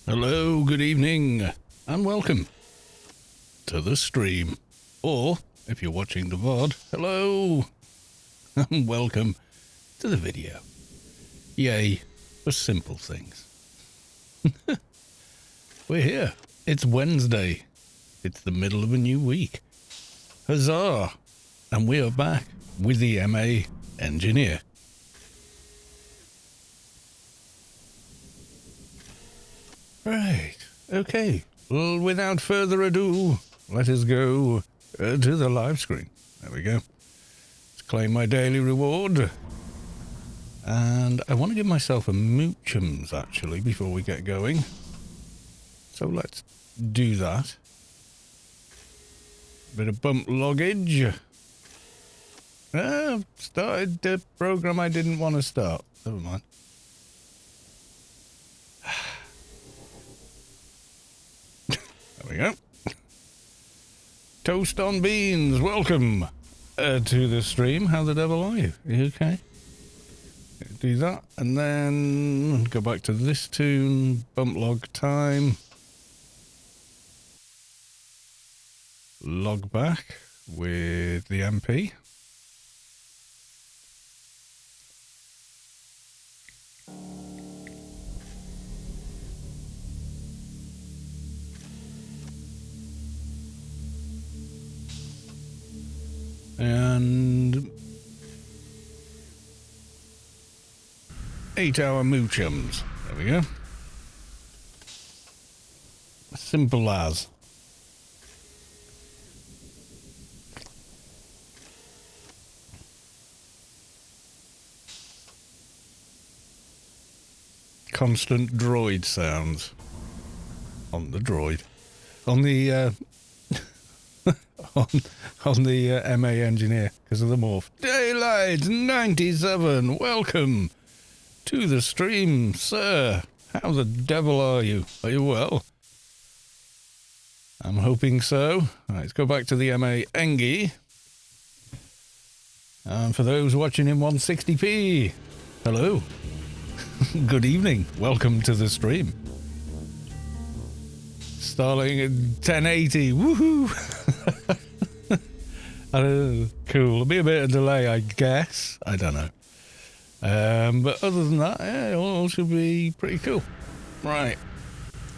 Hello, good evening, and welcome to the stream. Or, if you're watching the VOD, hello, and welcome to the video. Yay for simple things. We're here. It's Wednesday. It's the middle of a new week. Huzzah! And we are back with the MA Engineer. Right, okay. Well, without further ado, let us go to the live screen. There we go. Let's claim my daily reward. And I want to give myself a moochums, actually, before we get going. So let's do that. Bit of bump loggage. Started the program I didn't want to start. Never mind. There we go. Toast on beans, welcome to the stream. How the devil are you? Are you okay? Do that, and then go back to this tune, bump log time. Log back with the MP. And 8-hour moochums. There we go. Simple as. Constant droid sounds on the droid. On the on the MA Engineer, because of the morph. Daylight 97, welcome to the stream, sir. How the devil are you? Are you well? I'm hoping so. Right, let's go back to the MA Engie. And for those watching in 160p, hello. Good evening. Welcome to the stream. Starting at 1080. Woohoo! Cool. There'll be a bit of delay, I guess. I don't know. But other than that, yeah, it all should be pretty cool. Right.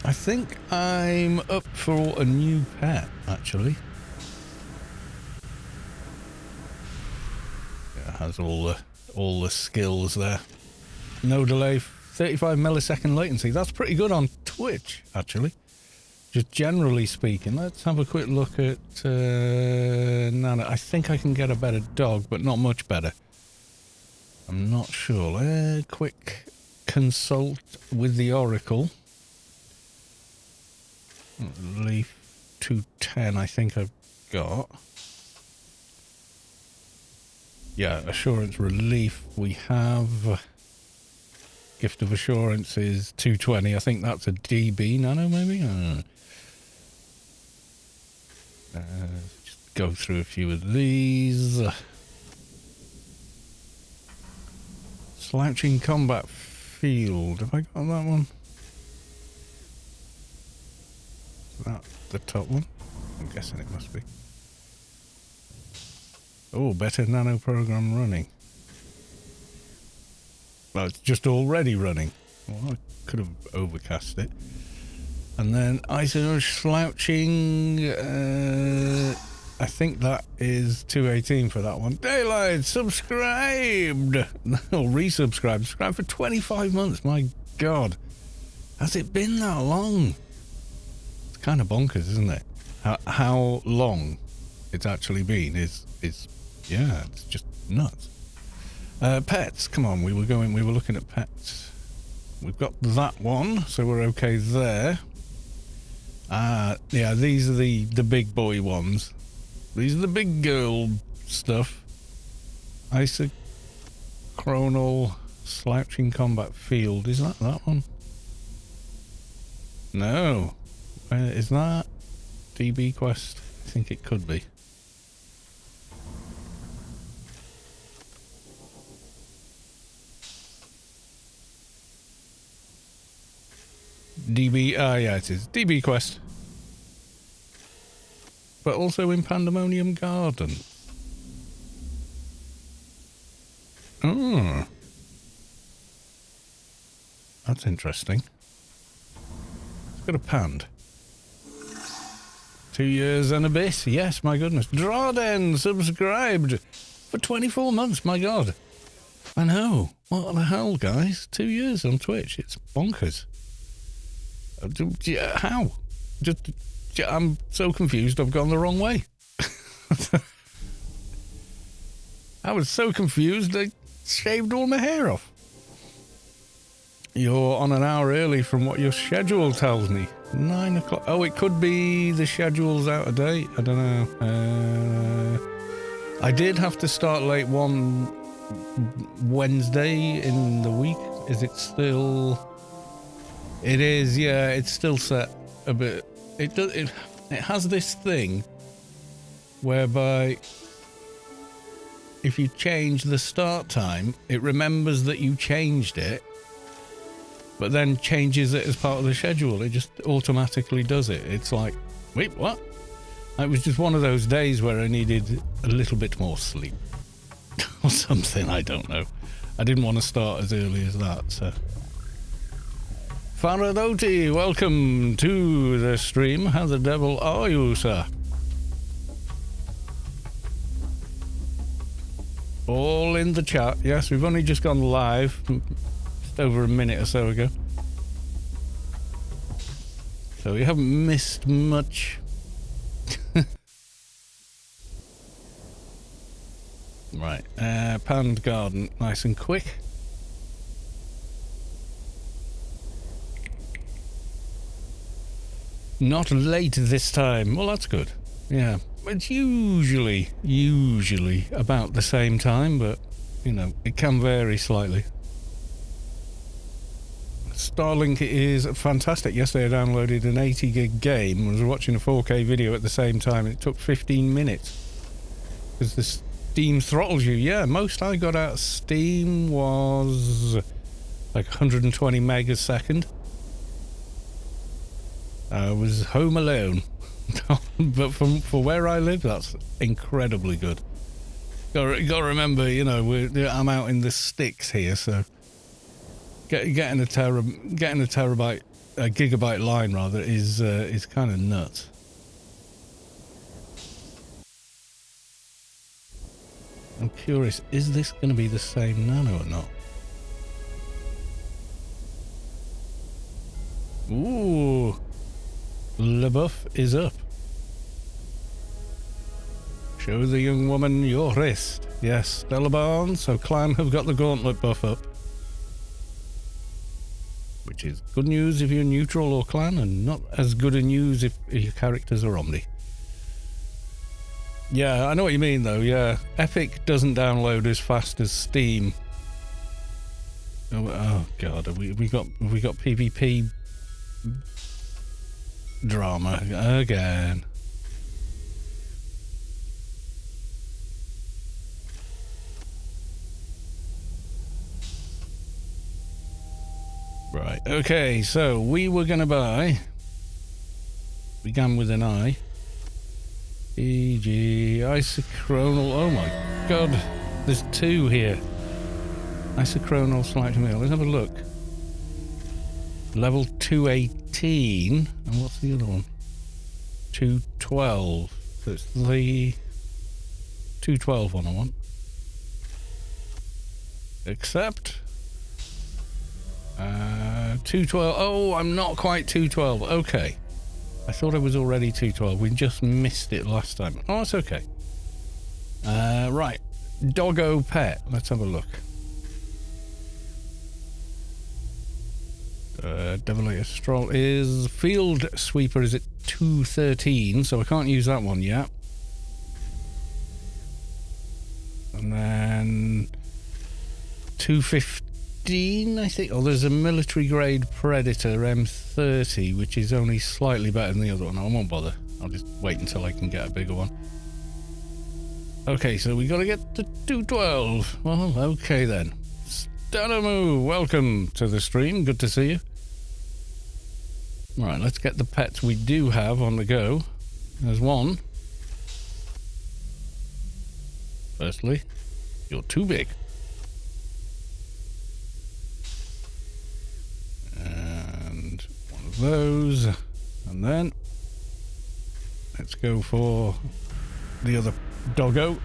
I think I'm up for a new pet, actually. Yeah, it has all the skills there. No delay, 35 millisecond latency. That's pretty good on Twitch, actually. Just generally speaking. Let's have a quick look at Nano. I think I can get a better dog, but not much better. I'm not sure. Quick consult with the Oracle. Leaf 210, I think I've got. Yeah, assurance relief we have. Gift of assurance is 220. I think that's a DB Nano, maybe? I don't know. Just go through a few of these. Slouching combat field. Have I got that one? Is that the top one? I'm guessing it must be. Oh, better nano program running. Well, it's just already running. Well, I could have overcast it. And then ISO slouching, I think that is 218 for that one. Daylight, subscribed! Or resubscribed. Subscribed for 25 months, my God. Has it been that long? It's kind of bonkers, isn't it? How long it's actually been is yeah, it's just nuts. Pets, come on, we were looking at pets. We've got that one, so we're okay there. Yeah, these are the big boy ones. These are the big girl stuff. Isochronal slouching combat field. Is that one? No. Is that DB Quest? I think it could be. DB, yeah, it is. DB Quest. But also in Pandemonium Garden. Oh. That's interesting. It's got a pand. 2 years and a bit. Yes, my goodness. Drawden subscribed for 24 months. My God. I know. What the hell, guys? 2 years on Twitch. It's bonkers. How? I'm so confused. I've gone the wrong way. I was so confused. I shaved all my hair off. You're on an hour early from what your schedule tells me. 9 o'clock. Oh, it could be the schedule's out of date. I don't know. I did have to start late one Wednesday in the week. Is it still? It is. Yeah, it's still set a bit. It does. It has this thing whereby if you change the start time, it remembers that you changed it, but then changes it as part of the schedule. It just automatically does it. It's like, wait, what? It was just one of those days where I needed a little bit more sleep. Or something, I don't know. I didn't want to start as early as that, so. Faradoti, welcome to the stream. How the devil are you, sir? All in the chat. Yes, we've only just gone live. Just over a minute or so ago. So we haven't missed much. Right, Panned Garden, nice and quick. Not late this time. Well, that's good. Yeah, it's usually about the same time, but, you know, it can vary slightly. Starlink is fantastic. Yesterday I downloaded an 80 gig game and was watching a 4K video at the same time, and it took 15 minutes. Because the Steam throttles you. Yeah, most I got out of Steam was like 120 meg a second. I was home alone. But for where I live, that's incredibly good. Got to remember, you know, I'm out in the sticks here, so getting a gigabyte line rather is kind of nuts. I'm curious, is this going to be the same Nano or not? Ooh, LeBuff is up. Show the young woman your wrist. Yes, Stella Barnes, so Clan have got the gauntlet buff up. Which is good news if you're neutral or Clan, and not as good a news if your characters are Omni. Yeah, I know what you mean though, yeah. Epic doesn't download as fast as Steam. Oh god, have we got PvP drama again. Right, okay, so we were gonna buy, began with an I, E.G. isochronal, oh my god, there's two here. Isochronal slight meal, let's have a look. Level 218, and what's the other one? 212, so it's the 212 one I want. Accept. 212, oh, I'm not quite 212, okay. I thought I was already 212, we just missed it last time. Oh, it's okay. Right, Doggo Pet, let's have a look. Devilier Stroll is Field Sweeper is at 213, so I can't use that one yet. And then 215, I think. Oh, there's a military grade Predator M30, which is only slightly better than the other one. I won't bother. I'll just wait until I can get a bigger one. Okay, so we got to get to 212. Well, okay then. Stanamu, welcome to the stream. Good to see you. Right, let's get the pets we do have on the go. There's one. Firstly, you're too big. And one of those. And then let's go for the other doggo.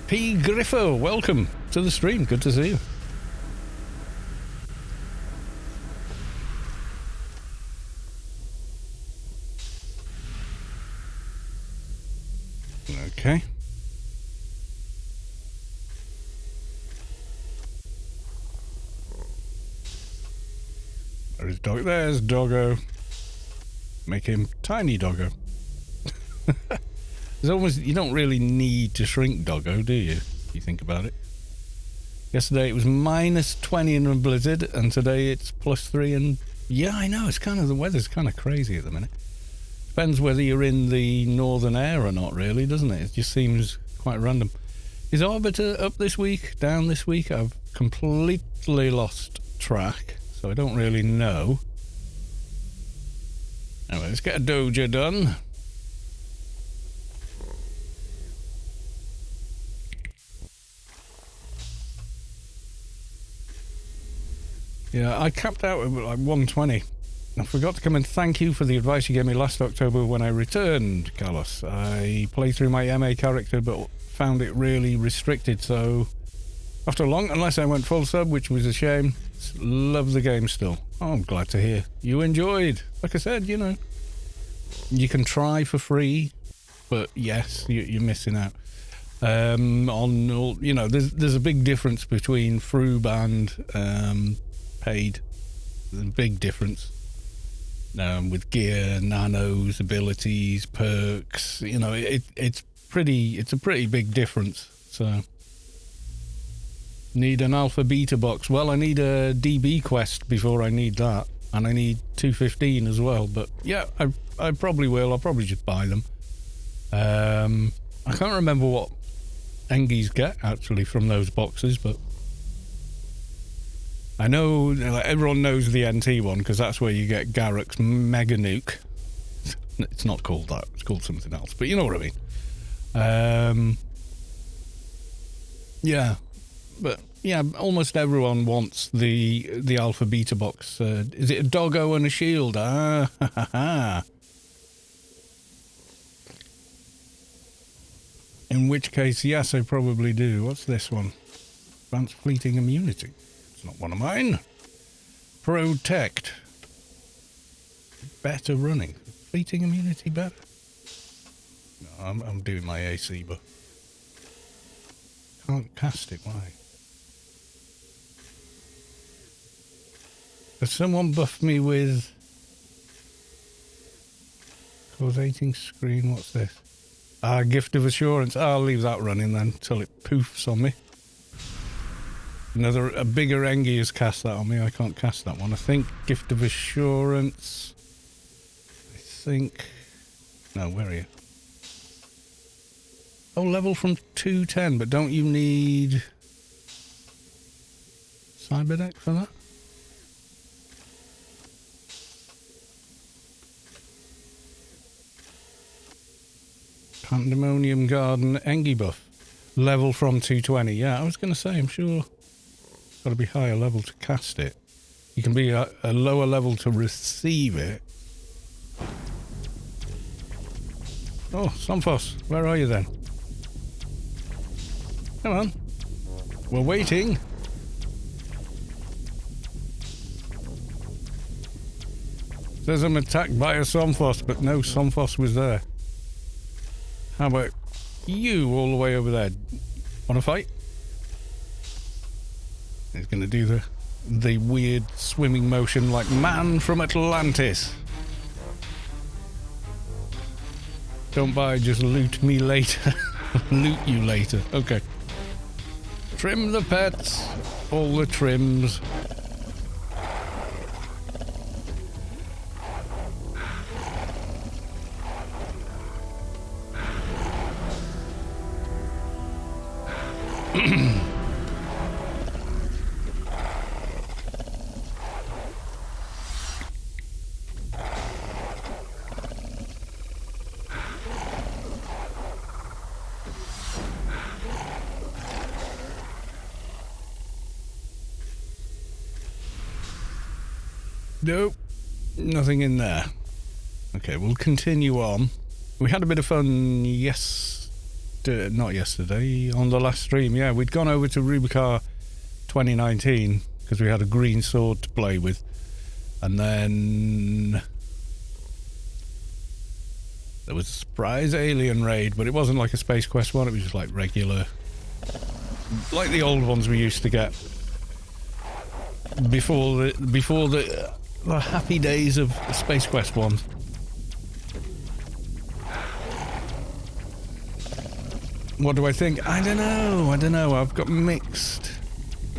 P. Griffo, welcome to the stream. Good to see you. Okay. There's there's doggo. Make him tiny doggo. There's almost, you don't really need to shrink doggo, do you? If you think about it. Yesterday it was -20 in a blizzard, and today it's +3, and yeah, I know, it's kind of, the weather's kind of crazy at the minute. Depends whether you're in the northern air or not, really, doesn't it? It just seems quite random. Is Arbiter up this week, down this week? I've completely lost track, so I don't really know. Anyway, let's get a Doja done. Yeah, I capped out at like 120. I forgot to come and thank you for the advice you gave me last October when I returned, Carlos. I played through my MA character but found it really restricted, so after long, unless I went full sub, which was a shame, love the game still. Oh, I'm glad to hear you enjoyed. Like I said, you know, you can try for free, but yes, you're missing out. On all, you know, there's a big difference between froob and paid. There's a big difference. With gear, nanos, abilities, perks, you know, it's a pretty big difference. So, need an alpha beta box. Well, I need a DB quest before I need that, and I need 215 as well. But yeah, I probably will. I'll probably just buy them. I can't remember what Engies get actually from those boxes, but I know, like, everyone knows the NT one because that's where you get Garrick's Mega Nuke. It's not called that, it's called something else, but you know what I mean. Yeah, but yeah, almost everyone wants the alpha beta box. Is it a doggo and a shield? Ah, ha, ha, ha. In which case, yes, I probably do. What's this one? Advanced fleeting immunity. It's not one of mine. Protect. Better running. Fleeting immunity better. No, I'm doing my AC, but can't cast it. Why? Has someone buffed me with causating screen? What's this? Ah, gift of assurance. I'll leave that running then till it poofs on me. A bigger Engie has cast that on me. I can't cast that one. I think gift of assurance. I think. No, where are you? Oh, level from 210, but don't you need Cyberdeck for that? Pandemonium Garden Engie buff. Level from 220. Yeah, I was going to say, I'm sure it's got to be higher level to cast it. You can be a lower level to receive it. Oh, Somphos, where are you then? Come on. We're waiting. Says I'm attacked by a Somphos, but no Somphos was there. How about you all the way over there? Want to fight? He's going to do the weird swimming motion like man from Atlantis. Don't buy, just loot me later. Loot you later. Okay. Trim the pets. All the trims. Nope, nothing in there. Okay, we'll continue on. We had a bit of fun not yesterday, on the last stream. Yeah, we'd gone over to Rubicar 2019 because we had a green sword to play with. And then there was a surprise alien raid, but it wasn't like a Space Quest one, it was just like regular, like the old ones we used to get before the happy days of the Space Quest ones. What do I think? I don't know. I've got mixed.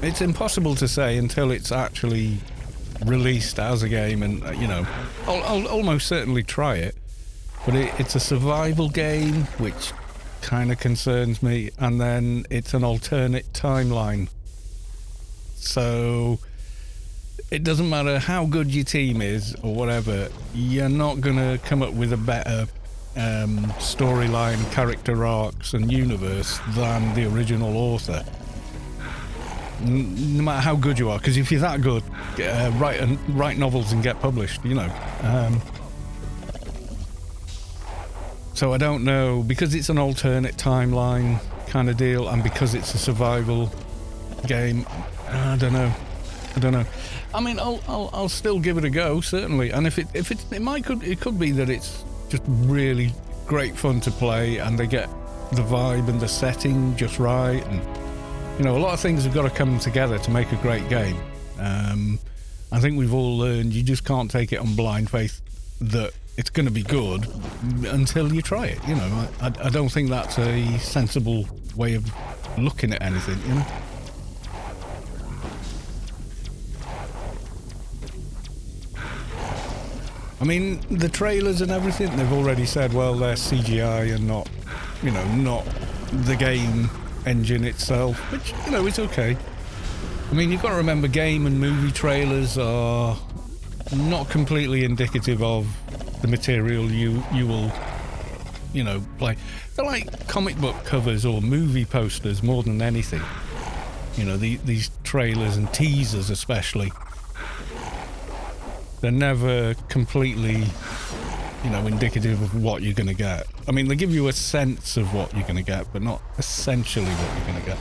It's impossible to say until it's actually released as a game, and I'll almost certainly try it. But it's a survival game, which kind of concerns me, and then it's an alternate timeline. So it doesn't matter how good your team is or whatever, you're not gonna come up with a better storyline, character arcs and universe than the original author, no matter how good you are, because if you're that good, write novels and get published, so I don't know, because it's an alternate timeline kind of deal, and because it's a survival game, I don't know. I mean, I'll still give it a go, certainly, and it could be that it's just really great fun to play, and they get the vibe and the setting just right, and a lot of things have got to come together to make a great game. I think we've all learned you just can't take it on blind faith that it's going to be good until you try it. I don't think that's a sensible way of looking at anything. I mean, the trailers and everything, they've already said, well, they're CGI and not the game engine itself, which, it's okay. I mean, you've got to remember, game and movie trailers are not completely indicative of the material you will, play. They're like comic book covers or movie posters more than anything. These trailers and teasers especially. They're never completely, indicative of what you're going to get. I mean, they give you a sense of what you're going to get, but not essentially what you're going to get.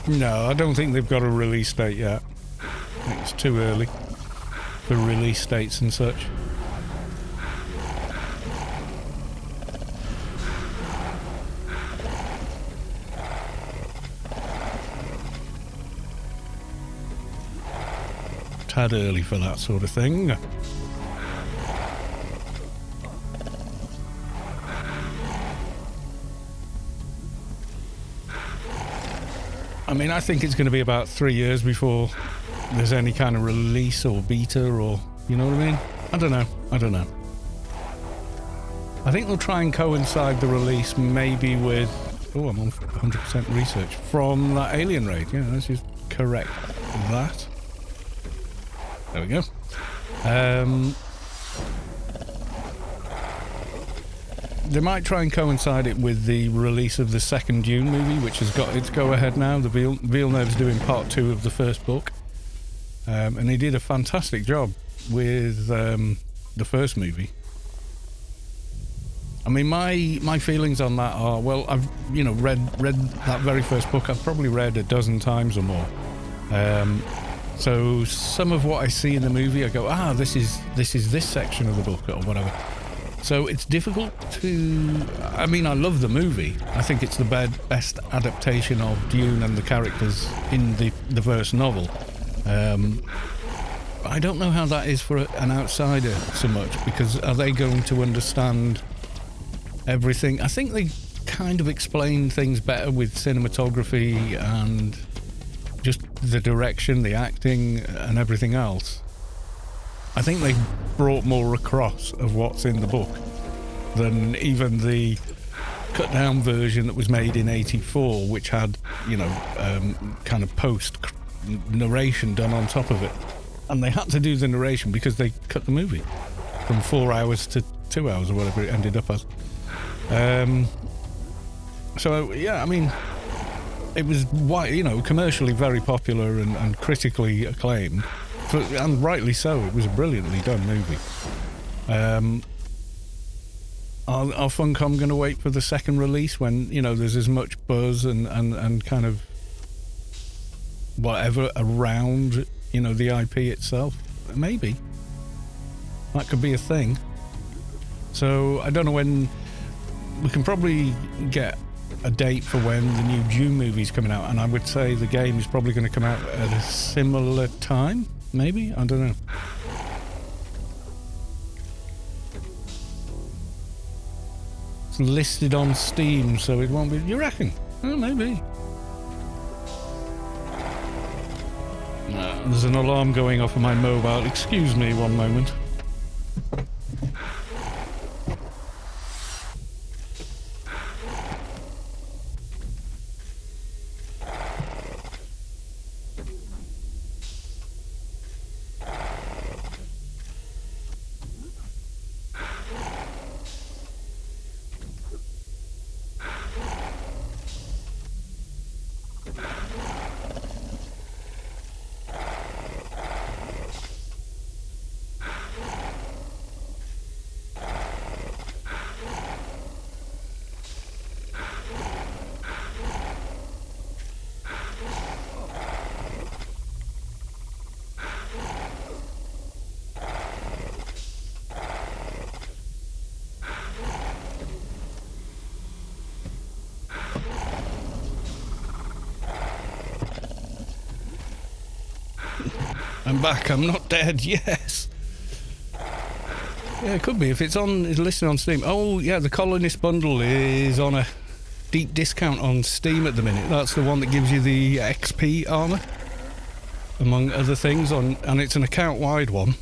No, I don't think they've got a release date yet. I think it's too early for release dates and such. Tad early for that sort of thing. I mean, I think it's going to be about 3 years before there's any kind of release or beta, or you know what I mean? I don't know. I think they'll try and coincide the release maybe with, I'm on 100% research from that alien raid. Yeah, let's just correct that. There we go. They might try and coincide it with the release of the second Dune movie, which has got its go-ahead now. The Villeneuve's doing part 2 of the first book. And he did a fantastic job with the first movie. I mean, my feelings on that are, well, I've read that very first book. I've probably read a dozen times or more. So some of what I see in the movie, I go, this is this section of the book or whatever. So it's difficult to... I mean, I love the movie. I think it's the best adaptation of Dune and the characters in the first novel. I don't know how that is for an outsider so much, because are they going to understand everything? I think they kind of explain things better with cinematography and just the direction, the acting and everything else. I think they brought more across of what's in the book than even the cut down version that was made in '84, which had kind of post narration done on top of it. And they had to do the narration because they cut the movie from 4 hours to 2 hours or whatever it ended up as. So, yeah, I mean, it was, commercially very popular and critically acclaimed. And rightly so. It was a brilliantly done movie. Are Funcom going to wait for the second release when, there's as much buzz and kind of whatever around, the IP itself? Maybe. That could be a thing. So, I don't know when... We can probably get a date for when the new Dune movie's coming out, and I would say the game is probably going to come out at a similar time, maybe? I don't know. It's listed on Steam, so it won't be... You reckon? Maybe. There's an alarm going off on my mobile. Excuse me one moment. I'm back, I'm not dead, yes! Yeah, it could be, if it's listed on Steam. Oh, yeah, the Colonist Bundle is on a deep discount on Steam at the minute. That's the one that gives you the XP armour, among other things, and it's an account-wide one.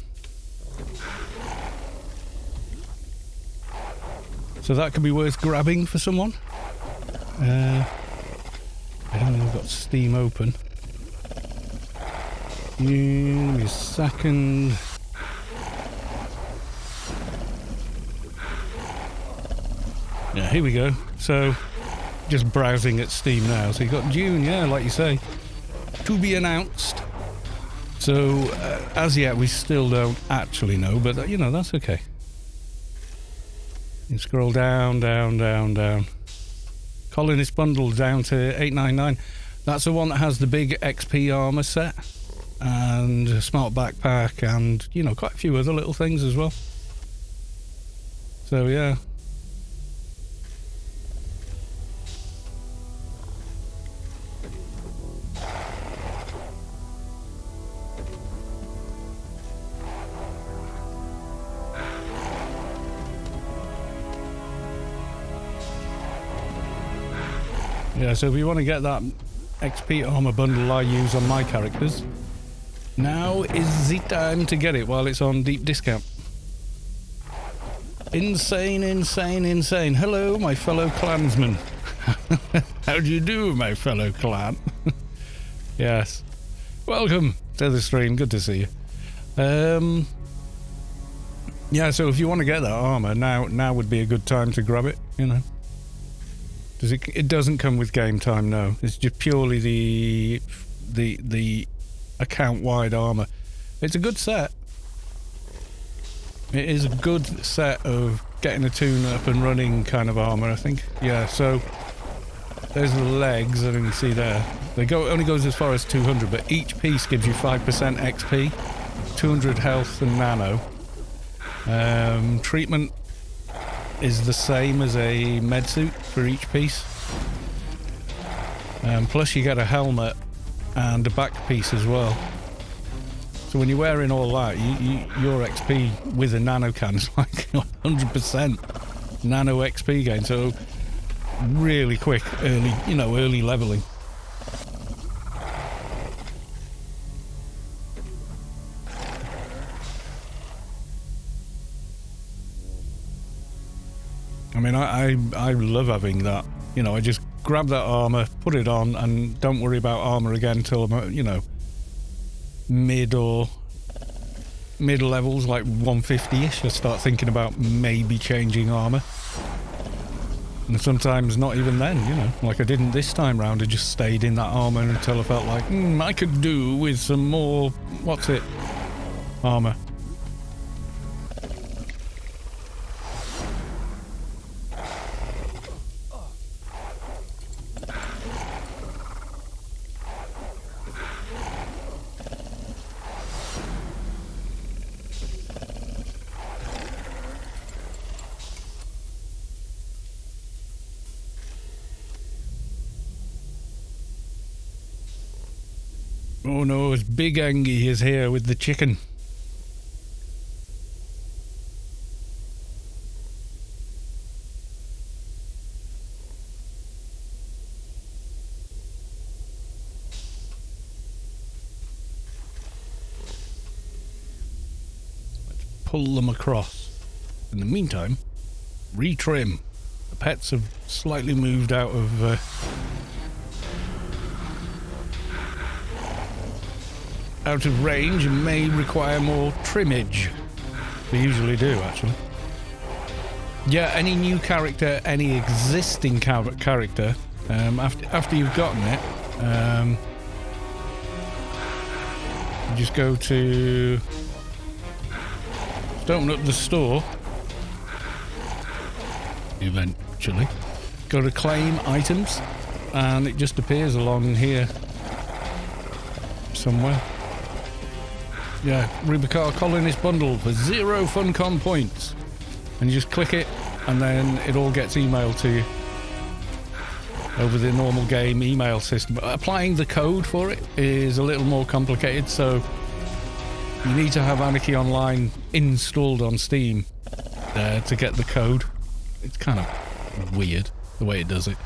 So that could be worth grabbing for someone. I don't think I've got Steam open. Give me a second. Yeah, here we go. So, just browsing at Steam now. So you've got Dune, yeah, like you say, to be announced. So, as yet, we still don't actually know, but, that's okay. You scroll down, down, down, down. Colonist Bundle down to $8.99. That's the one that has the big XP armor set and a smart backpack and, quite a few other little things as well. So, yeah. Yeah, so if you want to get that XP armor bundle I use on my characters, now is the time to get it while it's on deep discount. Insane, insane, insane. Hello, my fellow clansmen. How do you do, my fellow clan? Yes. Welcome to the stream. Good to see you. Yeah, so if you want to get that armor, now would be a good time to grab it, Does it doesn't come with game time, no. It's just purely the account-wide armor. It's a good set. It is a good set of getting a tune up and running kind of armor, I think. Yeah, so there's the legs, I didn't see there. Only goes as far as 200, but each piece gives you 5% XP, 200 health and nano. Treatment is the same as a med suit for each piece. Plus you get a helmet and a back piece as well. So when you're wearing all that, your XP with a nano can is like 100% nano XP gain. So really quick, early leveling. I mean, I love having that. I just grab that armor, put it on, and don't worry about armor again until I'm, mid levels, like 150-ish, I start thinking about maybe changing armor. And sometimes not even then, you know, like I didn't this time round. I just stayed in that armor until I felt like, I could do with some more, armor. Oh no, it's Big Angie is here with the chicken. Let's pull them across. In the meantime, retrim. The pets have slightly moved out of... out of range and may require more trimmage. They usually do, actually. Yeah, any new character, any existing character, after you've gotten it, you just go to... Just open up the store. Eventually. Go to claim items, and it just appears along here somewhere. Yeah, Rubicon Colonist Bundle for 0 Funcom points. And you just click it, and then it all gets emailed to you over the normal game email system. Applying the code for it is a little more complicated, so you need to have Anarchy Online installed on Steam to get the code. It's kind of weird the way it does it.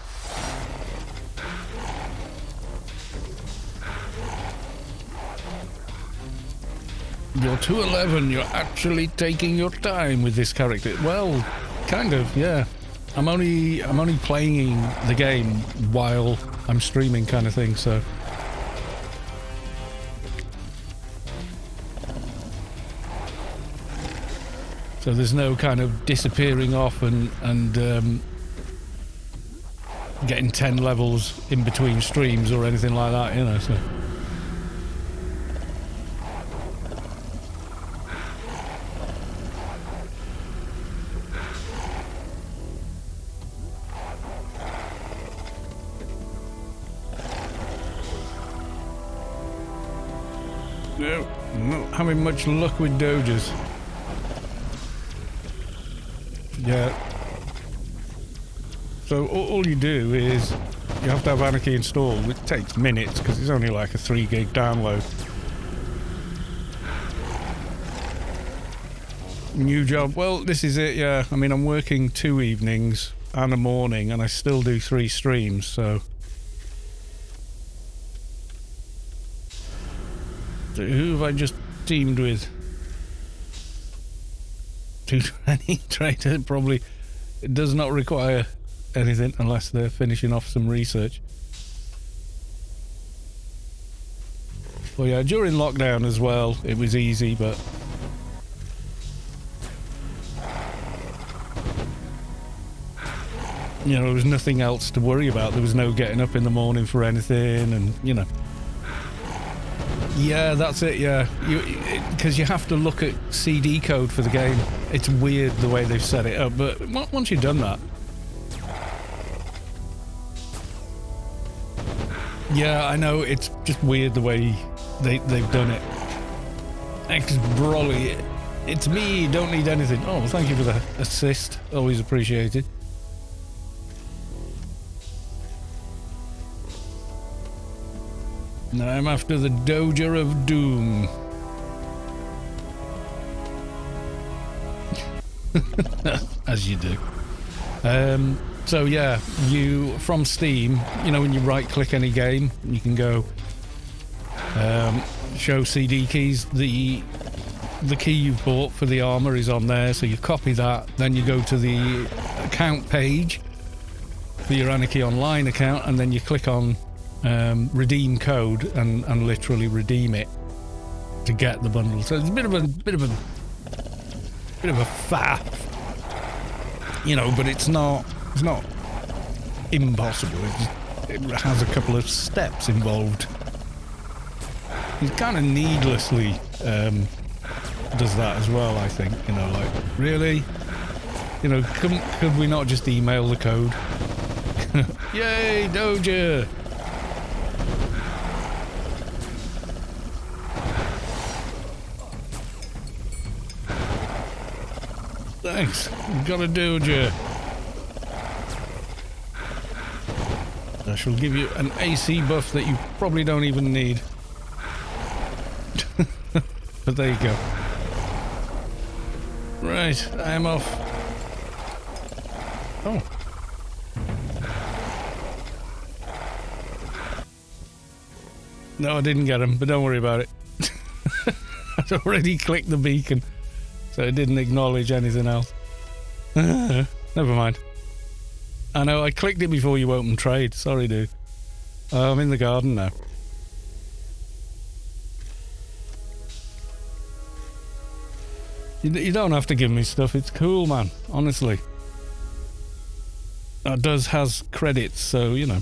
You're 211, you're actually taking your time with this character. Well, kind of, yeah. I'm only playing the game while I'm streaming kind of thing, so... So there's no kind of disappearing off and getting 10 levels in between streams or anything like that, you know, so... No, not having much luck with Dojas. Yeah. So all you do is you have to have Anarchy installed. It takes minutes because it's only like a 3 gig download. New job. Well, this is it, yeah. I mean, I'm working 2 evenings and a morning, and I still do 3 streams, so... Who have I just teamed with? 220 Trader. Probably it does not require anything unless they're finishing off some research. Well, yeah, during lockdown as well, it was easy, but you know, there was nothing else to worry about. There was no getting up in the morning for anything, and you know. Yeah, that's it, yeah. Because you have to look at CD code for the game. It's weird the way they've set it up, but once you've done that... Yeah, I know, it's just weird the way they've done it. Ex-Brolly, it's me, don't need anything. Oh, thank you for the assist, always appreciated. Now I'm after the Doja of Doom. As you do. So yeah, you from Steam, you know, when you right click any game, you can go show CD keys. The key you've bought for the armor is on there, so you copy that, then you go to the account page for your Anarchy Online account, and then you click on redeem code and literally redeem it. to get the bundle. So it's a bit of a faff, you know, but it's not impossible. It has a couple of steps involved. It kind of needlessly does that as well, I think. You know, like, really? You know, could we not just email the code? Yay, Doja! Thanks, we've got a Doja. I shall give you an AC buff that you probably don't even need. But there you go. Right, I am off. Oh. No, I didn't get him, but don't worry about it. I'd already clicked the beacon, so it didn't acknowledge anything else. Never mind. I know, I clicked it before you opened trade. Sorry, dude. I'm in the garden now. You don't have to give me stuff. It's cool, man. Honestly. It has credits, so, you know.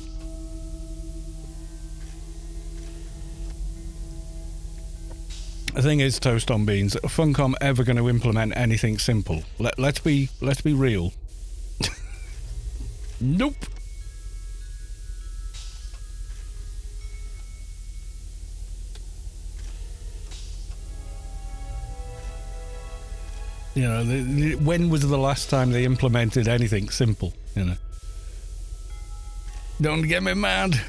The thing is, Toast on Beans, are Funcom ever going to implement anything simple? Let's be real. Nope. You know, when was the last time they implemented anything simple? You know, don't get me mad.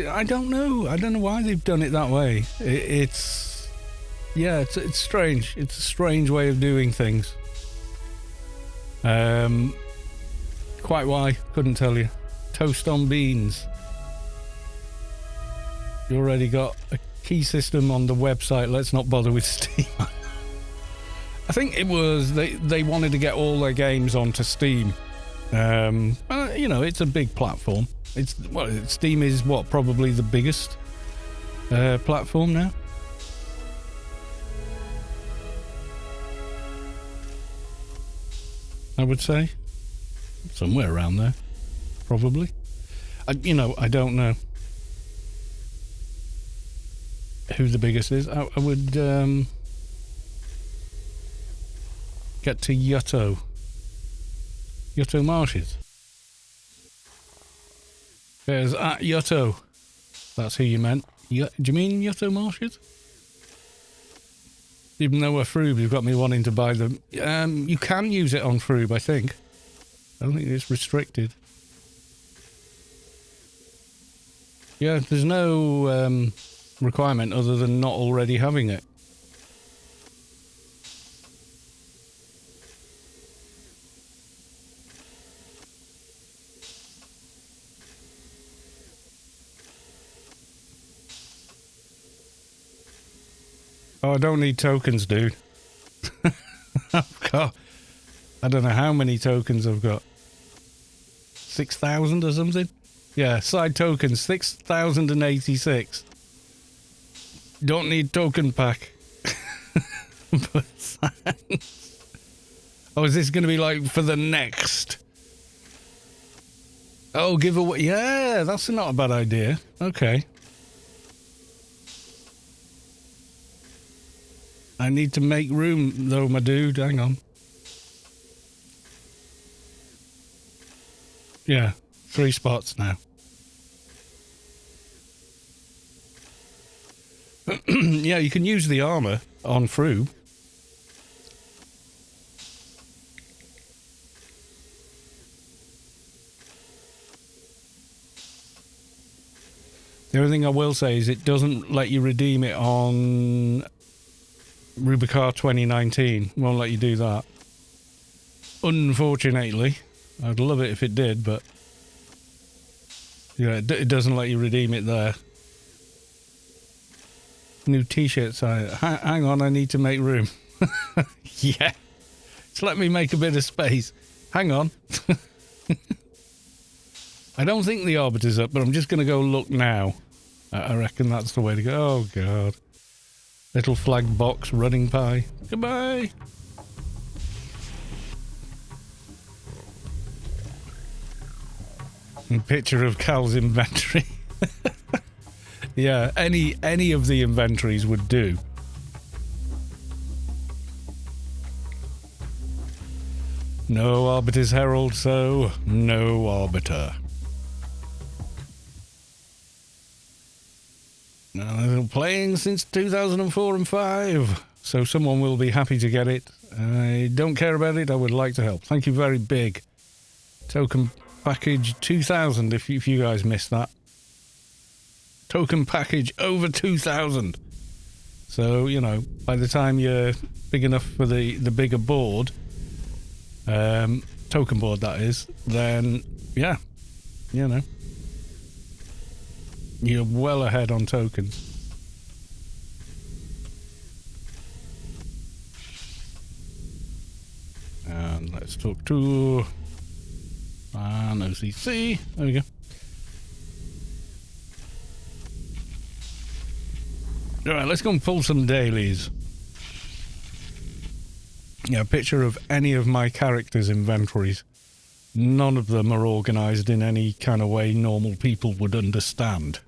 I don't know. I don't know why they've done it that way. It's strange. It's a strange way of doing things. Quite why, couldn't tell you. Toast on Beans. You already got a key system on the website. Let's not bother with Steam. I think it was they wanted to get all their games onto Steam. You know, it's a big platform. Steam is probably the biggest platform now. I would say somewhere around there, probably. I don't know who the biggest is. I would get to Yutto Marshes. There's at Yutto. That's who you meant. Do you mean Yutto Marshes? Even though we're Froob, you've got me wanting to buy them. You can use it on Froob, I think. I don't think it's restricted. Yeah, there's no requirement other than not already having it. Oh, I don't need tokens, dude. I've got... I don't know how many tokens I've got. 6,000 or something? Yeah, side tokens, 6,086. Don't need token pack. But thanks. Oh, is this going to be like for the next? Oh, giveaway. Yeah, that's not a bad idea. Okay. I need to make room, though, my dude. Hang on. Yeah, 3 spots now. Yeah, you can use the armor on Froob. The only thing I will say is it doesn't let you redeem it on Rubicar 2019. Won't let you do that. Unfortunately. I'd love it if it did, but yeah, it doesn't let you redeem it there. New t-shirt size. Hang on, I need to make room. Yeah. Just let me make a bit of space. Hang on. I don't think the Arbiter's up, but I'm just going to go look now. I reckon that's the way to go. Oh, God. Little flag box running pie. Goodbye. And picture of Cal's inventory. Yeah, any of the inventories would do. No arbiters herald, so no arbiter. Now, they've been playing since 2004 and 5, so someone will be happy to get it. I don't care about it, I would like to help. Thank you very big. Token package 2000 if you guys missed that. Token package over 2000. So, you know, by the time you're big enough for the bigger board, token board that is, then yeah, you know, you're well ahead on tokens. And let's talk to an OCC. There we go. Alright, let's go and pull some dailies. Yeah, a picture of any of my characters' inventories. None of them are organised in any kind of way normal people would understand.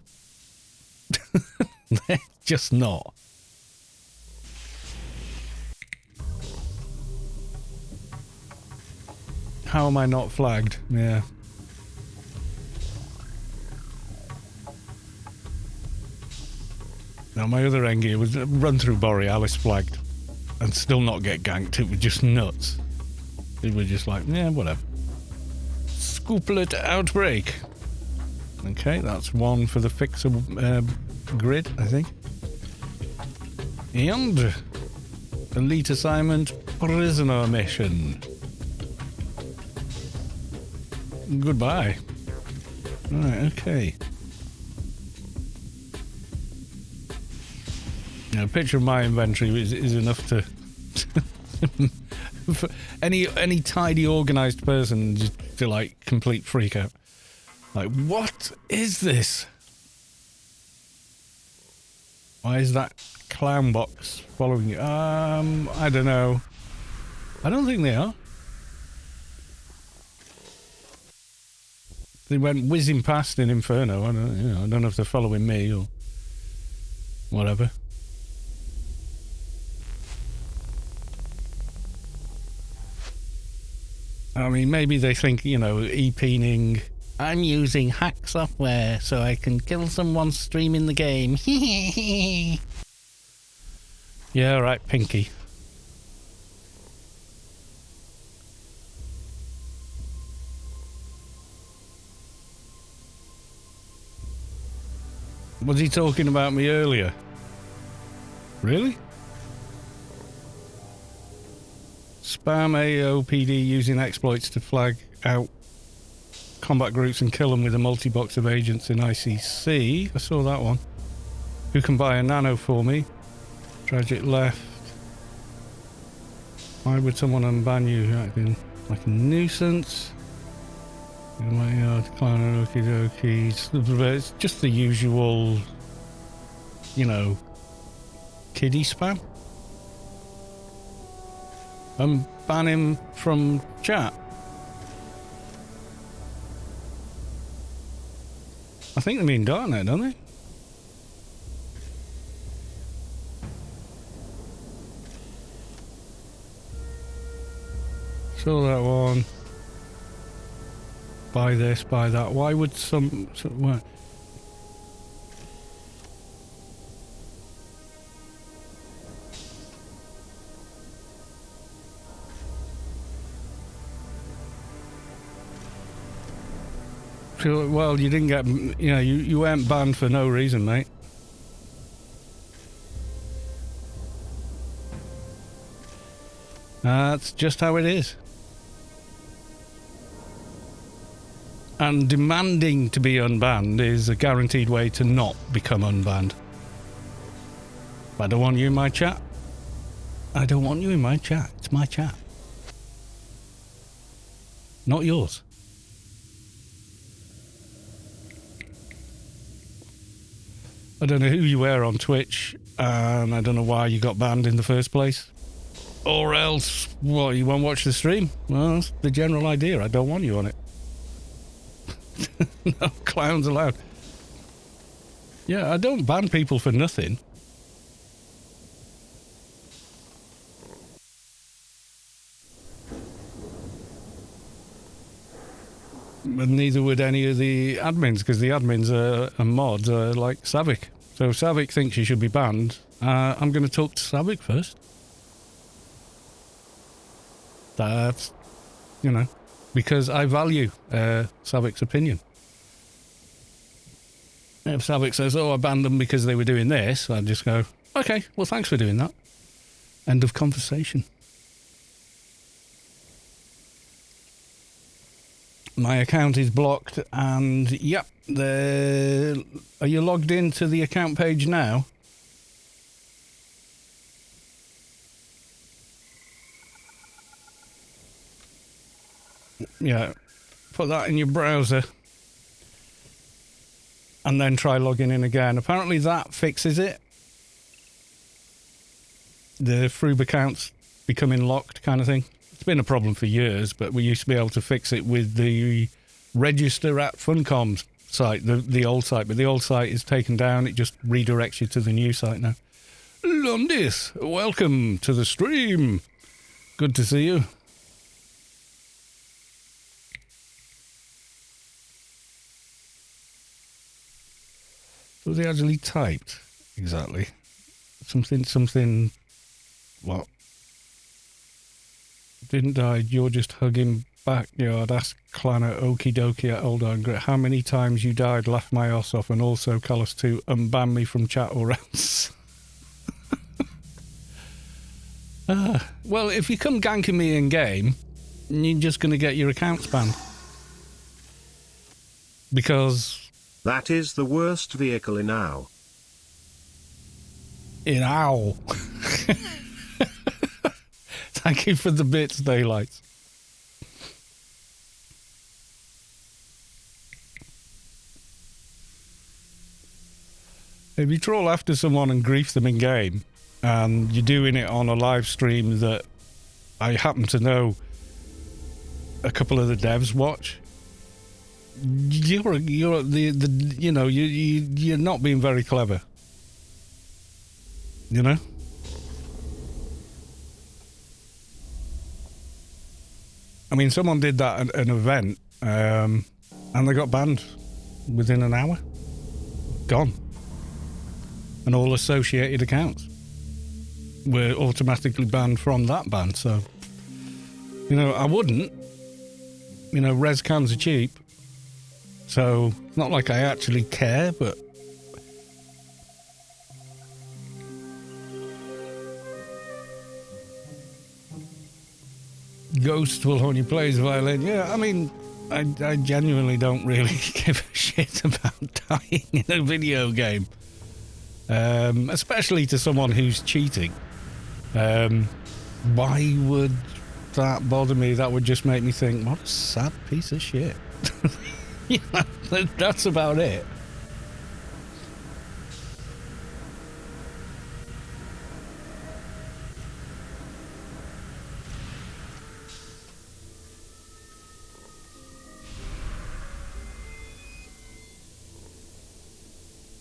They're just not. How am I not flagged? Yeah. Now my other Engie was run through Borealis flagged and still not get ganked. It was just nuts. It was just like, yeah, whatever. Scooplet outbreak. Okay, that's one for the fixer grid, I think. And elite assignment, prisoner mission. Goodbye. Alright, okay. Now, a picture of my inventory is enough to... for any tidy, organised person just to, like, complete freak out. Like, what is this? Why is that clown box following you? I don't know. I don't think they are. They went whizzing past in Inferno. I don't know if they're following me or whatever. I mean, maybe they think, you know, e-peening. I'm using hack software so I can kill someone streaming the game. Yeah, right, Pinky. Was he talking about me earlier? Really? Spam AOPD using exploits to flag out combat groups and kill them with a multi-box of agents in ICC. I saw that one. Who can buy a nano for me? Tragic left. Why would someone unban you acting like a nuisance? In my yard, clown, okie dokies. It's just the usual, you know, kiddie spam. Ban him from chat. I think they mean darknet, don't they? Saw that one. Buy this, buy that. Why would some what? Well, you didn't get, you know, you weren't banned for no reason, mate. That's just how it is. And demanding to be unbanned is a guaranteed way to not become unbanned. I don't want you in my chat. I don't want you in my chat. It's my chat. Not yours. I don't know who you were on Twitch, and I don't know why you got banned in the first place. Or else, what, you won't watch the stream? Well, that's the general idea. I don't want you on it. No clowns allowed. Yeah, I don't ban people for nothing. And neither would any of the admins, because the admins and mods are like Savik. So if Savik thinks she should be banned, I'm going to talk to Savik first. That's, you know, because I value Savik's opinion. If Savik says, oh, I banned them because they were doing this, I'd just go, okay, well, thanks for doing that. End of conversation. My account is blocked, and yep, are you logged into the account page now? Yeah, put that in your browser and then try logging in again. Apparently that fixes it. The Froob account's becoming locked kind of thing. It's been a problem for years, but we used to be able to fix it with the register at Funcom's site, the old site, but the old site is taken down. It just redirects you to the new site now. Lundis, welcome to the stream. Good to see you. Was he actually typed? Exactly. Something, what? Didn't die, you're just hugging backyard. Ask Clanner okie dokie at Old Iron Grit. How many times you died, laughed my ass off, and also Callus 2 unban me from chat or else. Well, if you come ganking me in game, you're just going to get your accounts banned. Because... that is the worst vehicle in OW. In OW. Thank you for the bits, Daylights. If you troll after someone and grief them in game, and you're doing it on a live stream that I happen to know a couple of the devs watch, you're not being very clever. You know? I mean, someone did that at an event, and they got banned within an hour. Gone. And all associated accounts were automatically banned from that ban. So, you know, I wouldn't. You know, res cams are cheap. So, it's not like I actually care, but... Ghost will only plays violin. Yeah, I mean, I genuinely don't really give a shit about dying in a video game. Especially to someone who's cheating. Why would that bother me? That would just make me think, what a sad piece of shit. Yeah, that's about it.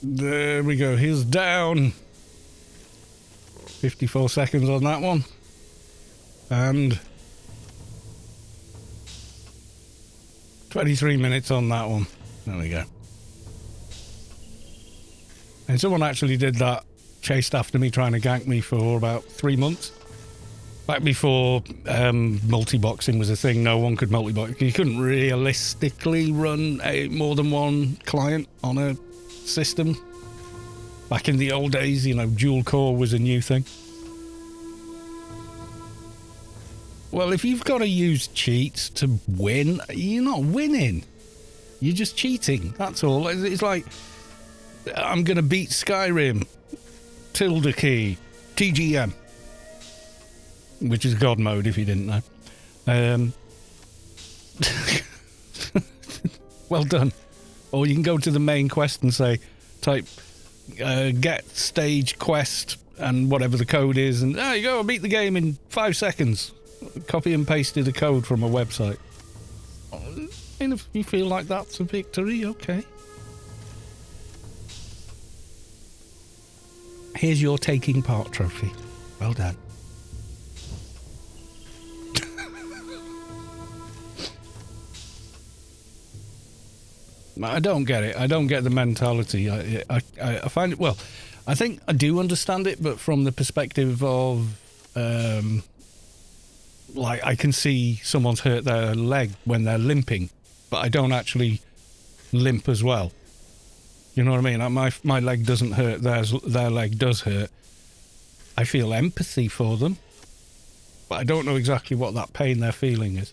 There we go. He's down. 54 seconds on that one. And 23 minutes on that one. There we go. And someone actually did that. Chased after me trying to gank me for about 3 months. Back before multi-boxing was a thing. No one could multi-box. You couldn't realistically run more than one client on a system. Back in the old days, you know, dual core was a new thing. Well, if you've got to use cheats to win, you're not winning. You're just cheating. That's all. It's like, I'm going to beat Skyrim, tilde key, TGM, which is God mode if you didn't know. Well done. Or you can go to the main quest and say, type get stage quest and whatever the code is, and there you go, I beat the game in 5 seconds. Copy and pasted a code from a website. And if you feel like that's a victory, okay. Here's your taking part trophy. Well done. I don't get it. I don't get the mentality. I find it, well, I think I do understand it, but from the perspective of, like, I can see someone's hurt their leg when they're limping, but I don't actually limp as well. You know what I mean? My leg doesn't hurt, their leg does hurt. I feel empathy for them, but I don't know exactly what that pain they're feeling is.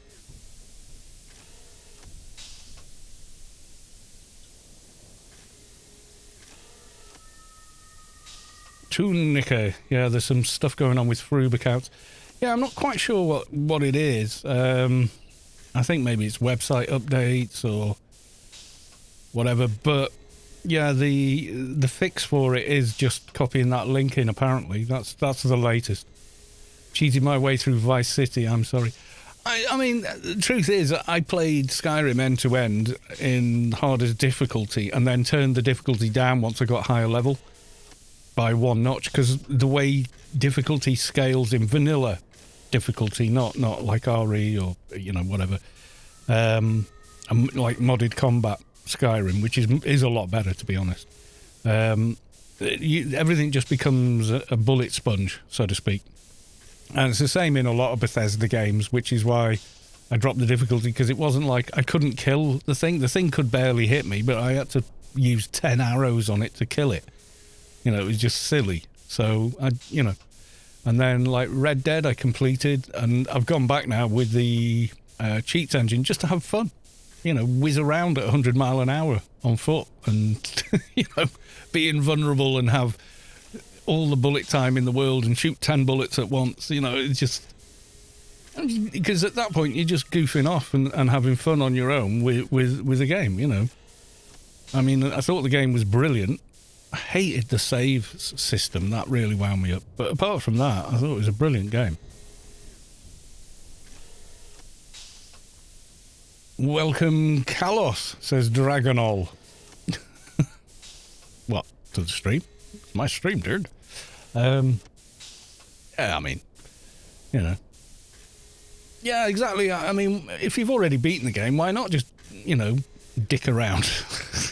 Tunica, yeah, there's some stuff going on with Froob accounts. Yeah, I'm not quite sure what it is. I think maybe it's website updates or whatever, but yeah, the fix for it is just copying that link in, apparently. That's the latest. Cheated my way through Vice City, I'm sorry. I mean, the truth is, I played Skyrim end to end in hardest difficulty and then turned the difficulty down once I got higher level by 1 notch, because the way difficulty scales in vanilla difficulty, not like RE or, you know, whatever, like modded combat Skyrim, which is a lot better, to be honest. Everything just becomes a bullet sponge, so to speak. And it's the same in a lot of Bethesda games, which is why I dropped the difficulty, because it wasn't like I couldn't kill the thing. The thing could barely hit me, but I had to use 10 arrows on it to kill it. You know, it was just silly. So, and then like Red Dead I completed, and I've gone back now with the cheats engine just to have fun. You know, whiz around at 100 mile an hour on foot and, you know, be invulnerable and have all the bullet time in the world and shoot 10 bullets at once. You know, it's just... Because at that point you're just goofing off and having fun on your own with a game, you know. I mean, I thought the game was brilliant. I hated the save system. That really wound me up. But apart from that, I thought it was a brilliant game. Welcome, Kalos, says Dragonol. What? To the stream? It's my stream, dude. Yeah, I mean, you know. Yeah, exactly. I mean, if you've already beaten the game, why not just, you know, dick around?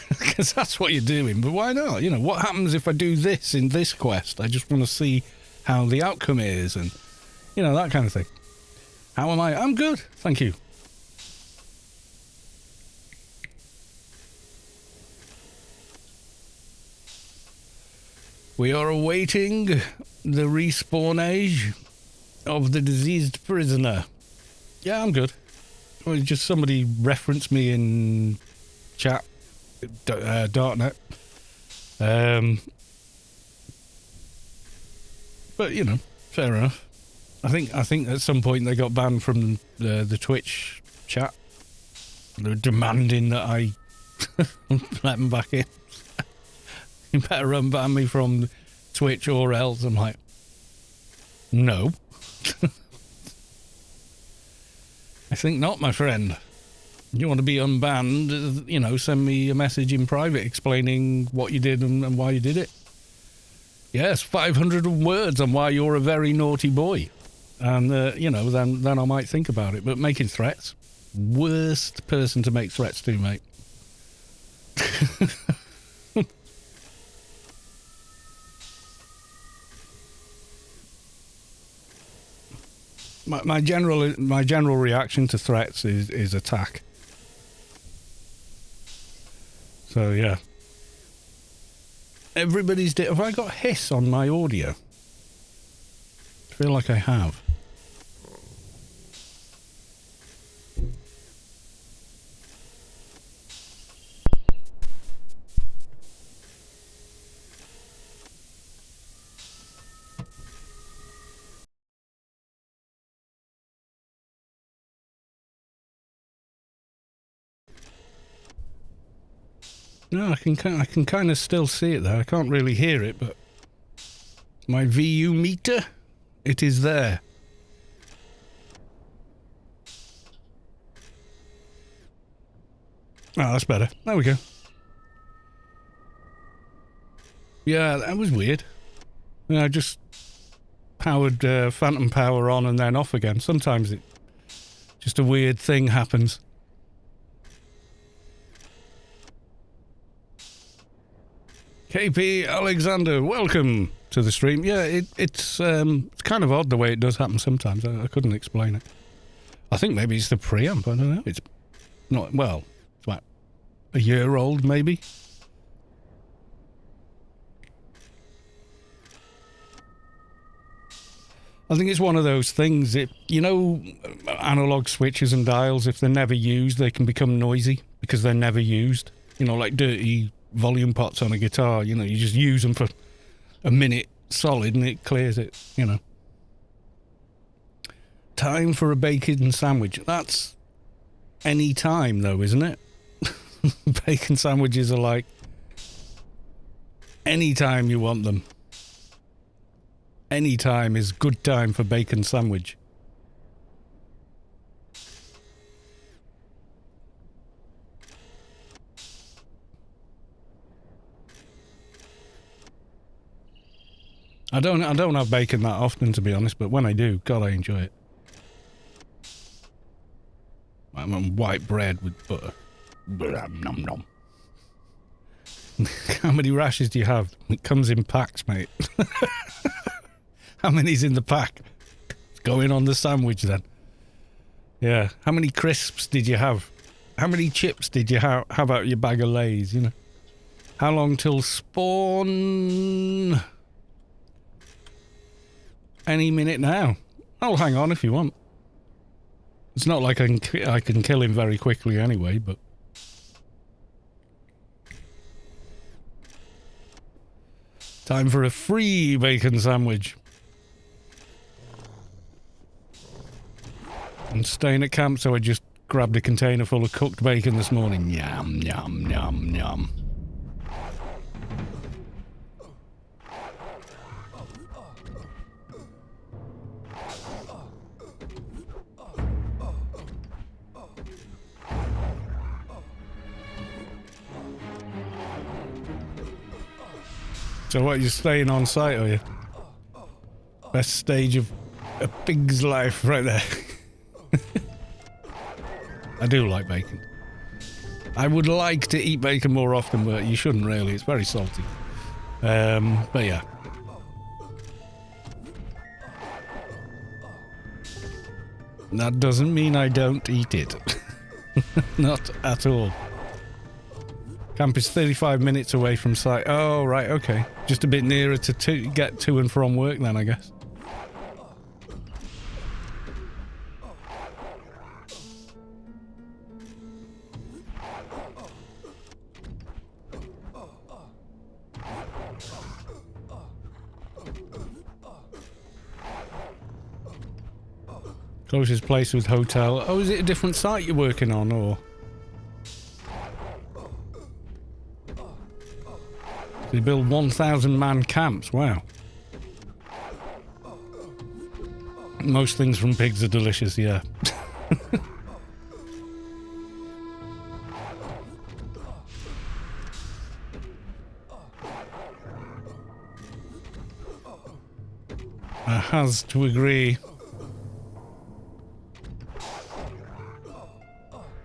Because that's what you're doing. But why not? You know, what happens if I do this in this quest? I just want to see how the outcome is and, you know, that kind of thing. How am I? I'm good. Thank you. We are awaiting the respawn age of the diseased prisoner. Yeah, I'm good. Well, just somebody referenced me in chat, Darknet. But you know, fair enough. I think at some point they got banned from the Twitch chat. They were demanding that I let them back in. You better unban me from Twitch or else. I'm like, no. I think not, my friend. You want to be unbanned, you know, send me a message in private explaining what you did and why you did it. Yes, 500 words on why you're a very naughty boy. And, you know, then I might think about it. But making threats, worst person to make threats to, mate. My general reaction to threats is attack. So yeah. Everybody's have I got hiss on my audio? I feel like I have. No, I can kind of still see it there. I can't really hear it, but my VU meter, it is there. Oh, that's better. There we go. Yeah, that was weird. I just powered phantom power on and then off again. Sometimes it just a weird thing happens. KP Alexander, welcome to the stream. Yeah, it's kind of odd the way it does happen sometimes. I couldn't explain it. I think maybe it's the preamp. I don't know. It's not, well, it's about a year old maybe. I think it's one of those things, analog switches and dials, if they're never used, they can become noisy because they're never used. Like dirty volume pots on a guitar, you just use them for a minute solid and it clears it, Time for a bacon sandwich. That's any time though, isn't it? Bacon sandwiches are like any time you want them. Any time is good time for bacon sandwich. I don't have bacon that often, to be honest, but when I do, God, I enjoy it. I'm on white bread with butter. Nom nom. How many rashes do you have? It comes in packs, mate. How many's in the pack? It's going on the sandwich then. Yeah. How many crisps did you have? How many chips did you have? How about your bag of Lay's, How long till spawn? Any minute now. I'll hang on if you want. It's not like I can kill him very quickly anyway, but... Time for a free bacon sandwich. I'm staying at camp, so I just grabbed a container full of cooked bacon this morning. Yum, yum, yum, yum. So what, you're staying on site, are you? Best stage of a pig's life right there. I do like bacon. I would like to eat bacon more often, but you shouldn't really. It's very salty. But yeah. That doesn't mean I don't eat it. Not at all. Camp is 35 minutes away from site. Oh, right, okay. Just a bit nearer to get to and from work then, I guess. Closest place with hotel. Oh, is it a different site you're working on, or? They build 1,000-man camps. Wow. Most things from pigs are delicious, yeah. I has to agree.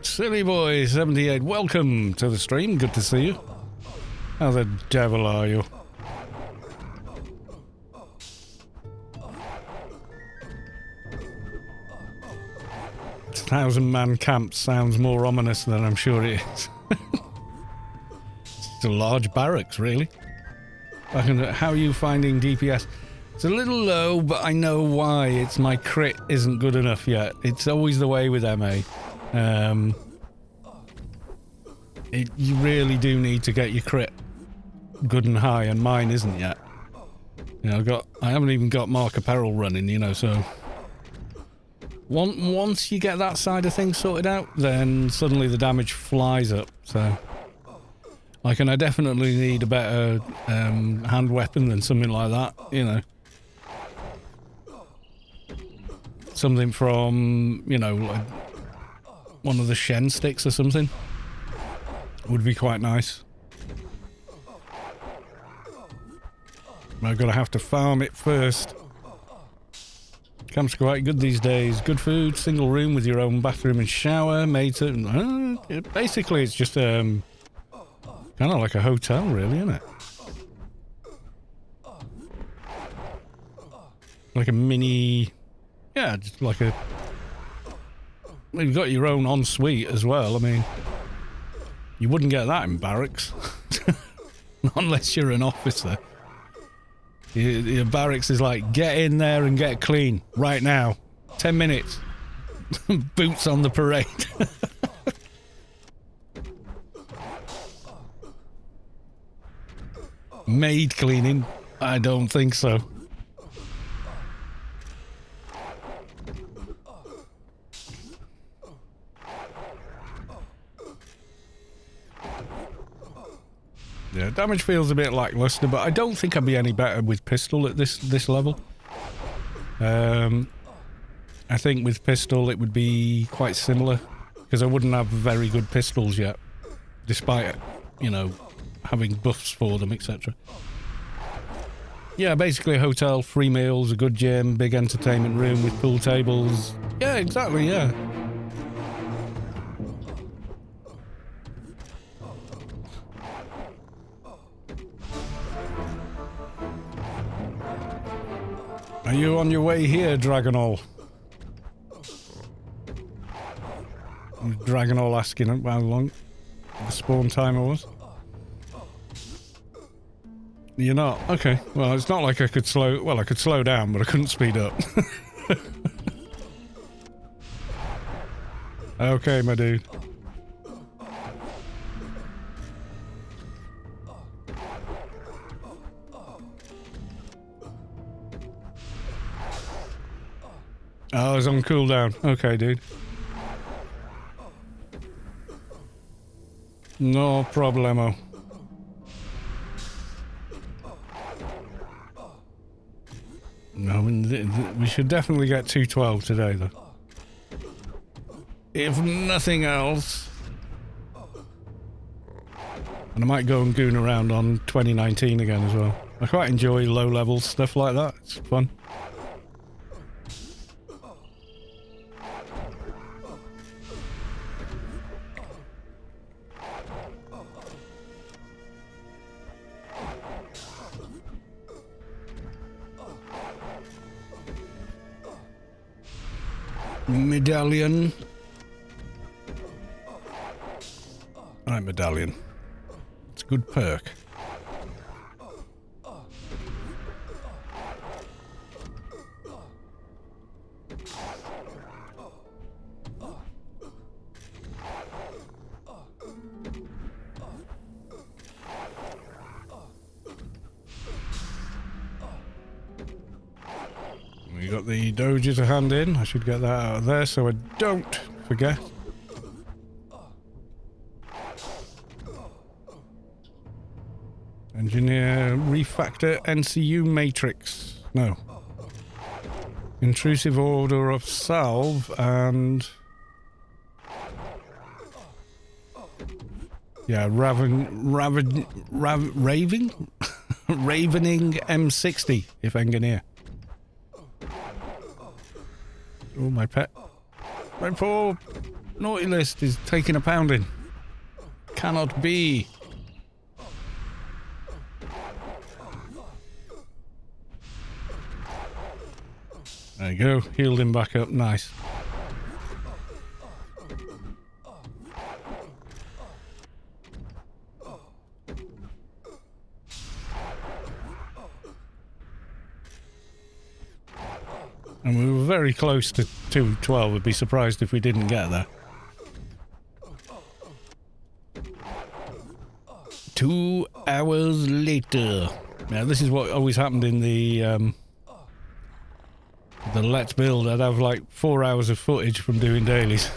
Silly Boy 78, welcome to the stream. Good to see you. How the devil are you? It's 1,000-man camp sounds more ominous than I'm sure it is. It's a large barracks, really. How are you finding DPS? It's a little low, but I know why. It's my crit isn't good enough yet. It's always the way with MA. You really do need to get your crit good and high, and mine isn't yet. I haven't even got Mark Apparel running, so once you get that side of things sorted out, then suddenly the damage flies up. So Like, and I definitely need a better hand weapon than something like that, you know. Something from, you know, like one of the Shen sticks or something. Would be quite nice. I'm gonna have to farm it first. Camp's quite good these days. Good food, single room with your own bathroom and shower, made to... basically, it's just kind of like a hotel, really, isn't it? Like a mini... Yeah, just like a... Well, you've got your own ensuite as well. I mean, you wouldn't get that in barracks. Not unless you're an officer. Your barracks is like, get in there and get clean right now. 10 minutes. Boots on the parade. Maid cleaning? I don't think so. Yeah, damage feels a bit lackluster, but I don't think I'd be any better with pistol at this level. I think with pistol it would be quite similar, because I wouldn't have very good pistols yet, despite, you know, having buffs for them, etc. Yeah, basically a hotel, free meals, a good gym, big entertainment room with pool tables. Yeah, exactly, yeah. Are you on your way here, Dragonall? Dragonall asking how long the spawn timer was. You're not? Okay. Well, it's not like I could slow... Well, I could slow down, but I couldn't speed up. Okay, my dude. Oh, it's on cooldown. Okay, dude. No problemo. No, we should definitely get 212 today, though. If nothing else. And I might go and goon around on 2019 again as well. I quite enjoy low-level stuff like that. It's fun. Medallion. Right, medallion. It's a good perk. We got the Doja to hand in. I should get that out of there so I don't forget. Engineer refactor NCU matrix. No. Intrusive order of salve and... Yeah, raving ravening M60 if engineer. Oh, my pet. My poor naughty list is taking a pounding. Cannot be. There you go. Healed him back up. Nice. And we were very close to 212. I'd be surprised if we didn't get there. 2 hours later. Now, this is what always happened in the Let's Build. I'd have like 4 hours of footage from doing dailies.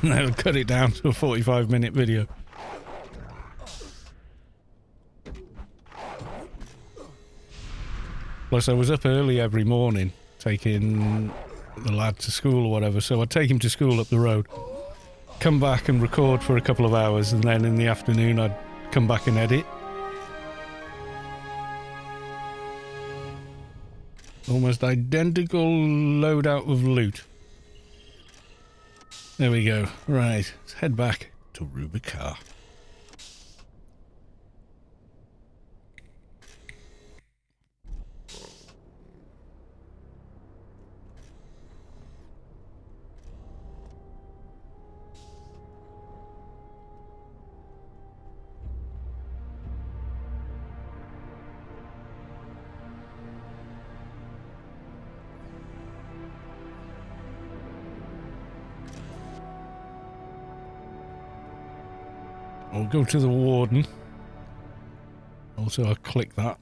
and then cut it down to a 45-minute video. Plus, I was up early every morning taking the lad to school or whatever, so I'd take him to school up the road, come back and record for a couple of hours, and then in the afternoon I'd come back and edit. Almost identical loadout of loot. There we go. Right, let's head back to Rubicon. I'll go to the warden. Also, I'll click that.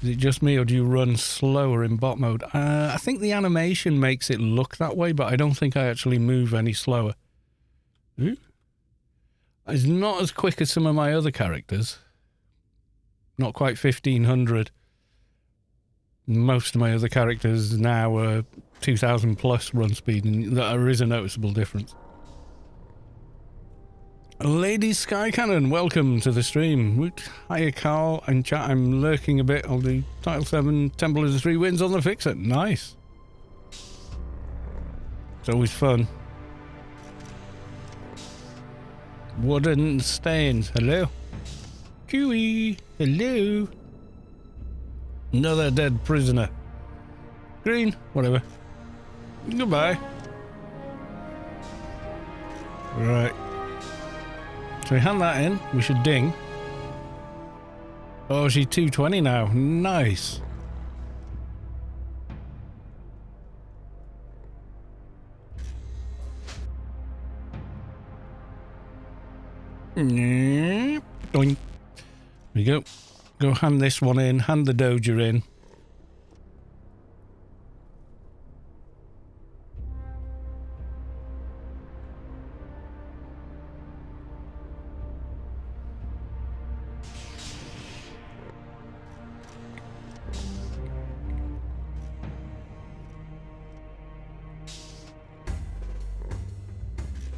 Is it just me, or do you run slower in bot mode? I think the animation makes it look that way, but I don't think I actually move any slower. Ooh. It's not as quick as some of my other characters. Not quite 1500. Most of my other characters now are 2000 plus run speed, and there is a noticeable difference. Lady Sky Cannon, welcome to the stream. Woot. Hiya Carl and chat, I'm lurking a bit. I'll do Title 7, Temple of the Three Winds on the Fixer. Nice. It's always fun. Wooden Stains, hello. Chewie, hello. Another dead prisoner. Green, whatever. Goodbye. Right. So we hand that in, we should ding. Oh, she's 220 now. Nice. Doink. There we go. Go hand this one in, hand the Doja in.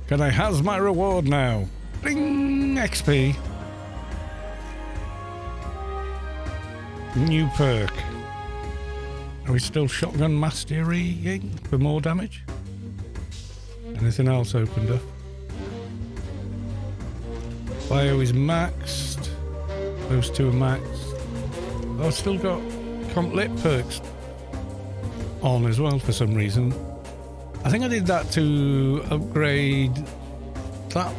Can I has my reward now? Bing! XP. New perk. Are we still shotgun masterying for more damage? Anything else opened up? Bio is maxed. Those two are maxed. I've still got comp lit perks on as well for some reason. I think I did that to upgrade that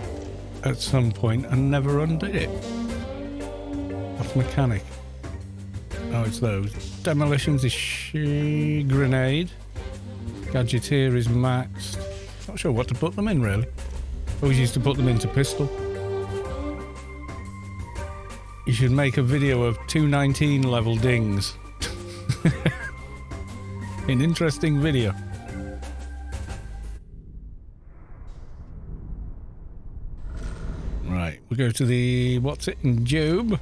at some point and never undid it. Off mechanic. Oh, it's those. Demolitions is grenade. Gadgeteer is maxed. Not sure what to put them in, really. Always used to put them into pistol. You should make a video of 219 level dings. An interesting video. Right, we'll go to the, what's it, in Job.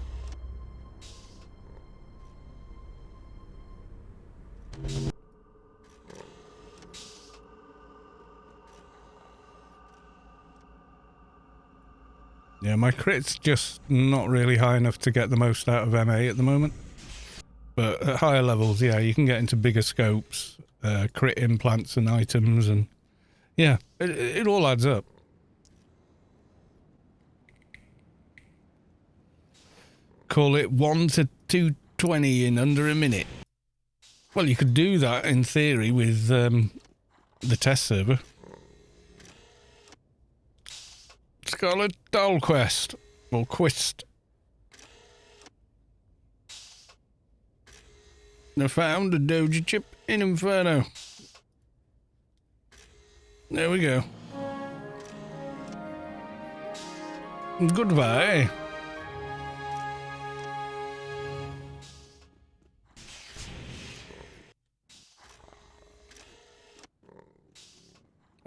Yeah, my crit's just not really high enough to get the most out of MA at the moment. But at higher levels, yeah, you can get into bigger scopes, crit implants and items, and yeah, it all adds up. Call it 1 to 220 in under a minute. Well, you could do that in theory with the test server. Scarlet Doll Quest, or Quist. I found a Doja chip in Inferno. There we go. Goodbye.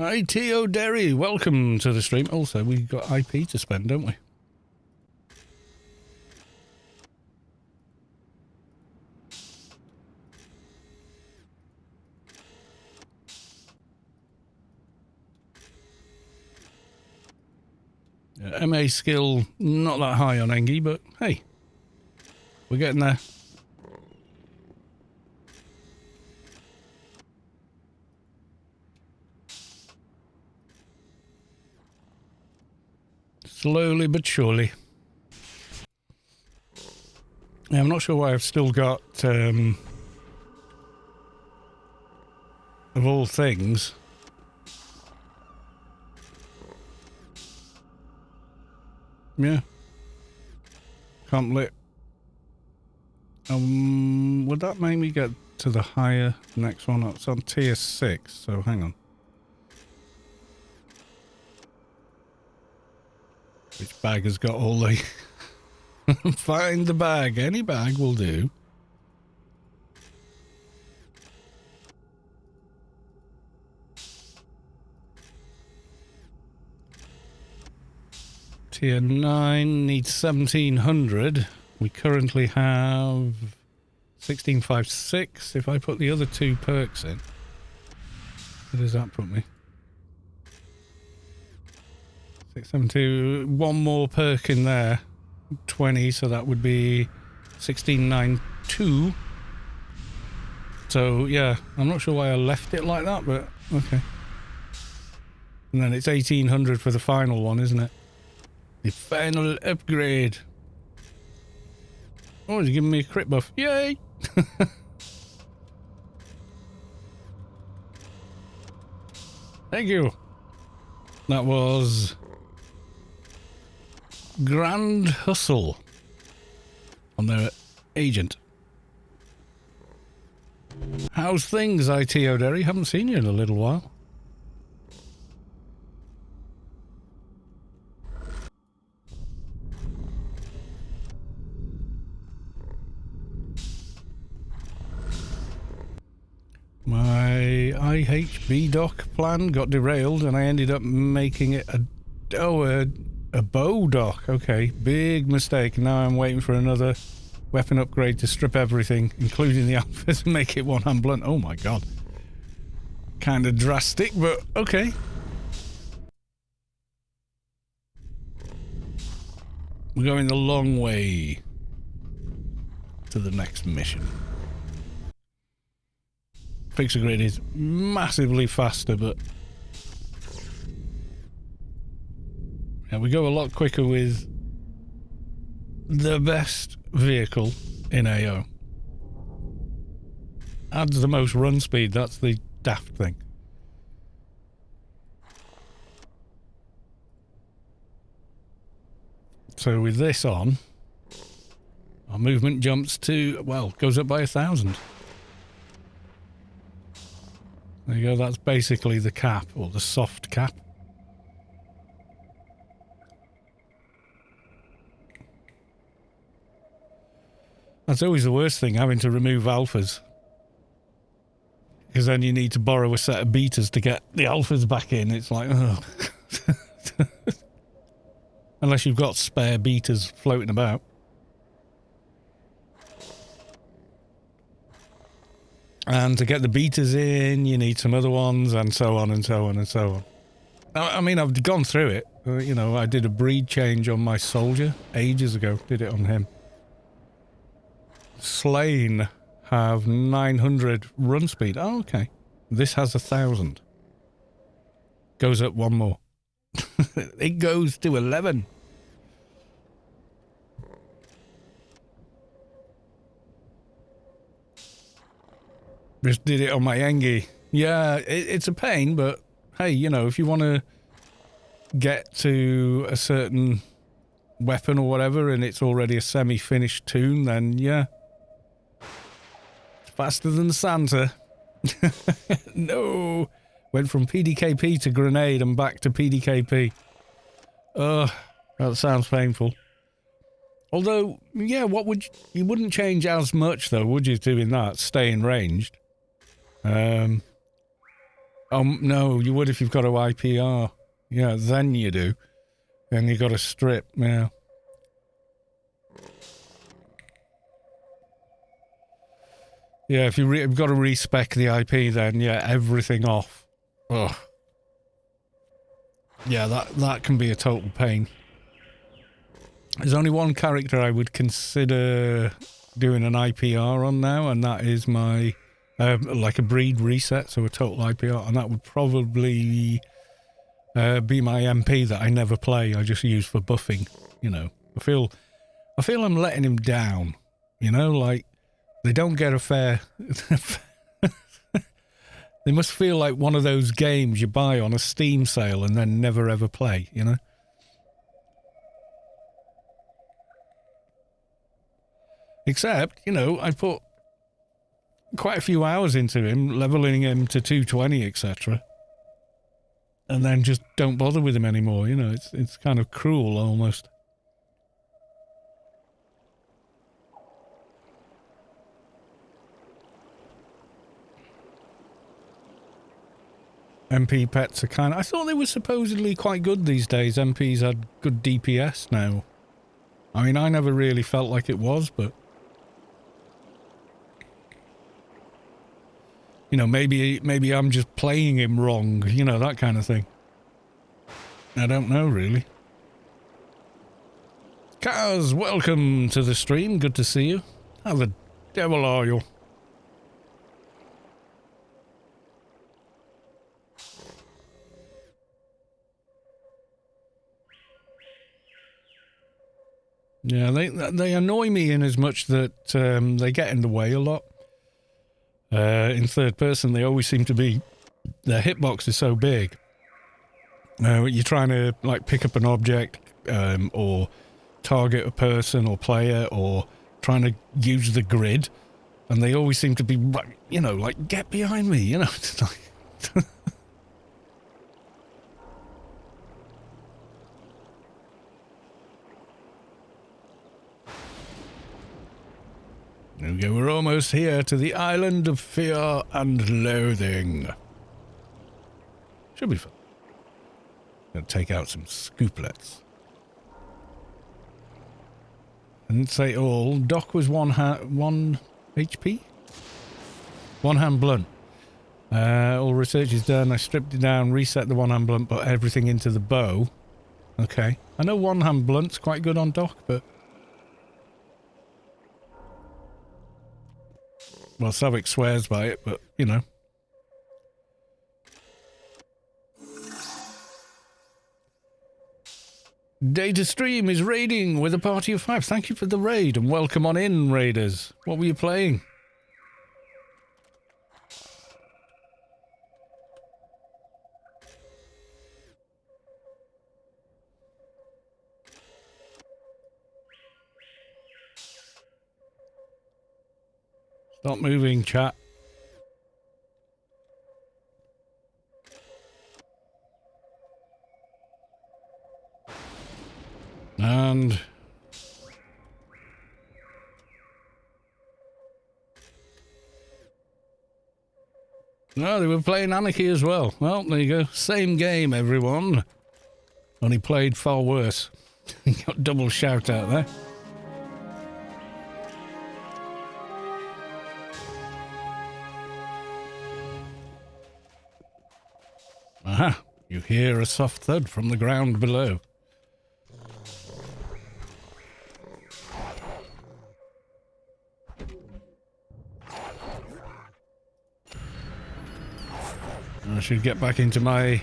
ITO Derry, welcome to the stream. Also, we've got IP to spend, don't we? MA skill, not that high on Engie, but hey, we're getting there. Slowly but surely. Yeah, I'm not sure why I've still got, of all things, yeah, can't let. Would that make me get to the higher next one? It's on tier 6, so hang on. Which bag has got all the... Find the bag. Any bag will do. Tier 9 needs 1700. We currently have 1656. If I put the other 2 perks in, where does that put me? 672. One more perk in there. 20, so that would be 1692. So yeah, I'm not sure why I left it like that, but okay. And then it's 1800 for the final one, isn't it? The final upgrade. Oh, he's giving me a crit buff. Yay! Thank you. That was Grand Hustle on their agent. How's things, ITO Derry? Haven't seen you in a little while. My IHB dock plan got derailed and I ended up making it a bow dock. Okay, big mistake. Now I'm waiting for another weapon upgrade to strip everything, including the alphas, and make it one-hand blunt. Oh my god. Kind of drastic, but okay. We're going the long way to the next mission. Fixer grid is massively faster, but yeah, we go a lot quicker with the best vehicle in AO. Adds the most run speed, that's the daft thing. So with this on, our movement jumps to, well, goes up by 1,000. There you go, that's basically the cap, or the soft cap. That's always the worst thing, having to remove alphas. Because then you need to borrow a set of betas to get the alphas back in. It's like, oh. Unless you've got spare betas floating about. And to get the betas in, you need some other ones, and so on and so on and so on. I mean, I've gone through it. You know, I did a breed change on my soldier ages ago. Did it on him. Slain have 900 run speed. Oh, okay. This has 1,000. Goes up one more. It goes to 11. Just did it on my Engie. Yeah, it's a pain, but hey, you know, if you want to get to a certain weapon or whatever and it's already a semi-finished tune, then yeah. It's faster than Santa. No. Went from PDKP to grenade and back to PDKP. Ugh, that sounds painful. Although, yeah, you wouldn't change as much though, would you, doing that, staying ranged? No, you would if you've got a IPR. Yeah, then you do. Then you got a strip, yeah. Yeah, if you've got to respec the IP, then yeah, everything off. Ugh. Yeah, that can be a total pain. There's only one character I would consider doing an IPR on now, and that is my like a breed reset, so a total IPR, and that would probably be my MP that I never play. I just use for buffing. You know, I feel I'm letting him down. You know, like they don't get a fair. They must feel like one of those games you buy on a Steam sale and then never ever play. You know. Except, you know, I put quite a few hours into him, leveling him to 220, etc. And then just don't bother with him anymore, you know, it's kind of cruel almost. MP pets are kind of... I thought they were supposedly quite good these days. MPs had good DPS now. I mean, I never really felt like it was, but... You know, maybe I'm just playing him wrong, you know, that kind of thing. I don't know, really. Kaz, welcome to the stream. Good to see you. How the devil are you? Yeah, they annoy me in as much that they get in the way a lot. In third person, they always seem to be... Their hitbox is so big. You're trying to, like, pick up an object, or target a person or player, or trying to use the grid, and they always seem to be, you know, like, get behind me, you know? It's like... Okay, we're almost here to the island of fear and loathing. Should be fun. Gonna take out some scooplets. I didn't say all. Doc was one HP? One hand blunt. All research is done. I stripped it down, reset the one hand blunt, put everything into the bow. Okay. I know one hand blunt's quite good on Doc, but... Well, Savick swears by it, but, you know. Data Stream is raiding with a party of 5. Thank you for the raid, and welcome on in, raiders. What were you playing? Stop moving, chat. And... No, they were playing Anarchy as well. Well, there you go. Same game, everyone. Only played far worse. Got double shout out there. Aha! You hear a soft thud from the ground below. I should get back into my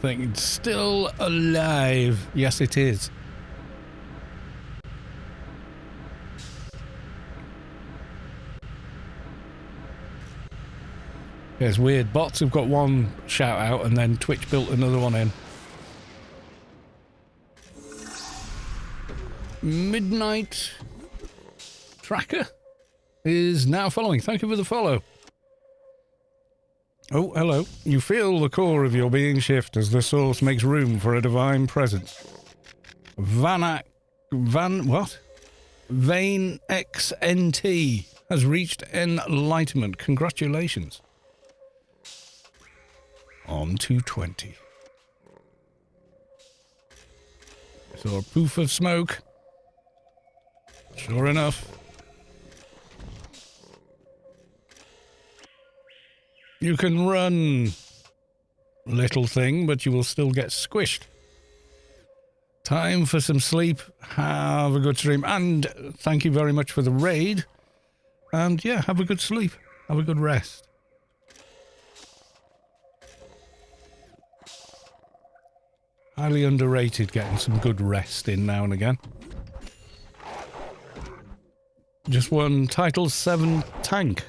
thing. It's still alive. Yes, it is. Yeah, it's weird. Bots have got one shout out and then Twitch built another one in. Midnight Tracker is now following. Thank you for the follow. Oh, hello. You feel the core of your being shift as the source makes room for a divine presence. Vane XNT has reached enlightenment. Congratulations. On 220. So a poof of smoke. Sure enough. You can run, little thing, but you will still get squished. Time for some sleep. Have a good stream. And thank you very much for the raid. And yeah, have a good sleep. Have a good rest. Highly underrated getting some good rest in now and again. Just won Title 7 Tank.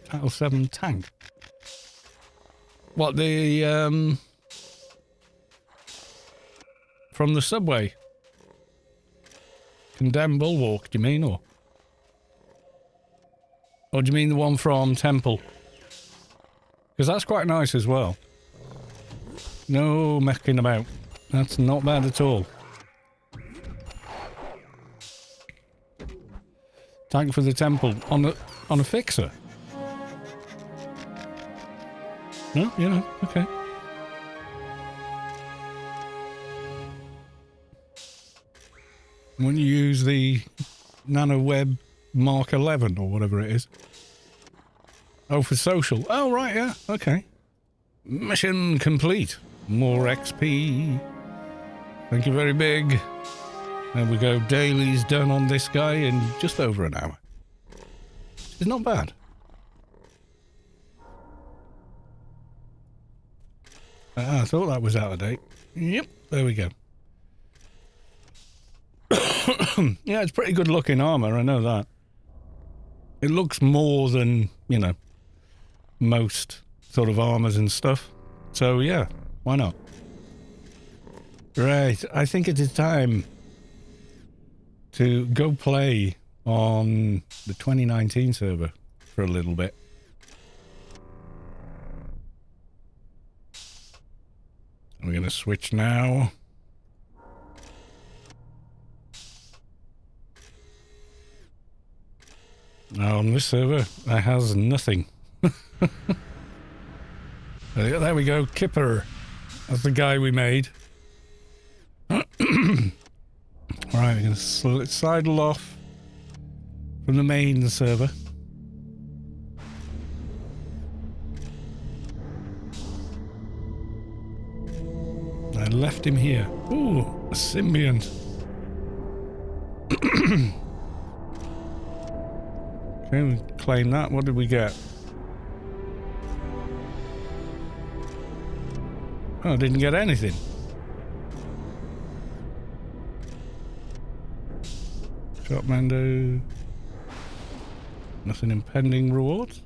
Title 7 Tank. What, the, from the subway? Condemned Bulwark, do you mean, or do you mean the one from Temple? Because that's quite nice as well. No mecking about. That's not bad at all. Tank for the Temple on a fixer. No, you know, okay. When you use the Nano Web Mark 11 or whatever it is. Oh, for social. Oh, right, yeah, okay. Mission complete. More XP. Thank you very big. There we go. Daily's done on this guy in just over an hour. It's not bad. I thought that was out of date. Yep, there we go. Yeah, it's pretty good looking armor, I know that. It looks more than, you know, most sort of armors and stuff. So yeah, why not? Right, I think it is time to go play on the 2019 server for a little bit. We're going to switch now. Now on this server, it has nothing. There we go, Kipper. That's the guy we made. Alright, we're going to sidle off from the main server. I left him here. Ooh, a symbiont. Okay, we claim that. What did we get? Oh, didn't get anything. Shop Mando. Nothing in pending rewards.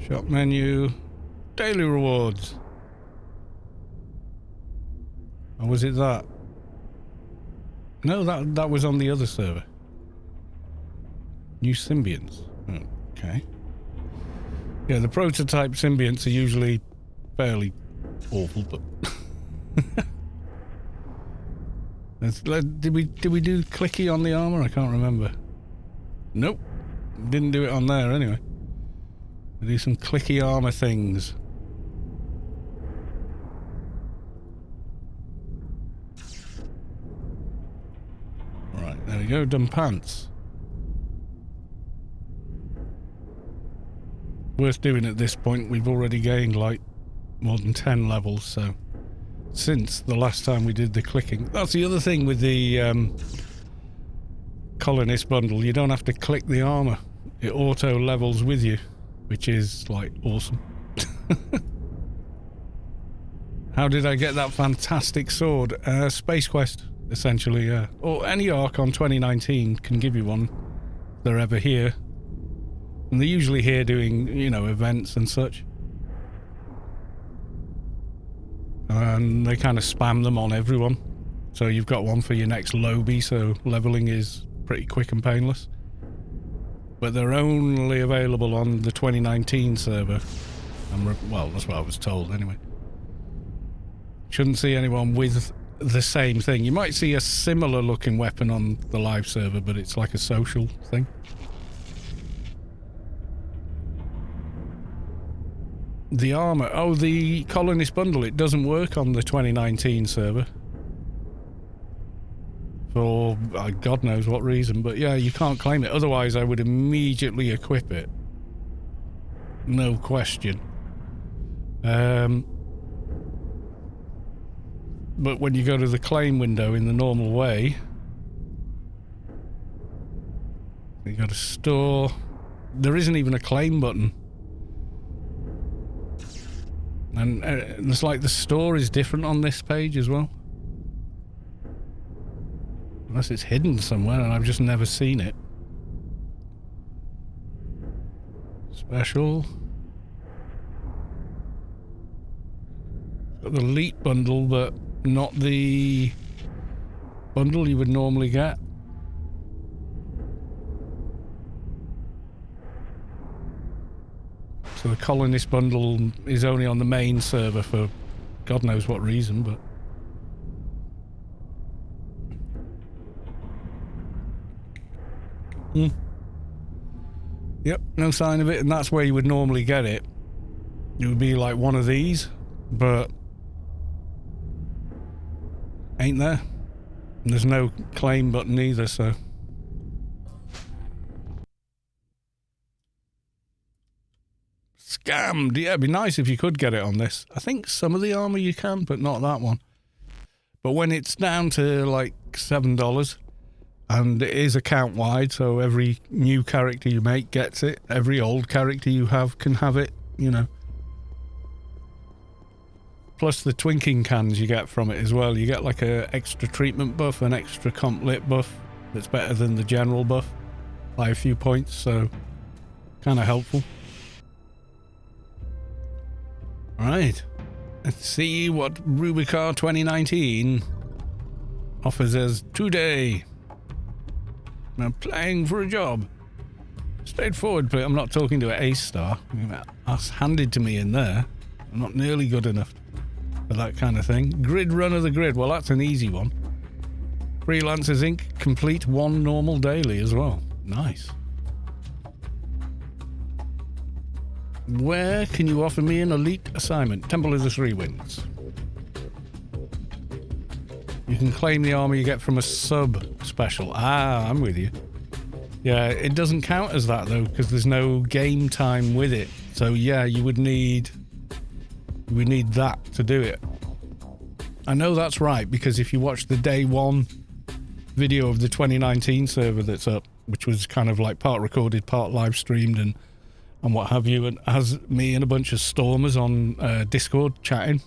Shop menu. Daily rewards. Or was it that? No, that was on the other server. New symbionts. Okay. Yeah, the prototype symbionts are usually fairly awful, but did we do clicky on the armor? I can't remember. Nope. Didn't do it on there anyway. We do some clicky armor things. Right, there we go, done pants. Worth doing at this point. We've already gained like more than 10 levels, so since the last time we did the clicking. That's the other thing with the colonist bundle. You don't have to click the armor. It auto levels with you, which is like awesome. How did I get that fantastic sword? Space Quest, essentially, yeah. Or any arc on 2019 can give you one. They're ever here. And they're usually here doing, you know, events and such. And they kind of spam them on everyone. So you've got one for your next lobby, so leveling is pretty quick and painless. But they're only available on the 2019 server. Well, that's what I was told anyway. Shouldn't see anyone with the same thing. You might see a similar looking weapon on the live server, but it's like a social thing. The armor. Oh, the colonist bundle. It doesn't work on the 2019 server. For God knows what reason. But yeah, you can't claim it. Otherwise, I would immediately equip it. No question. But when you go to the claim window in the normal way, you got to store. There isn't even a claim button. And it's like the store is different on this page as well. Unless it's hidden somewhere and I've just never seen it. Special. Got the elite bundle, but not the bundle you would normally get. So the colonist bundle is only on the main server for God knows what reason, but... Yep, no sign of it, and that's where you would normally get it. It would be like one of these, but... ain't there. And there's no claim button either, so... Scammed! Yeah, it'd be nice if you could get it on this. I think some of the armor you can, but not that one. But when it's down to like $7, and it is account wide, so every new character you make gets it, every old character you have can have it, you know. Plus the twinking cans you get from it as well. You get like a extra treatment buff, an extra comp lit buff that's better than the general buff by a few points, so kind of helpful. Right, let's see what Rubicar 2019 offers us today. I'm applying for a job. Straightforward, but I'm not talking to an A-star. That's handed to me in there. I'm not nearly good enough for that kind of thing. Grid run of the grid. Well, that's an easy one. Freelancers Inc. complete one normal daily as well. Nice. Where can you offer me an elite assignment? Temple of the Three Winds. You can claim the armor you get from a sub special. Ah, I'm with you. Yeah, it doesn't count as that though, because there's no game time with it. So yeah, you would need that to do it. I know that's right, because if you watch the day one video of the 2019 server that's up, which was kind of like part recorded, part live streamed and what have you, and has me and a bunch of stormers on Discord chatting,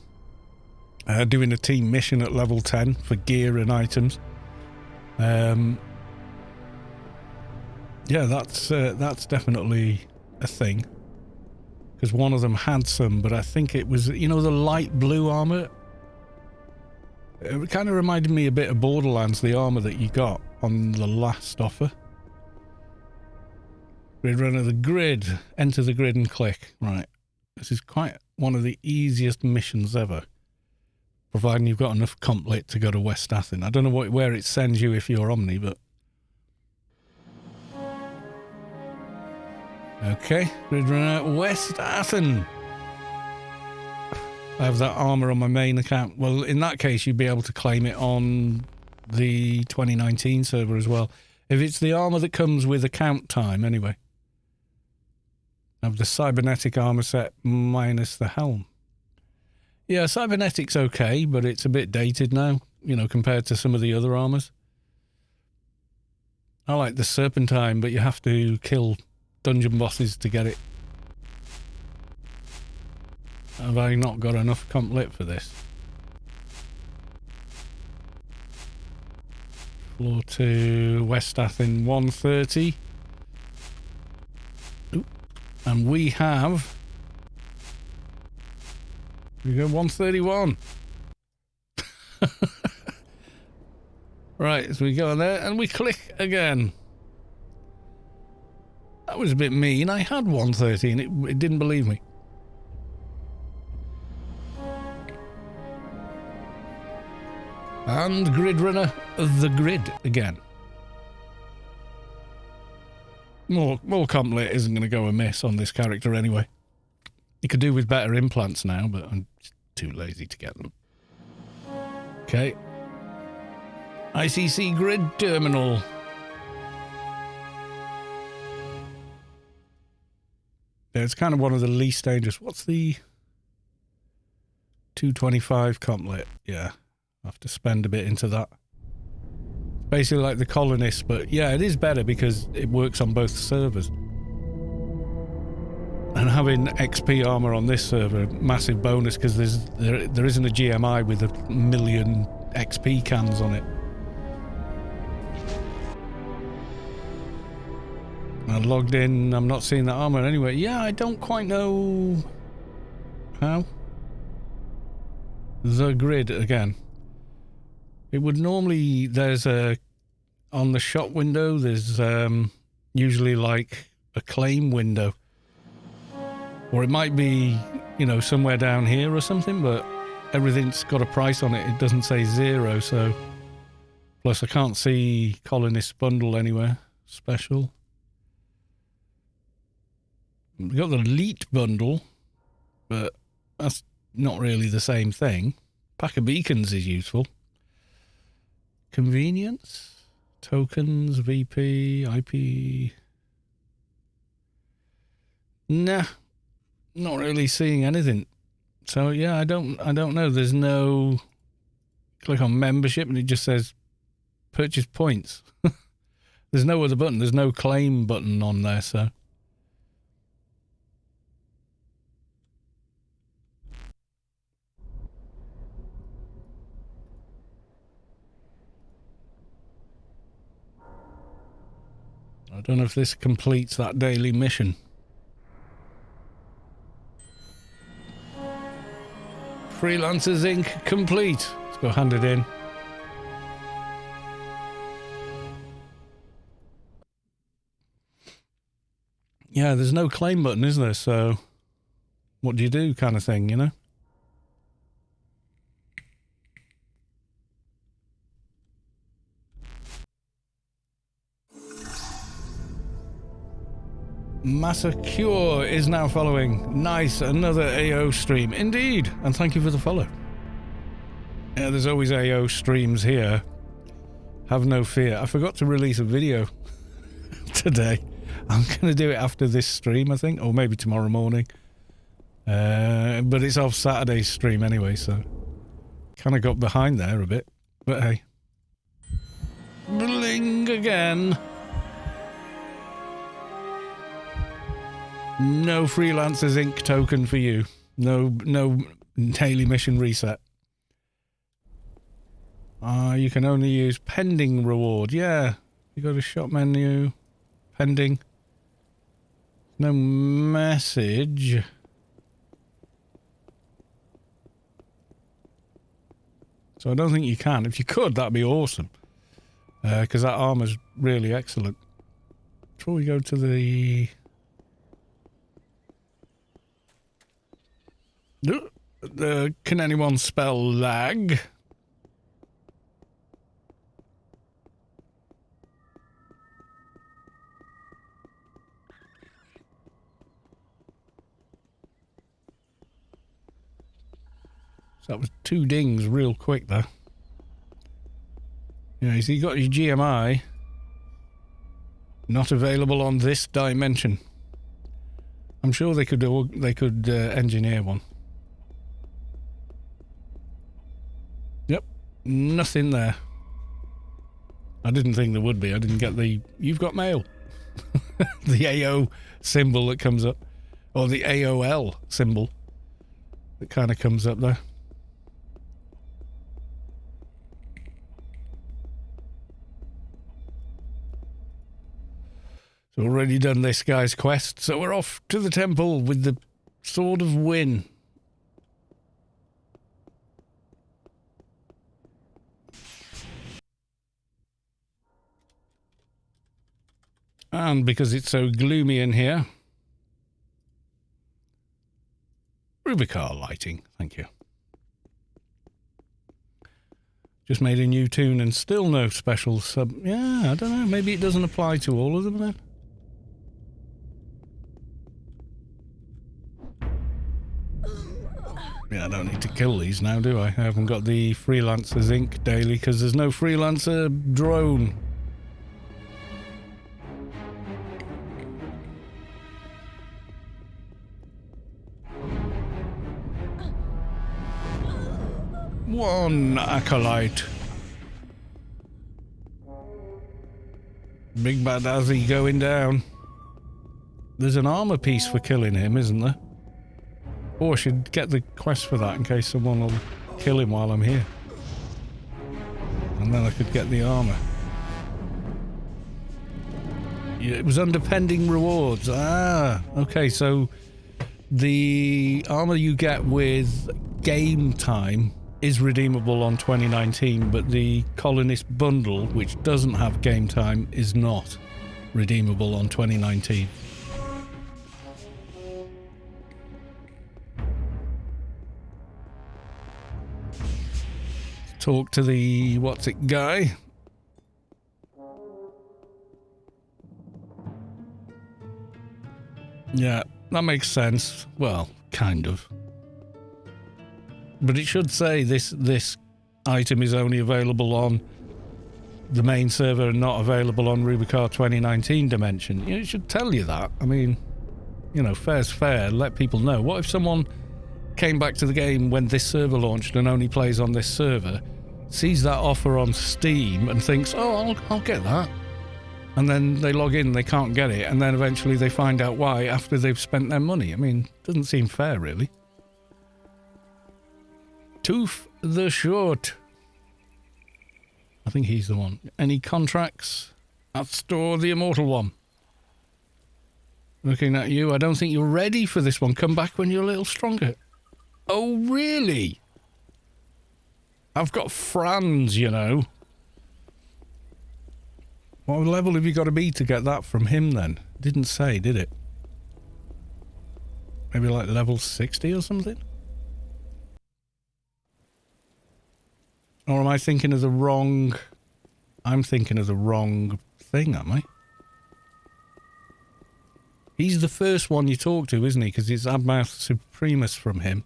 doing a team mission at level 10 for gear and items. Yeah, that's definitely a thing, because one of them had some, but I think it was, you know, the light blue armor. It kind of reminded me a bit of Borderlands, the armor that you got on the last offer. Grid run of the grid. Enter the grid and click. Right. This is quite one of the easiest missions ever, providing you've got enough comp lit to go to West Athen. I don't know where it sends you if you're Omni, but... Okay, grid runner, West Athen. I have that armor on my main account. Well, in that case, you'd be able to claim it on the 2019 server as well. If it's the armor that comes with account time, anyway. I have the cybernetic armor set minus the helm. Yeah, cybernetic's okay, but it's a bit dated now, you know, compared to some of the other armors. I like the serpentine, but you have to kill dungeon bosses to get it. Have I not got enough comp lit for this? Floor 2, West Athen 130. Ooh. And we have... we go 131. Right, so we go there and we click again. That was a bit mean. I had 130 and it didn't believe me. And grid runner of the grid again. More comp lit isn't going to go amiss on this character anyway. You could do with better implants now, but I'm just too lazy to get them. Okay. ICC grid terminal. Yeah, it's kind of one of the least dangerous. What's the 225 complet? Yeah, I have to spend a bit into that. Basically like the Colonist, but yeah, it is better because it works on both servers. And having XP armor on this server, massive bonus because there isn't a GMI with 1 million XP cans on it. I logged in, I'm not seeing that armor anyway. Yeah, I don't quite know how. The grid again. It would normally, there's a, on the shop window, there's usually like a claim window. Or it might be, you know, somewhere down here or something, but everything's got a price on it. It doesn't say 0, so. Plus I can't see Colonist bundle anywhere. Special. We got the Elite bundle, but that's not really the same thing. Pack of beacons is useful. Convenience, tokens, VP, IP. Nah, not really seeing anything. So yeah, I don't know. There's no click on membership and it just says purchase points. There's no other button. There's no claim button on there, so. I don't know if this completes that daily mission. Freelancers Inc. complete. Let's go hand it in. Yeah, there's no claim button, is there? So what do you do kind of thing, you know? Massacure is now following. Nice, another AO stream. Indeed, and thank you for the follow. Yeah, there's always AO streams here. Have no fear. I forgot to release a video today. I'm going to do it after this stream, I think, or maybe tomorrow morning. But it's off Saturday's stream anyway, so kind of got behind there a bit. But hey. Bling again. No Freelancers Inc. token for you. No daily mission reset. You can only use pending reward. Yeah. You go to shop menu. Pending. No message. So I don't think you can. If you could, that'd be awesome. Because that armor's really excellent. Before we go to the... can anyone spell lag? So that was 2 dings real quick there. Yeah, so you got your GMI. Not available on this dimension. I'm sure they could engineer one. Yep, nothing there. I didn't think there would be. I didn't get the "you've got mail," the AO symbol that comes up, or the AOL symbol that kind of comes up there. So already done this guy's quest, so we're off to the temple with the Sword of Win. And because it's so gloomy in here, Rubicar lighting, thank you. Just made a new tune and still no special sub. Yeah, I don't know, maybe it doesn't apply to all of them then. Yeah, I don't need to kill these now, do I? I haven't got the Freelancer Zinc daily because there's no Freelancer drone. One acolyte. Big bad Azzy going down. There's an armor piece for killing him, isn't there? Oh, I should get the quest for that in case someone will kill him while I'm here. And then I could get the armor. Yeah, it was under pending rewards. Ah, okay, so the armor you get with game time is redeemable on 2019, but the Colonist bundle, which doesn't have game time, is not redeemable on 2019. Talk to the what's it guy. Yeah, that makes sense. Well, kind of. But it should say this item is only available on the main server and not available on Rubicar 2019 dimension. You know, it should tell you that. I mean, you know, fair's fair. Let people know. What if someone came back to the game when this server launched and only plays on this server, sees that offer on Steam and thinks, oh, I'll get that. And then they log in, they can't get it, and then eventually they find out why after they've spent their money. I mean, doesn't seem fair, really. Tooth the Short. I think he's the one. Any contracts? At store the Immortal One. Looking at you, I don't think you're ready for this one. Come back when you're a little stronger. Oh, really? I've got Franz, you know. What level have you got to be to get that from him then? Didn't say, did it? Maybe like level 60 or something? Or am I thinking of the wrong... I'm thinking of the wrong thing, am I? He's the first one you talk to, isn't he? Because it's Abmouth Supremus from him.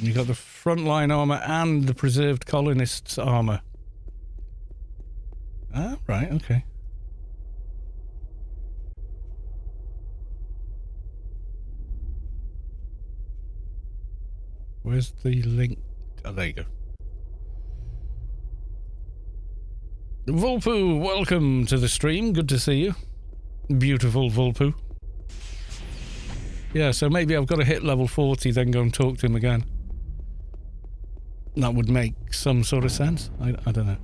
You got the frontline armor and the preserved colonists armor. Ah, right, okay. Where's the link? Oh, there you go. Vulpu, welcome to the stream. Good to see you. Beautiful Vulpu. Yeah, so maybe I've got to hit level 40, then go and talk to him again. That would make some sort of sense. I don't know.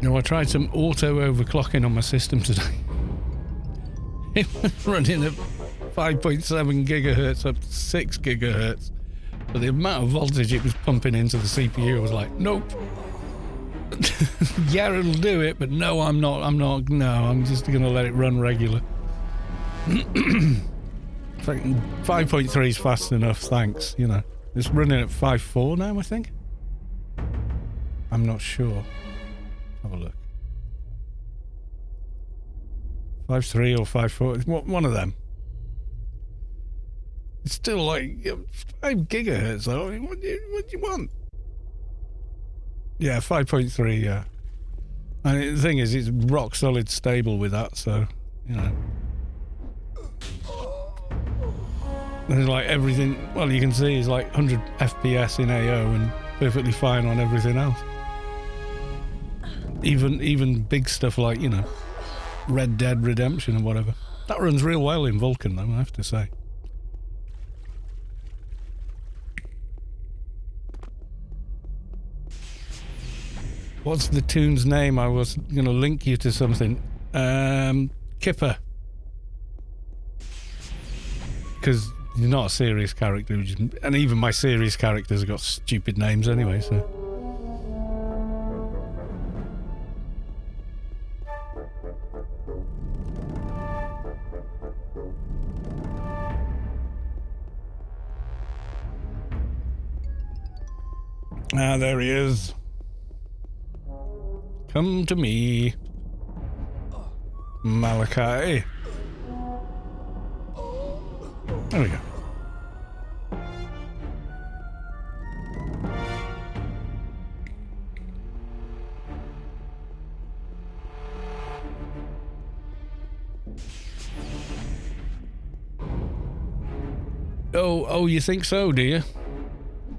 No, I tried some auto overclocking on my system today. It was running at 5.7 gigahertz up to 6 gigahertz. But the amount of voltage it was pumping into the CPU, I was like, nope. Yeah, it'll do it, but no, I'm not, no, I'm just going to let it run regular. 5.3 is fast enough, thanks, you know. It's running at 5.4 now, I think. I'm not sure. Have a look. 5.3 or 5.4, one of them. It's still like 5 gigahertz though. What do you want? Yeah, 5.3, yeah. And the thing is, it's rock solid stable with that, so, you know. There's like everything, well, you can see it's like 100 FPS in AO and perfectly fine on everything else. Even big stuff like, you know, Red Dead Redemption and whatever. That runs real well in Vulkan, though, I have to say. What's the tune's name? I was going to link you to something. Kipper. Because He's not a serious character, and even my serious characters have got stupid names anyway, so... Ah, there he is. Come to me, Malachi. There we go. Oh, you think so, do you?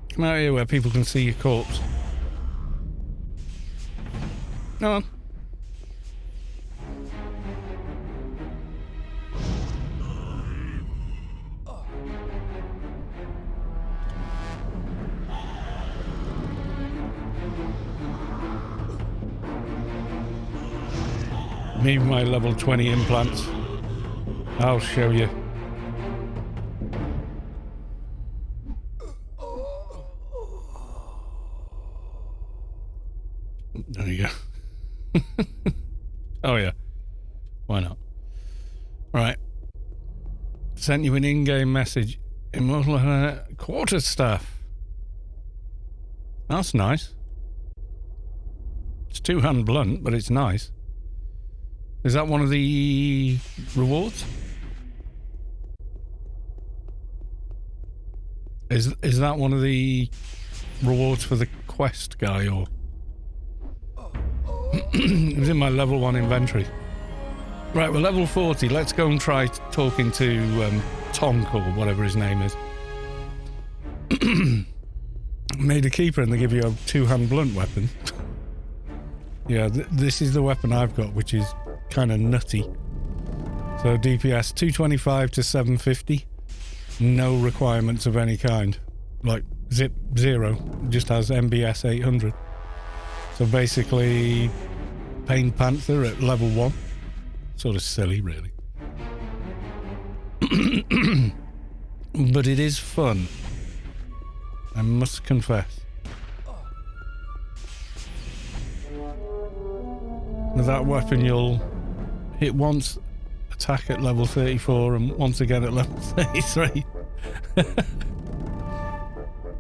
Come out here where people can see your corpse. Come on. Me with my level 20 implants. I'll show you. There you go. Oh yeah. Why not? Right. Sent you an in-game message. Immortal quarterstaff. That's nice. It's two-hand blunt, but it's nice. Is that one of the rewards? Is that one of the rewards for the quest guy, or? It was in my level 1 inventory. Right, we're level 40. Let's go and try talking to Tonk or whatever his name is. Made a keeper and they give you a two-hand blunt weapon. Yeah, this is the weapon I've got, which is kind of nutty. So DPS 225 to 750. No requirements of any kind. Like zip 0. It just has MBS 800. So basically, Pain Panther at level 1. Sort of silly, really. But it is fun. I must confess. With that weapon, you'll hit once, attack at level 34, and once again at level 33.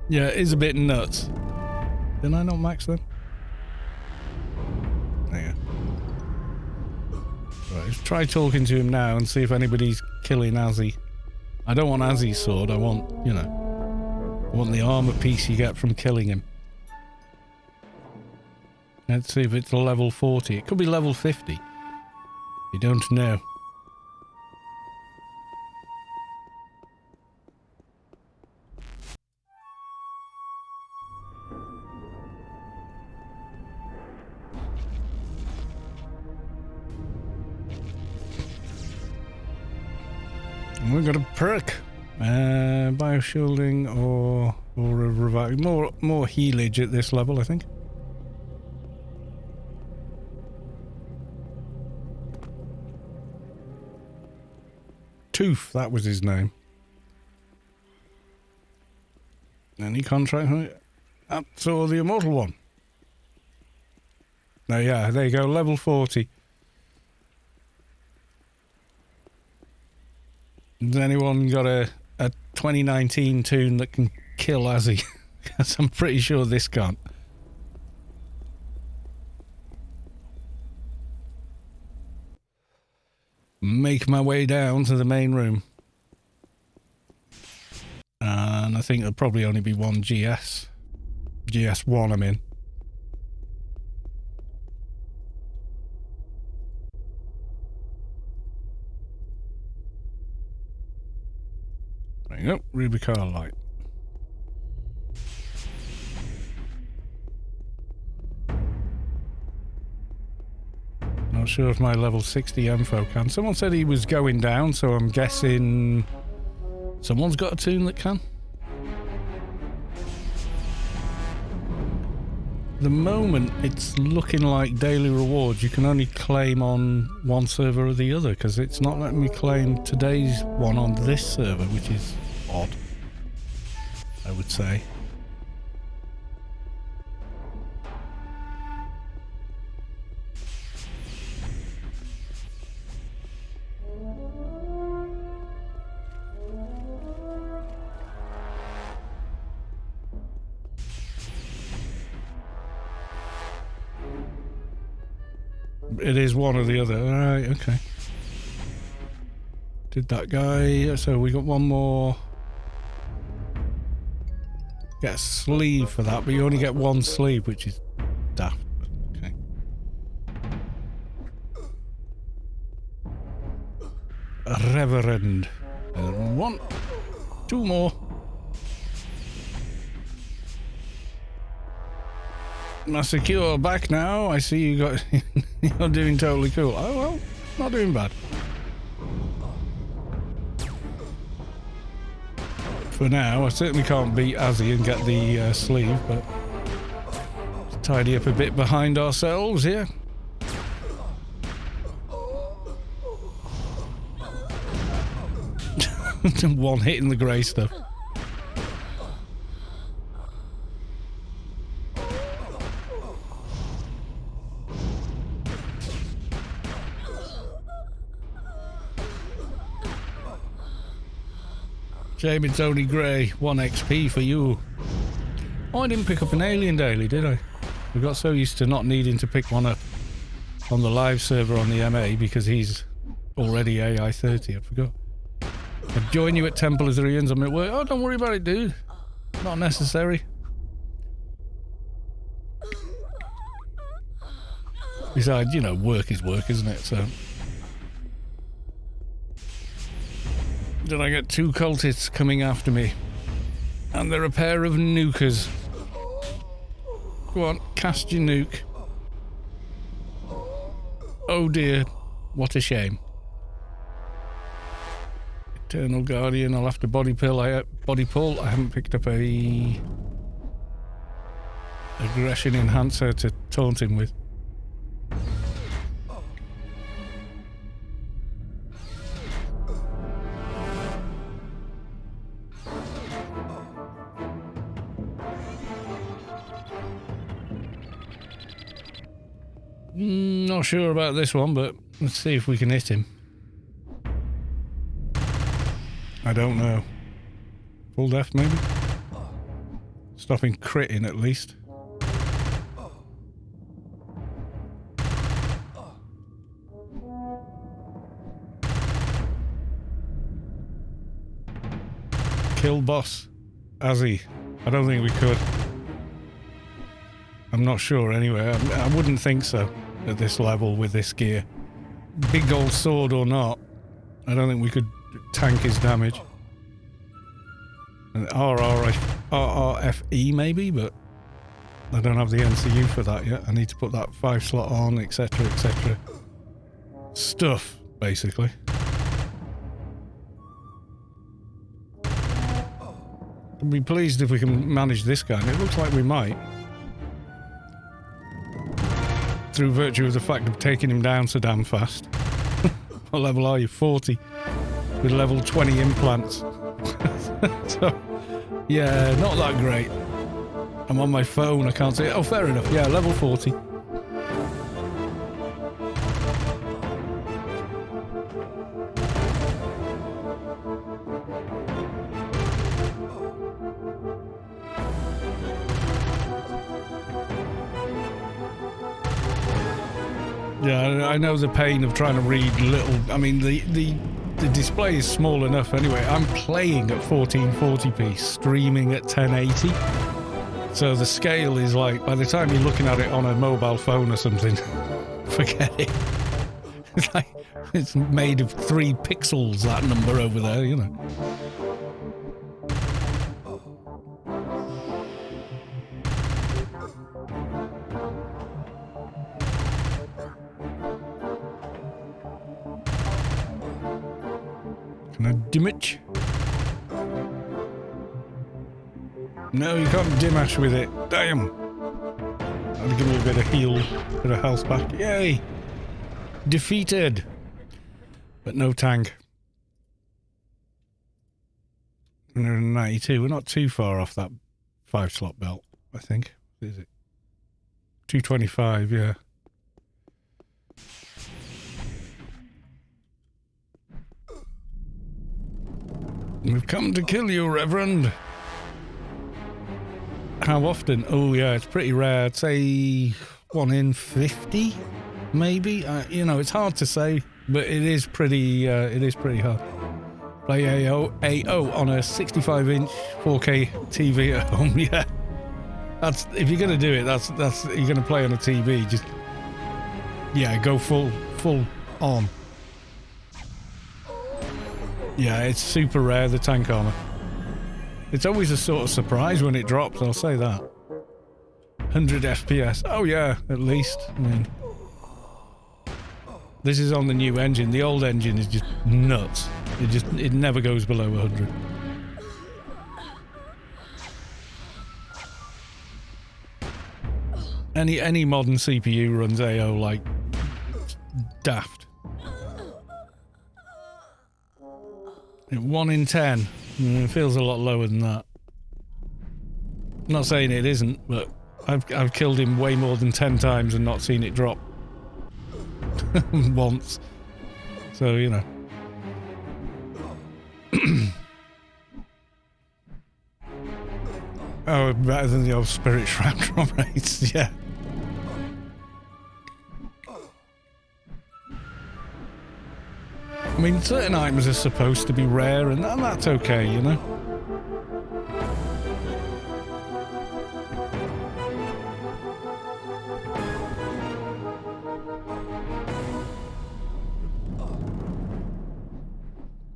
Yeah, it is a bit nuts. Didn't I not max them? There you go. Right, let's try talking to him now and see if anybody's killing Azzy. I don't want Azzy's sword, I want, you know, I want the armor piece you get from killing him. Let's see if it's level 40. It could be level 50. You don't know. We've got a perk, bioshielding or a revive, more healage at this level, I think. Tooth, that was his name. Any contract? That's all the immortal one. No, yeah, there you go, level 40. Has anyone got a 2019 tune that can kill Azzy? Because I'm pretty sure this can't. Make my way down to the main room. And I think there'll probably only be one GS. GS1 I'm in. There you go, Rubicar light. Not sure if my level 60 info can. Someone said he was going down, so I'm guessing someone's got a tune that can. At the moment, it's looking like daily rewards you can only claim on one server or the other, because it's not letting me claim today's one on this server, which is odd, I would say. It is one or the other. Alright, okay. Did that guy. So we got one more. Get a sleeve for that, but you only get one sleeve, which is daft. Okay. A Reverend. One. Two more. Master Cure back now. I see you got. You're doing totally cool. Oh well, not doing bad. For now, I certainly can't beat Azzy and get the sleeve, but let's tidy up a bit behind ourselves here. One hit in the grey stuff. Shame it's only grey. 1 XP for you. Oh, I didn't pick up an alien daily, did I? We got so used to not needing to pick one up on the live server on the MA because he's already AI 30. I forgot. I'd join you at Temple of the Ruins. I'm at work. Oh, don't worry about it, dude. Not necessary. Besides, you know, work is work, isn't it? So. Then I get 2 cultists coming after me. And they're a pair of nukers. Go on, cast your nuke. Oh dear, what a shame. Eternal Guardian, I'll have to body pull. I haven't picked up a aggression enhancer to taunt him with. Not sure about this one, but let's see if we can hit him. I don't know. Full death, maybe? Stopping critting, at least. Kill boss. Azzy. I don't think we could. I'm not sure anyway. I wouldn't think so at this level with this gear. Big old sword or not, I don't think we could tank his damage. And RRFE maybe, but I don't have the NCU for that yet. I need to put that 5 slot on, etc, etc. Stuff, basically. I'd be pleased if we can manage this guy, and it looks like we might. Through virtue of the fact of taking him down so damn fast. What level are you? 40. With level 20 implants. So, yeah, not that great. I'm on my phone, I can't see it. Oh, fair enough. Yeah, level 40. Yeah, I know the pain of trying to read little. I mean, the display is small enough anyway. I'm playing at 1440p, streaming at 1080. So the scale is like, by the time you're looking at it on a mobile phone or something, forget it. It's like, it's made of 3 pixels, that number over there, you know. Can I dimage? No, you can't dimash with it. Damn! That'll give me a bit of heal, bit of health back. Yay! Defeated! But no tank. 192. We're not too far off that 5-slot belt, I think. Is it? 225, yeah. We've come to kill you, Reverend. How often? Oh, yeah, it's pretty rare. I'd say 1 in 50, maybe. You know, it's hard to say, but it is pretty hard. Play AO on a 65-inch 4K TV at home. Yeah, that's if you're gonna do it. That's you're gonna play on a TV. Just go full on. Yeah, it's super rare, the tank armor. It's always a sort of surprise when it drops, I'll say that. 100 FPS. Oh yeah, at least. I mean, this is on the new engine. The old engine is just nuts. It never goes below 100. Any modern CPU runs AO like daft. 1 in 10. It feels a lot lower than that. I'm not saying it isn't, but I've killed him way more than 10 times and not seen it drop once. So, you know. Oh, better than the old Spirit Shroud drop rates, yeah. I mean, certain items are supposed to be rare, and that's okay, you know?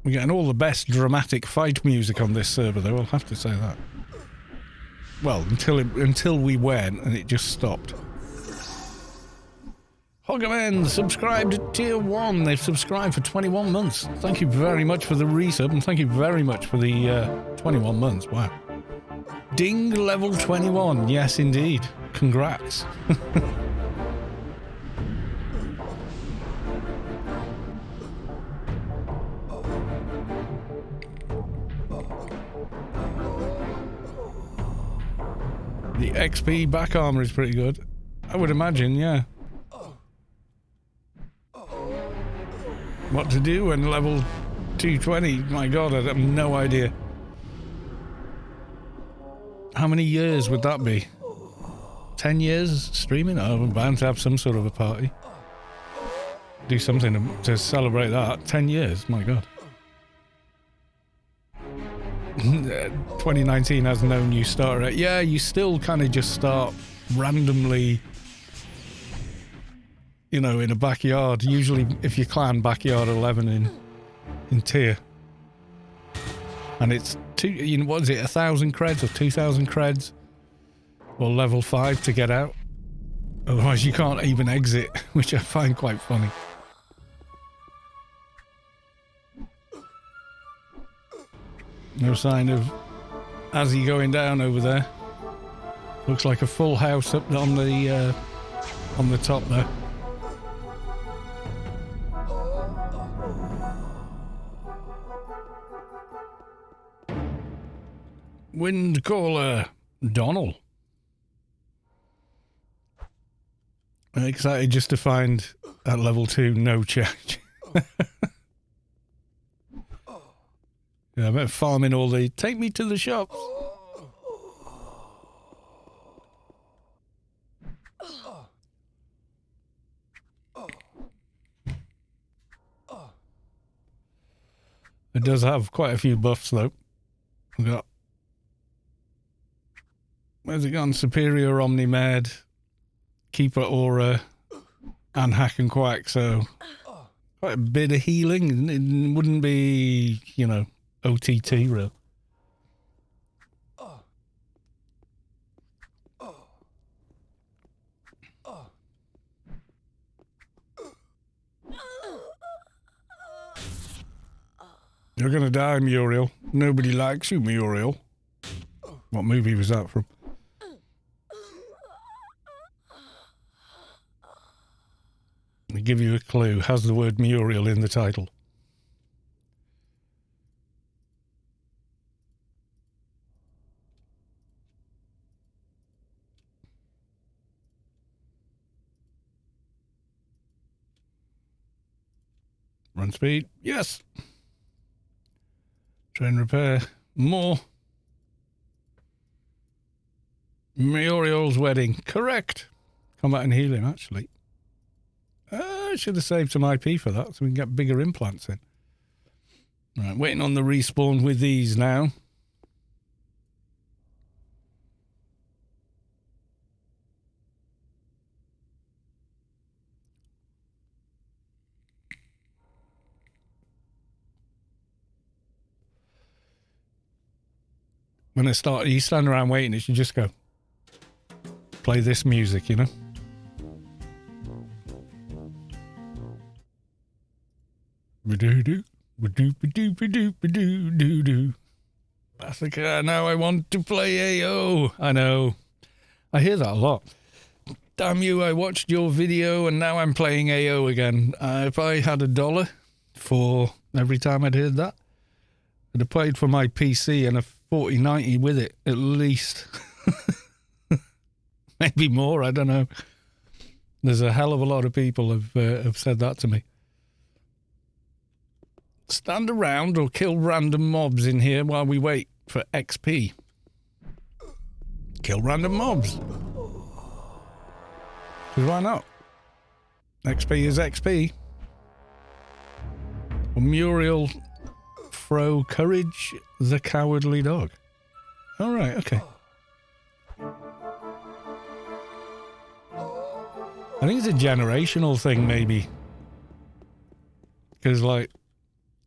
We're getting all the best dramatic fight music on this server, though, I'll have to say that. Well, until we went, and it just stopped. Hoggerman subscribed to Tier 1. They've subscribed for 21 months. Thank you very much for the resub, and thank you very much for the 21 months. Wow. Ding level 21. Yes, indeed. Congrats. The XP back armor is pretty good. I would imagine, yeah. What to do when level 220? My god, I have no idea. How many years would that be? 10 years streaming? Oh, I'm bound to have some sort of a party. Do something to celebrate that. 10 years, my god. 2019 has no new starter. Yeah, you still kind of just start randomly, you know, in a backyard. Usually, if you clan backyard 11 in tier, and it's what is it, 1,000 creds or 2,000 creds, or level 5 to get out. Otherwise, you can't even exit, which I find quite funny. No sign of Azzy going down over there. Looks like a full house up on the top there. Wind caller Donald. I'm excited just to find at level 2 no change. Yeah, I'm farming all the take me to the shops. It does have quite a few buffs though. We've got, where's it gone? Superior Omni-Med, Keeper Aura, and Hack and Quack, so quite a bit of healing. It wouldn't be, you know, OTT real. You're gonna die, Muriel. Nobody likes you, Muriel. What movie was that from? Let me give you a clue. Has the word Muriel in the title? Run speed. Yes. Train repair. More. Muriel's wedding. Correct. Combat and healing, actually. I should have saved some IP for that so we can get bigger implants in. Right, waiting on the respawn with these now. When I start, you stand around waiting, it should just go. Play this music, you know? Ba-doo-doo, ba-doo, ba-doo, ba-doo, doo-doo. Bathika, now I want to play AO. I know. I hear that a lot. Damn you, I watched your video and now I'm playing AO again. If I had $1 for every time I'd heard that, I'd have paid for my PC and a 4090 with it, at least. Maybe more, I don't know. There's a hell of a lot of people have said that to me. Stand around or kill random mobs in here while we wait for XP. Kill random mobs. Because why not? XP is XP. Well, Muriel Fro Courage the Cowardly Dog. All right, okay. I think it's a generational thing, maybe. Because, like,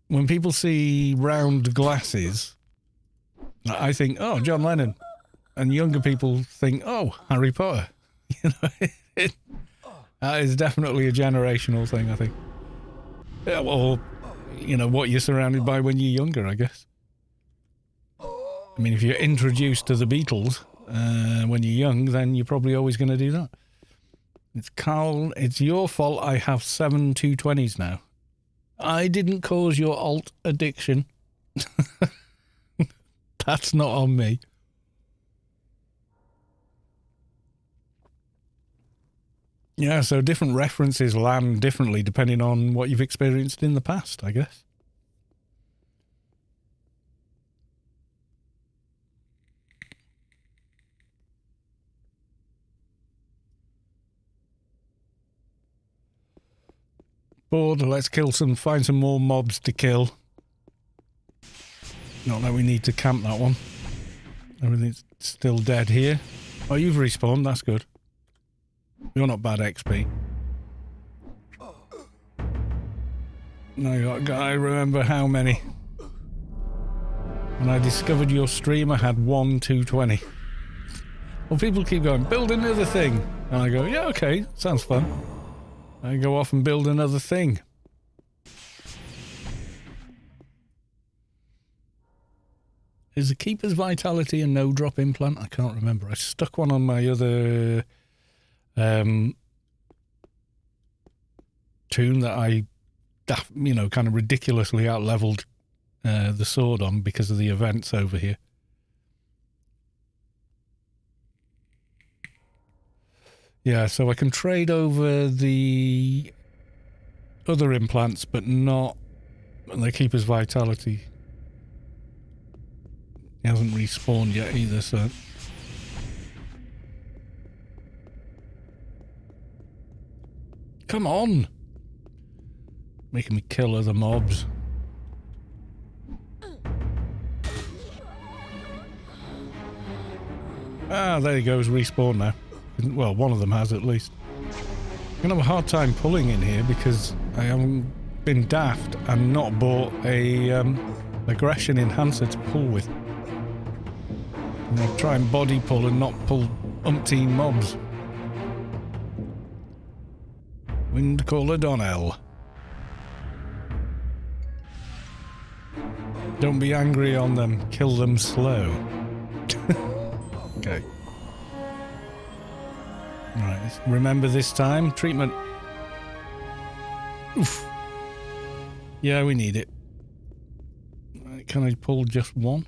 when people see round glasses, I think, oh, John Lennon. And younger people think, oh, Harry Potter. You know, that is definitely a generational thing, I think. Yeah, or, you know, what you're surrounded by when you're younger, I guess. I mean, if you're introduced to the Beatles when you're young, then you're probably always going to do that. It's Carl, it's your fault I have 7 220s now. I didn't cause your alt addiction. That's not on me. Yeah, so different references land differently depending on what you've experienced in the past, I guess. Bored, let's find some more mobs to kill. Not that we need to camp that one. Everything's still dead here. Oh, you've respawned, that's good. You're not bad XP. No, I remember how many. When I discovered your stream, I had 1 220. Well, people keep going, build another thing. And I go, yeah, okay, sounds fun. I go off and build another thing. Is the Keeper's Vitality a no-drop implant? I can't remember. I stuck one on my other toon that I, you know, kind of ridiculously out-leveled the sword on because of the events over here. Yeah, so I can trade over the other implants, but not the Keeper's Vitality. He hasn't respawned yet either, so... Come on! Making me kill other mobs. Ah, there he goes, respawn now. Well, one of them has at least. I'm gonna have a hard time pulling in here because I haven't been daft and not bought a aggression enhancer to pull with. I'm gonna try and body pull and not pull umpteen mobs. Windcaller Donnell. Don't be angry on them, kill them slow. Okay. Alright, remember this time. Treatment. Oof. Yeah, we need it. Right, can I pull just one?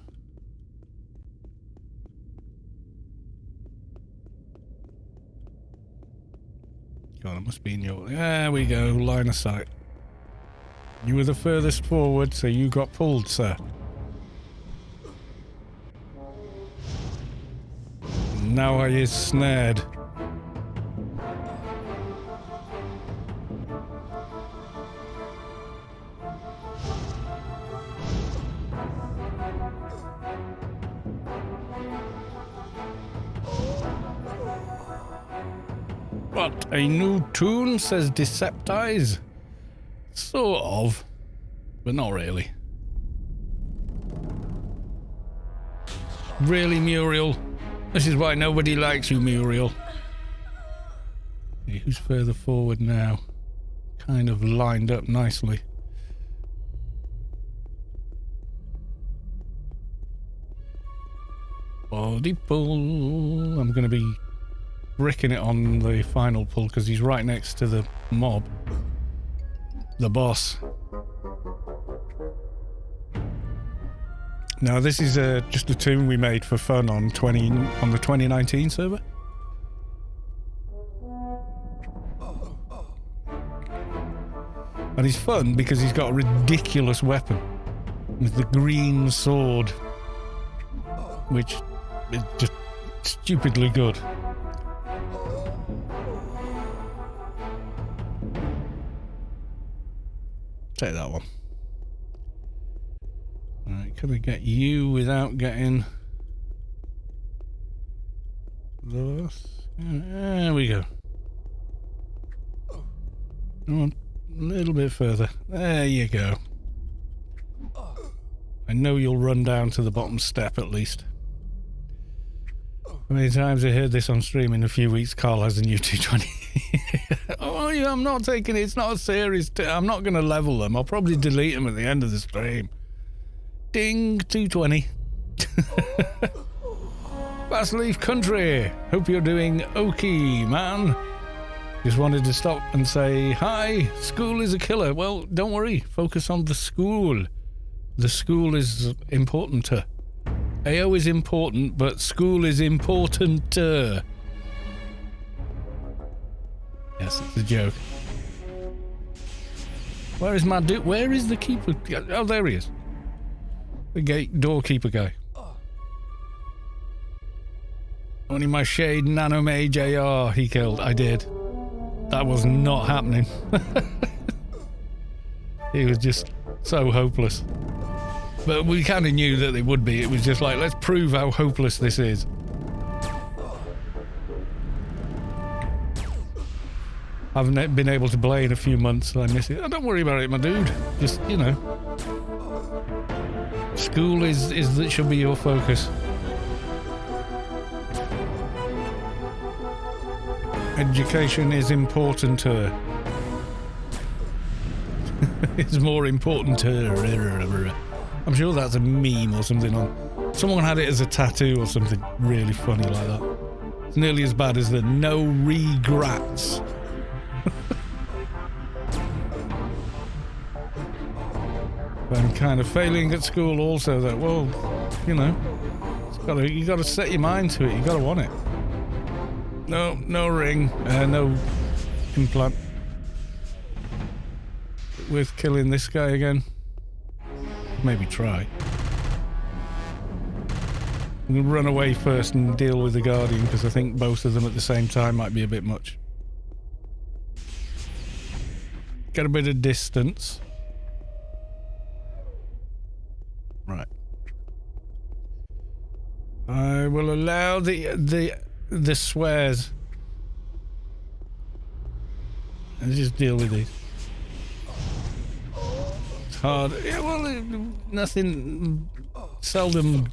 God, it must be in your... There we go, line of sight. You were the furthest forward, so you got pulled, sir. Now I is snared. What, a new tune, says Deceptize? Sort of, but not really. Really, Muriel? This is why nobody likes you, Muriel. Okay, who's further forward now? Kind of lined up nicely. Body pull. I'm going to be bricking it on the final pull because he's right next to the mob. The boss. Now this is just a tune we made for fun on the 2019 server. And he's fun because he's got a ridiculous weapon with the green sword, which is just stupidly good. Take that one. Alright, can I get you without getting those? There we go. Come on, a little bit further. There you go. I know you'll run down to the bottom step at least. How many times I heard this on stream in a few weeks? Carl has a new 220. Oh yeah, I'm not taking it. It's not a series. I'm not going to level them. I'll probably delete them at the end of the stream. Ding, 220. Fast Leaf Country. Hope you're doing okay, man. Just wanted to stop and say hi. School is a killer. Well, don't worry. Focus on the school. The school is important. AO is important, but school is important. Yes, it's a joke. Where is my dude? Where is the keeper? Oh, there he is. The gate doorkeeper guy. Only my shade Nano Mage AR he killed. I did. That was not happening. He was just so hopeless. But we kind of knew that it would be. It was just like, let's prove how hopeless this is. I haven't been able to play in a few months, so I miss it. Oh, don't worry about it, my dude. Just, you know. School is that should be your focus. Education is important to her. It's more important to her. I'm sure that's a meme or something on. Someone had it as a tattoo or something really funny like that. It's nearly as bad as the no regrets. I'm kind of failing at school also that, well, you know, you got to set your mind to it. You got to want it. No ring, no implant. With killing this guy again. Maybe try. I'm gonna run away first and deal with the Guardian because I think both of them at the same time might be a bit much. Get a bit of distance. Right. I will allow the swears. And just deal with these. It's hard. Yeah, well, nothing. Seldom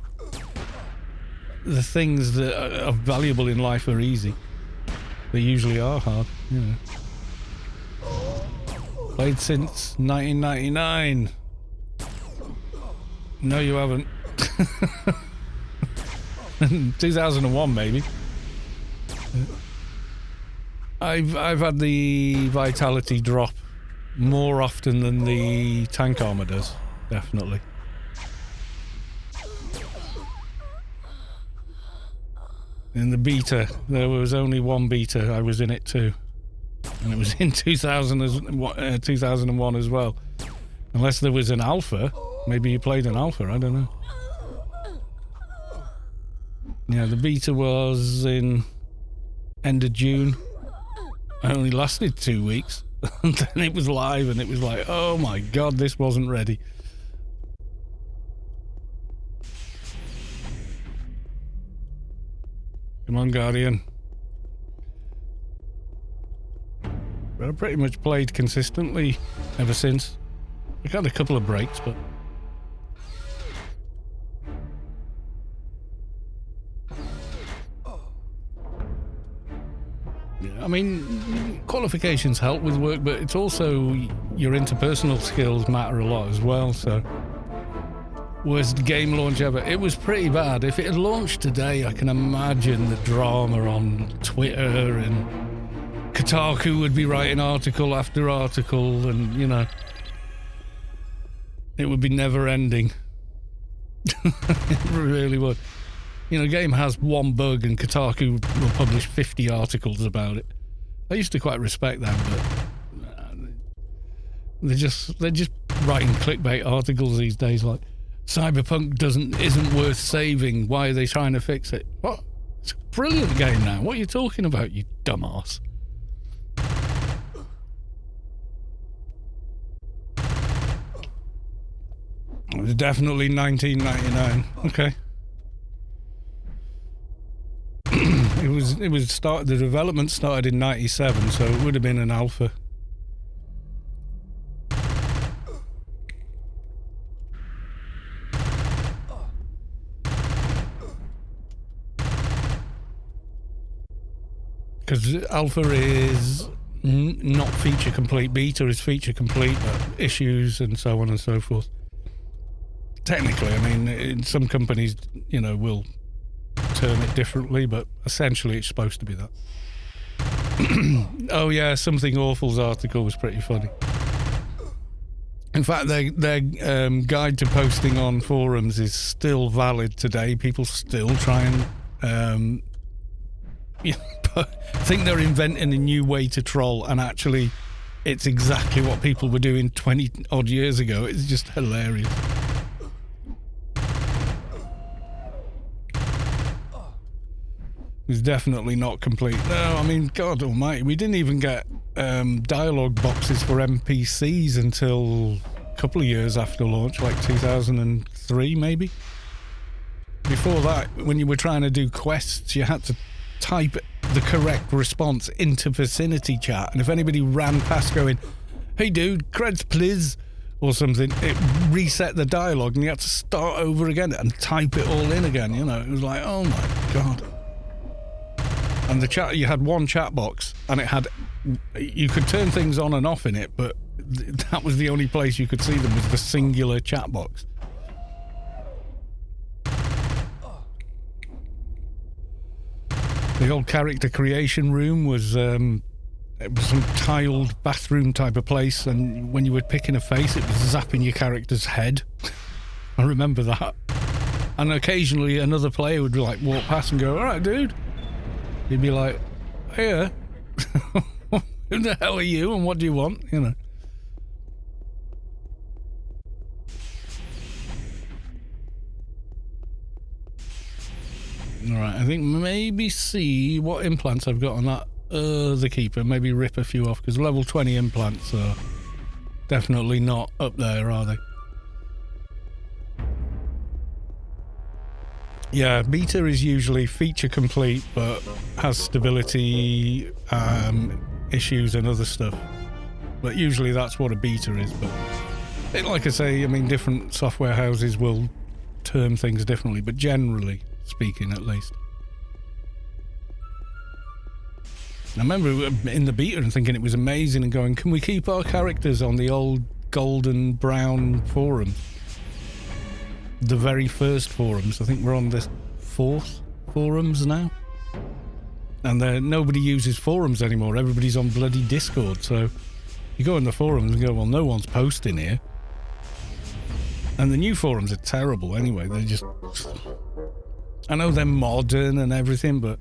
the things that are valuable in life are easy. They usually are hard, you know. Played since 1999. No, you haven't. 2001, maybe. I've had the vitality drop more often than the tank armor does, definitely. In the beta, there was only one beta. I was in it too, and it was in 2001 as well. Unless there was an alpha. Maybe you played an alpha, I don't know. Yeah, the beta was in end of June. It only lasted 2 weeks. And then it was live and it was like, oh my god, this wasn't ready. Come on, Guardian. But I've pretty much played consistently ever since. I've had a couple of breaks, but... I mean, qualifications help with work, but it's also your interpersonal skills matter a lot as well, so... Worst game launch ever. It was pretty bad. If it had launched today, I can imagine the drama on Twitter, and Kotaku would be writing article after article, and, you know... It would be never ending. It really would. You know, the game has one bug and Kotaku will publish 50 articles about it. I used to quite respect them, but they're just writing clickbait articles these days like Cyberpunk isn't worth saving. Why are they trying to fix it? What? It's a brilliant game now. What are you talking about, you dumbass? It was definitely 1999. Okay. The development started in 97, so it would have been an alpha. Because alpha is not feature complete, beta is feature complete, but issues and so on and so forth. Technically, I mean, some companies, you know, will term it differently, but essentially it's supposed to be that. Oh yeah, Something Awful's article was pretty funny. In fact, their guide to posting on forums is still valid today. People still try and think they're inventing a new way to troll, and actually it's exactly what people were doing 20 odd years ago. It's just hilarious. It's definitely not complete. No, I mean, God almighty, we didn't even get dialogue boxes for NPCs until a couple of years after launch, like 2003 maybe. Before that, when you were trying to do quests, you had to type the correct response into vicinity chat, and if anybody ran past going, "Hey dude, creds please," or something, it reset the dialogue and you had to start over again and type it all in again, you know. It was like, oh my god. And the chat, you had one chat box, and you could turn things on and off in it, but that was the only place you could see them, was the singular chat box. The old character creation room was, it was some tiled bathroom type of place, and when you were picking a face, it was zapping your character's head. I remember that. And occasionally another player would like walk past and go, "All right, dude." You'd be like, "Hey, who the hell are you and what do you want?" You know. Alright, I think maybe see what implants I've got on that the keeper. Maybe rip a few off, because level 20 implants are definitely not up there, are they? Yeah, beta is usually feature complete, but has stability issues and other stuff. But usually that's what a beta is. But like I say, I mean, different software houses will term things differently, but generally speaking, at least. I remember in the beta and thinking it was amazing and going, can we keep our characters on the old golden brown forums? The very first forums. I think we're on the 4th forums now. And nobody uses forums anymore. Everybody's on bloody Discord. So you go in the forums and go, well, no one's posting here. And the new forums are terrible anyway. They're just... I know they're modern and everything, but...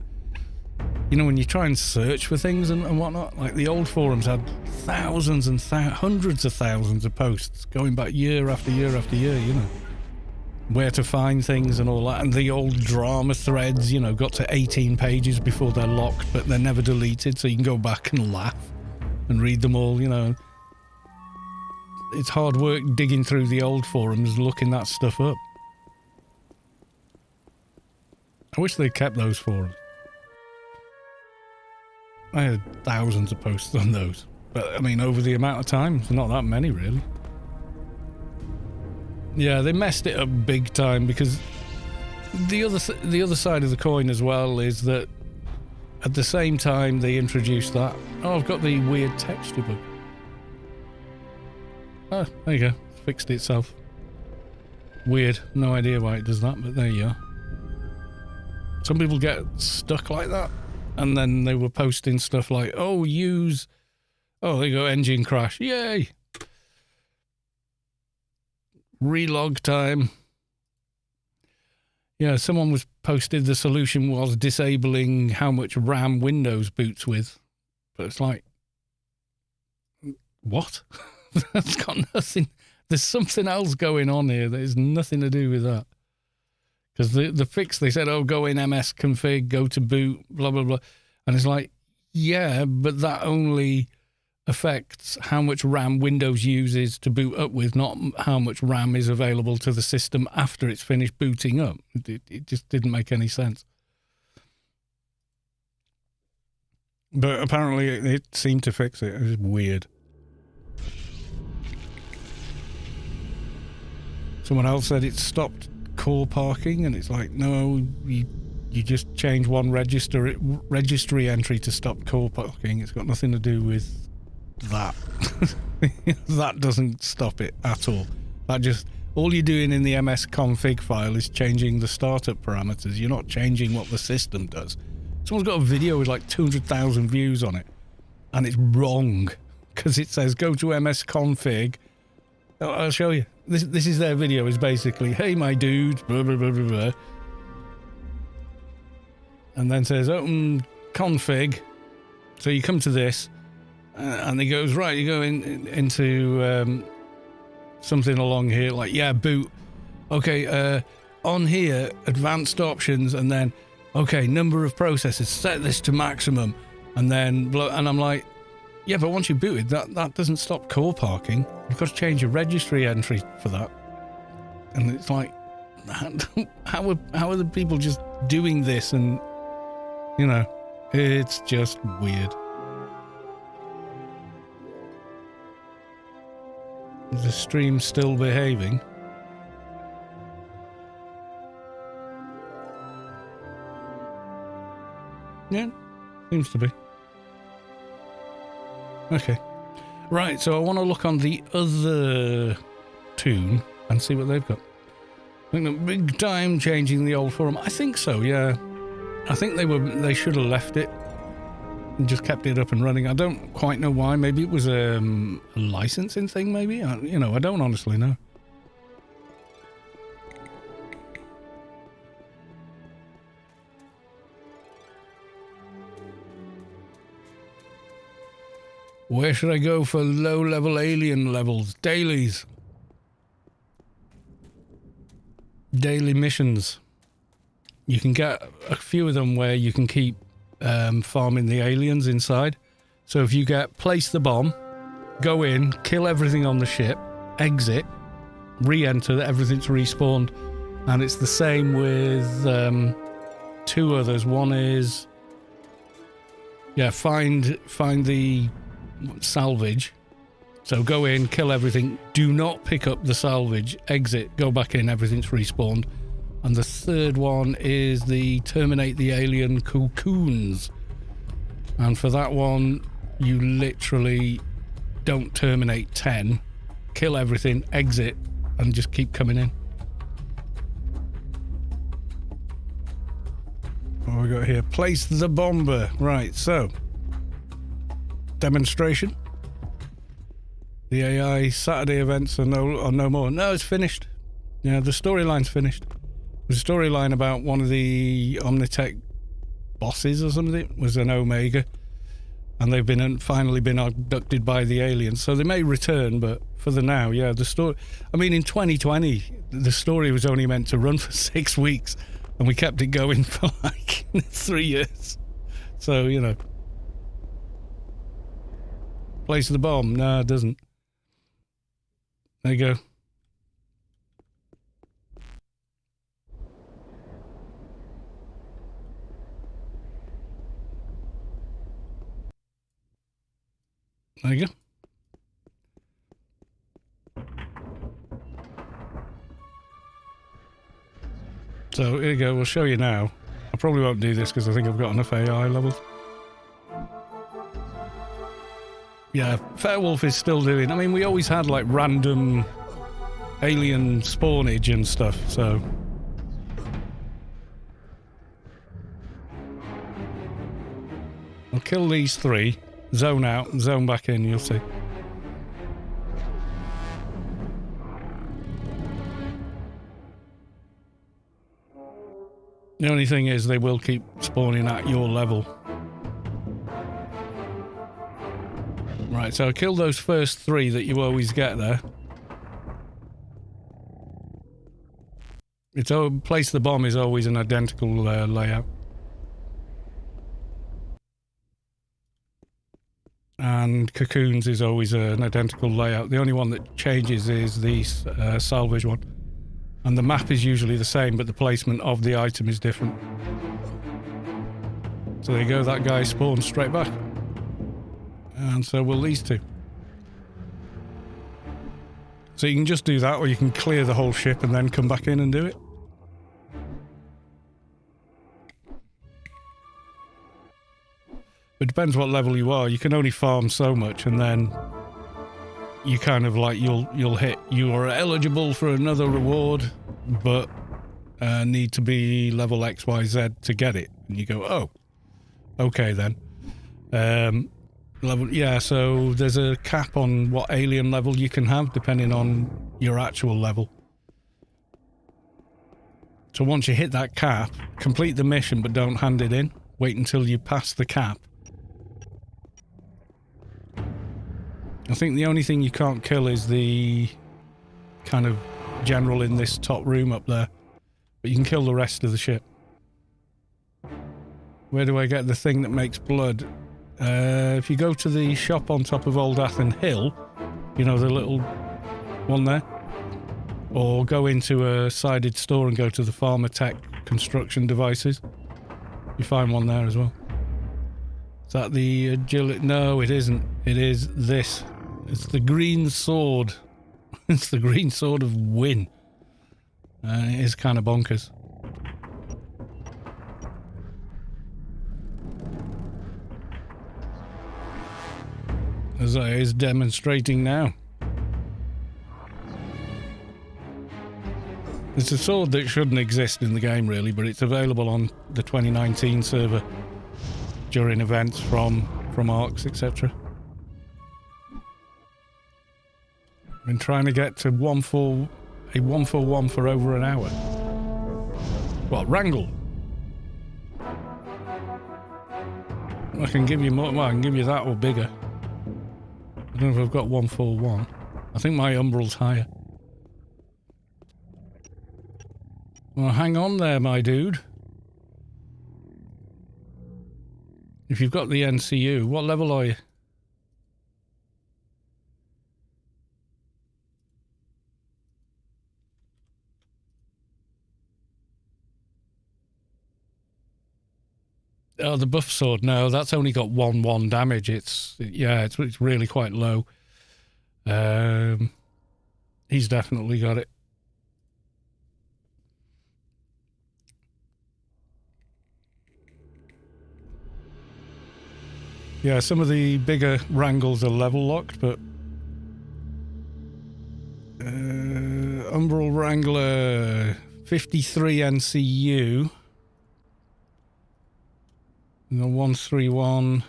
You know, when you try and search for things and whatnot, like the old forums had thousands and hundreds of thousands of posts going back year after year after year, you know. Where to find things and all that. And the old drama threads, you know, got to 18 pages before they're locked, but they're never deleted, so you can go back and laugh and read them all, you know. It's hard work digging through the old forums, looking that stuff up. I wish they kept those forums. I had thousands of posts on those. But, I mean, over the amount of time, it's not that many, really. Yeah, they messed it up big time, because the other side of the coin as well is that at the same time they introduced that... Oh, I've got the weird texture bug. Oh, there you go. Fixed itself. Weird. No idea why it does that, but there you are. Some people get stuck like that, and then they were posting stuff like, oh, use... Oh, there you go, engine crash. Yay! Relog time. Yeah, someone was posted the solution was disabling how much RAM Windows boots with. But it's like... What? That's got nothing... There's something else going on here that has nothing to do with that. Because the fix, they said, oh, go in MS config, go to boot, blah, blah, blah. And it's like, yeah, but that only affects how much RAM Windows uses to boot up with, not how much RAM is available to the system after it's finished booting up. It just didn't make any sense. But apparently it seemed to fix it. It was weird. Someone else said it stopped core parking, and it's like, no, you just change one registry entry to stop core parking. It's got nothing to do with that. That doesn't stop it at all. That just, all you're doing in the MS config file is changing the startup parameters. You're not changing what the system does. Someone's got a video with like 200,000 views on it, and it's wrong because it says go to MS config. I'll show you. This is their video. Is basically, hey my dude, blah blah blah blah blah, and then says open config. So you come to this, and it goes right. You go into something along here, like boot. Okay, on here, advanced options, and then okay, number of processes. Set this to maximum, and then and I'm like, yeah, but once you booted, that doesn't stop core parking. You've got to change your registry entry for that. And it's like, how are the people just doing this? And, you know, it's just weird. Is the stream still behaving? Yeah, seems to be. Okay. Right, so I want to look on the other tune and see what they've got. I think they're big time changing the old forum. I think so, yeah. I think they should have left it and just kept it up and running. I don't quite know why. Maybe it was a licensing thing, maybe? I don't honestly know. Where should I go for low-level alien levels? Dailies. Daily missions. You can get a few of them where you can keep farming the aliens inside. So if you get place the bomb, go in, kill everything on the ship, exit, re-enter, everything's respawned. And it's the same with two others. One is, find the salvage. So go in, kill everything, do not pick up the salvage, exit, go back in, everything's respawned. And the third one is the terminate the alien cocoons. And for that one, you literally don't terminate 10, kill everything, exit, and just keep coming in. What have we got here? Place the bomber. Right, so demonstration. The AI Saturday events are no more. No, it's finished. Yeah, the storyline's finished. There's a storyline about one of the Omnitech bosses or something. It was an Omega. and they've been finally been abducted by the aliens. So they may return, but for the now, yeah, the story... I mean, in 2020, the story was only meant to run for 6 weeks, and we kept it going for like 3 years. So, you know. Place the bomb. No, it doesn't. There you go. There you go. So here you go, we'll show you now. I probably won't do this because I think I've got enough AI levels. Yeah, Fairwolf is still doing... I mean, we always had like random alien spawnage and stuff, so... I'll kill these 3, zone out, and zone back in, you'll see. The only thing is they will keep spawning at your level. Right, so kill those first 3 that you always get there. It's place the bomb is always an identical layout. And cocoons is always an identical layout. The only one that changes is the salvage one. And the map is usually the same, but the placement of the item is different. So there you go, that guy spawns straight back. And so will these 2. So you can just do that, or you can clear the whole ship and then come back in and do it. It depends what level you are. You can only farm so much, and then you kind of like you'll hit. You are eligible for another reward, but need to be level XYZ to get it. And you go, oh, okay then. Level, yeah. So there's a cap on what alien level you can have, depending on your actual level. So once you hit that cap, complete the mission, but don't hand it in. Wait until you pass the cap. I think the only thing you can't kill is the kind of general in this top room up there. But you can kill the rest of the ship. Where do I get the thing that makes blood? If you go to the shop on top of Old Athen Hill, you know, the little one there, or go into a sided store and go to the Pharma Tech construction devices, you find one there as well. Is that the agility? No, it isn't. It is this. It's the green sword. It's the green sword of Win. It is kind of bonkers. As I is demonstrating now. It's a sword that shouldn't exist in the game really, but it's available on the 2019 server during events from ARCs, etc. I've been trying to get to a 1-for-1 for over an hour. What, Wrangle? I can give you more, well, I can give you that or bigger. I don't know if I've got 1-for-1. I think my umbral's higher. Well, hang on there, my dude. If you've got the NCU, what level are you? Oh, the buff sword. No, that's only got 1/1 damage. It's really quite low. He's definitely got it. Yeah, some of the bigger wrangles are level locked, but Umbral Wrangler 53 NCU. And the 131,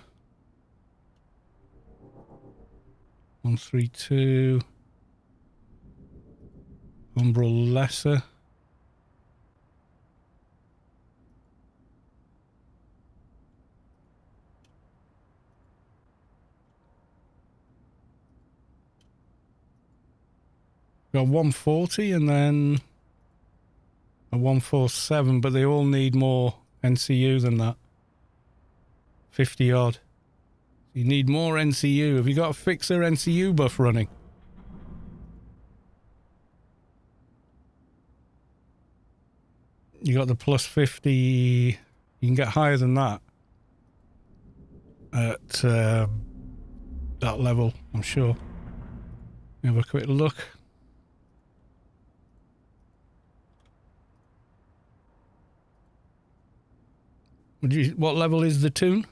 132, Umbral Lesser. Got 140 and then a 147, but they all need more NCU than that. 50 odd. You need more NCU. Have you got a fixer NCU buff running? You got the plus 50. You can get higher than that at that level, I'm sure. Have a quick look. What level is the tune?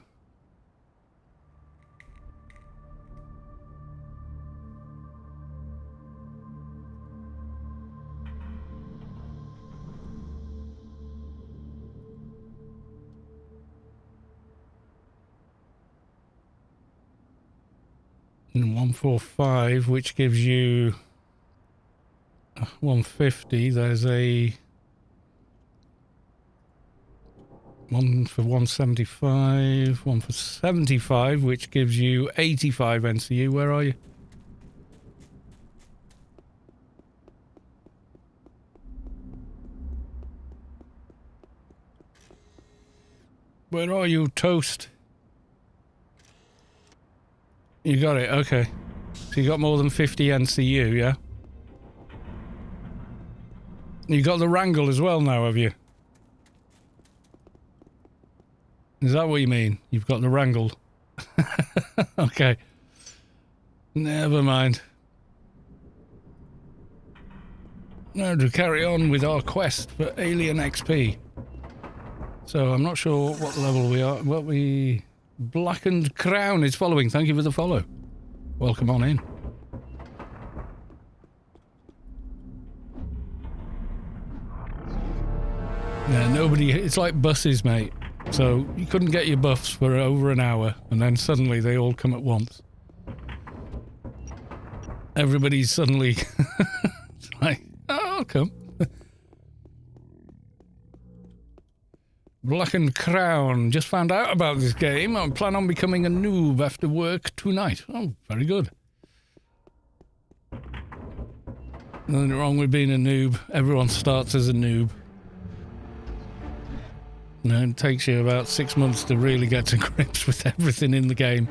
And 145, which gives you 150. There's a one for 175, one for 75, which gives you 85 NCU. Where are you? Where are you, Toast? You got it, okay. So you got more than 50 NCU, yeah? You got the wrangle as well now, have you? Is that what you mean? You've got the wrangle? Okay. Never mind. Now to carry on with our quest for Alien XP. So I'm not sure what level we are. What we... Blackened Crown is following. Thank you for the follow. Welcome on in. Yeah, nobody... It's like buses, mate. So you couldn't get your buffs for over an hour, and then suddenly they all come at once. Everybody's suddenly... it's like, oh, I'll come. Blackened Crown. Just found out about this game. I plan on becoming a noob after work tonight. Oh, very good. Nothing wrong with being a noob. Everyone starts as a noob. It takes you about 6 months to really get to grips with everything in the game.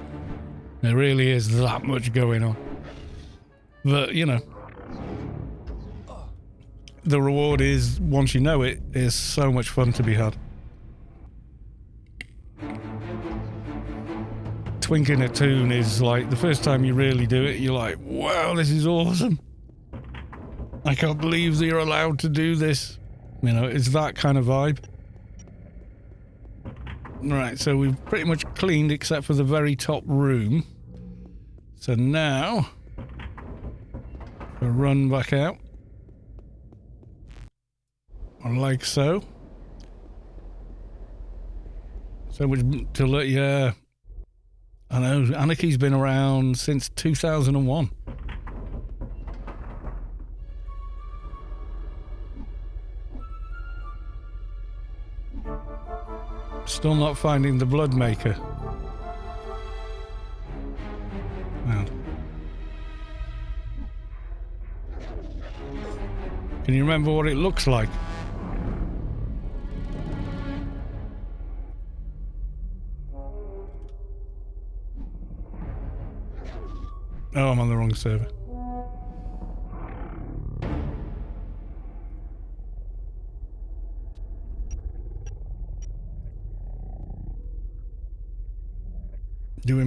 There really is that much going on. But, you know, the reward is, once you know it, is so much fun to be had. Twinking a tune is like, the first time you really do it, you're like, wow, this is awesome. I can't believe that you're allowed to do this. You know, it's that kind of vibe. Right, so we've pretty much cleaned except for the very top room. So now, we'll run back out. Like so. So much to let you... I know, Anarchy's been around since 2001. Still not finding the blood maker. Wow. Can you remember what it looks like? Oh, I'm on the wrong server.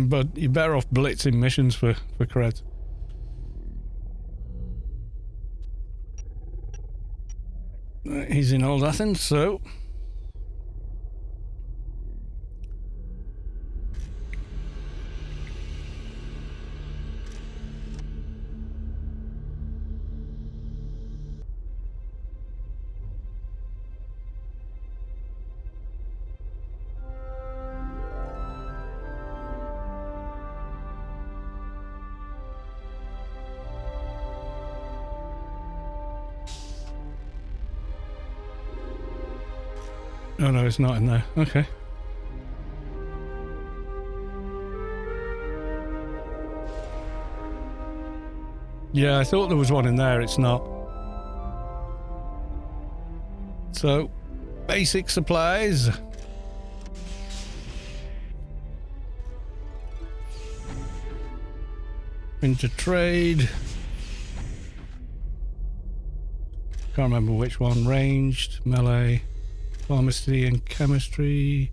But you're better off blitzing missions for creds. He's in Old Athens, so... Oh no, it's not in there. Okay. Yeah, I thought there was one in there. It's not. So, basic supplies. Into trade. Can't remember which one. Ranged, melee, pharmacy and chemistry.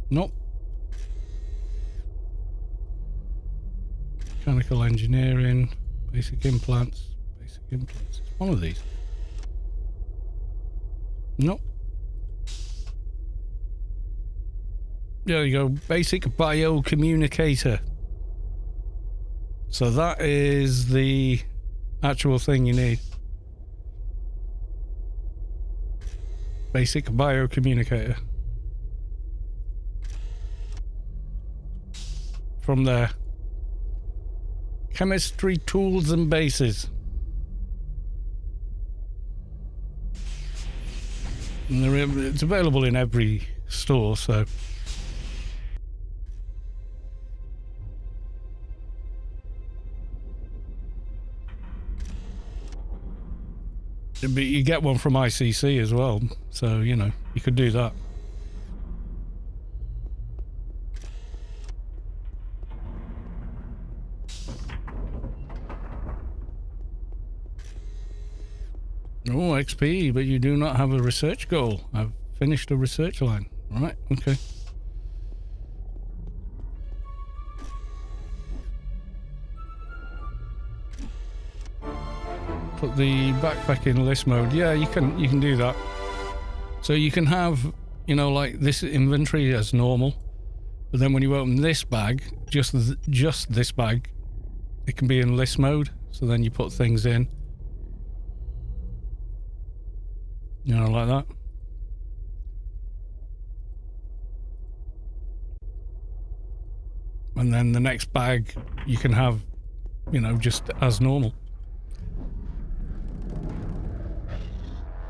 Nope. Mechanical engineering, basic implants, basic implants. It's one of these. Nope. There you go. Basic biocommunicator. So that is the actual thing you need. Basic biocommunicator. From there. Chemistry tools and bases. And it's available in every store, so. But you get one from ICC as well, so, you know, you could do that. Oh, XP, but you do not have a research goal. I've finished a research line. Right, okay. Put the backpack in list mode. Yeah, you can do that. So you can have, you know, like this inventory as normal, but then when you open this bag, just this bag, it can be in list mode. So then you put things in, you know, like that. And then the next bag you can have, you know, just as normal.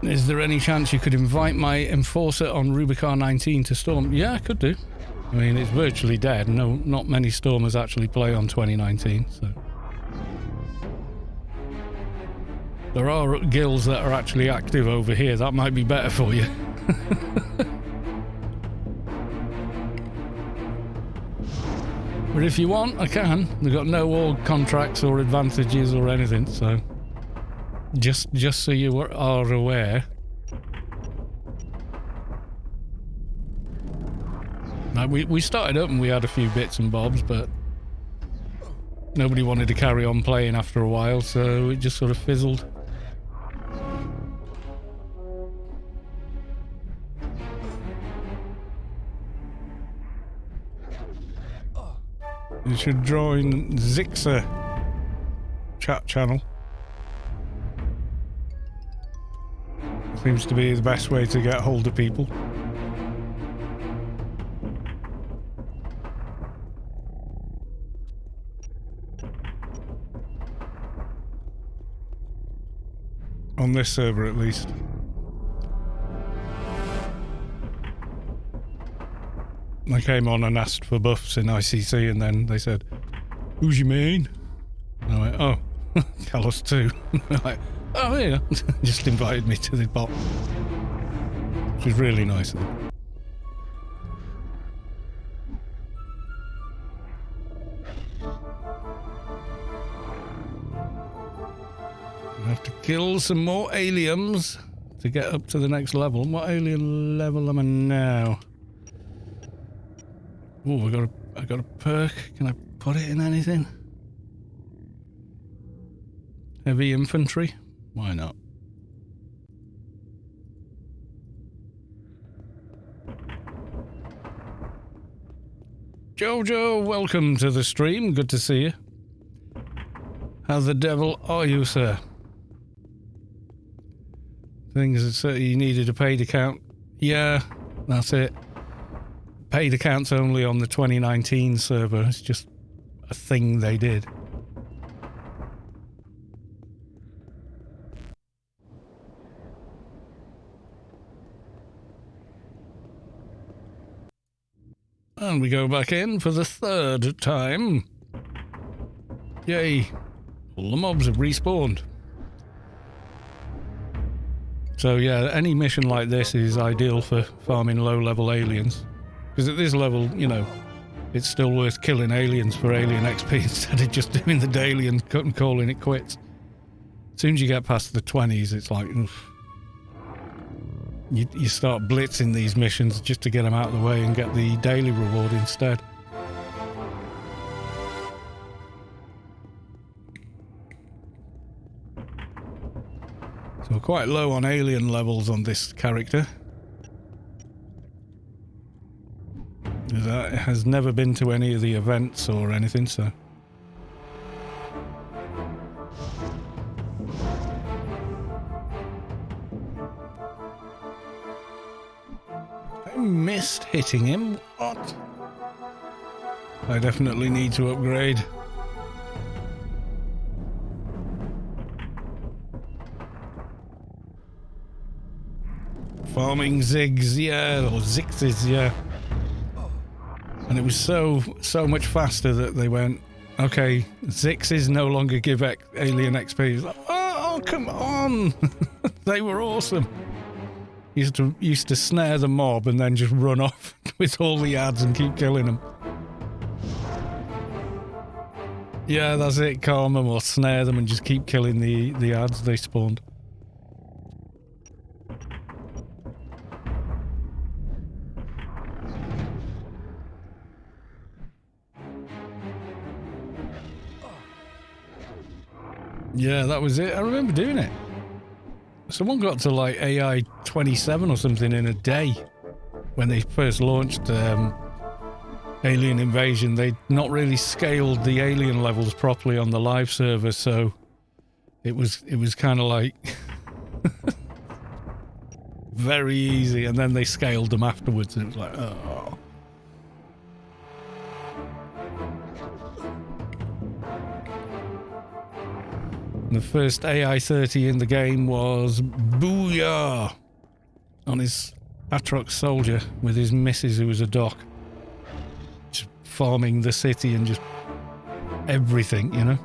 Is there any chance you could invite my enforcer on Rubicon 19 to storm? Yeah, I could do. I mean, it's virtually dead. No, not many stormers actually play on 2019, so. There are guilds that are actually active over here. That might be better for you. But if you want, I can. They've got no org contracts or advantages or anything, so. Just so you are aware. Now, we started up and we had a few bits and bobs, but nobody wanted to carry on playing after a while, so it just sort of fizzled. You should join Zixa chat channel. Seems to be the best way to get hold of people. On this server, at least. I came on and asked for buffs in ICC, and then they said, "Who's your main?" And I went, "Oh, Kalos 2." They're like, "Oh yeah," just invited me to the bot, which was really nice of them. I have to kill some more aliens to get up to the next level. What alien level am I now? Oh, I got a perk. Can I put it in anything? Heavy infantry? Why not? Jojo, welcome to the stream. Good to see you. How the devil are you, sir? Things that you needed a paid account. Yeah, that's it. Paid accounts only on the 2019 server. It's just a thing they did. And we go back in for the third time. Yay. All the mobs have respawned. So yeah, any mission like this is ideal for farming low-level aliens. Because at this level, you know, it's still worth killing aliens for alien XP instead of just doing the daily and calling it quits. As soon as you get past the 20s, it's like... oof. You start blitzing these missions just to get them out of the way and get the daily reward instead. So we're quite low on alien levels on this character. It has never been to any of the events or anything, so... I missed hitting him. What? I definitely need to upgrade. Farming zigs, yeah, or zixes, yeah. And it was so much faster that they went, okay, zixes no longer give alien XP. Like, oh, come on! They were awesome. Used to snare the mob and then just run off with all the ads and keep killing them. Yeah, that's it. Calm them or snare them and just keep killing the ads they spawned. Yeah, that was it. I remember doing it. Someone got to like AI 27 or something in a day when they first launched Alien Invasion. They'd not really scaled the alien levels properly on the live server, so it was kind of like very easy, and then they scaled them afterwards and it was like, oh. The first AI 30 in the game was Booyah on his Atrox soldier with his missus who was a doc. Just farming the city and just everything, you know.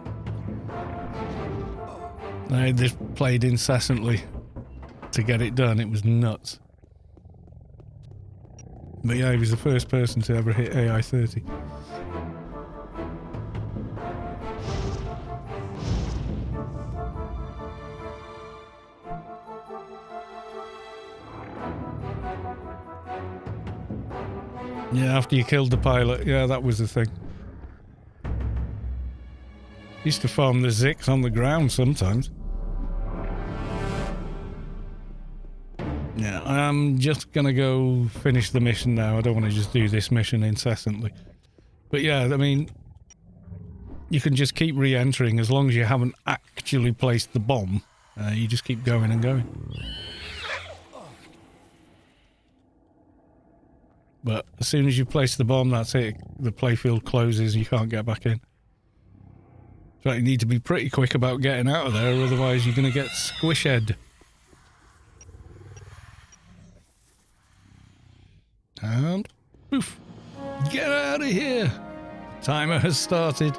I just played incessantly to get it done. It was nuts. But yeah, he was the first person to ever hit AI 30. Yeah, after you killed the pilot. Yeah, that was the thing. Used to farm the Zix on the ground sometimes. Yeah, I'm just gonna go finish the mission now. I don't want to just do this mission incessantly. But yeah, I mean, you can just keep re-entering as long as you haven't actually placed the bomb. You just keep going and going. But as soon as you place the bomb, that's it. The playfield closes, you can't get back in. So you need to be pretty quick about getting out of there, otherwise you're going to get squished. And poof. Get out of here! Timer has started.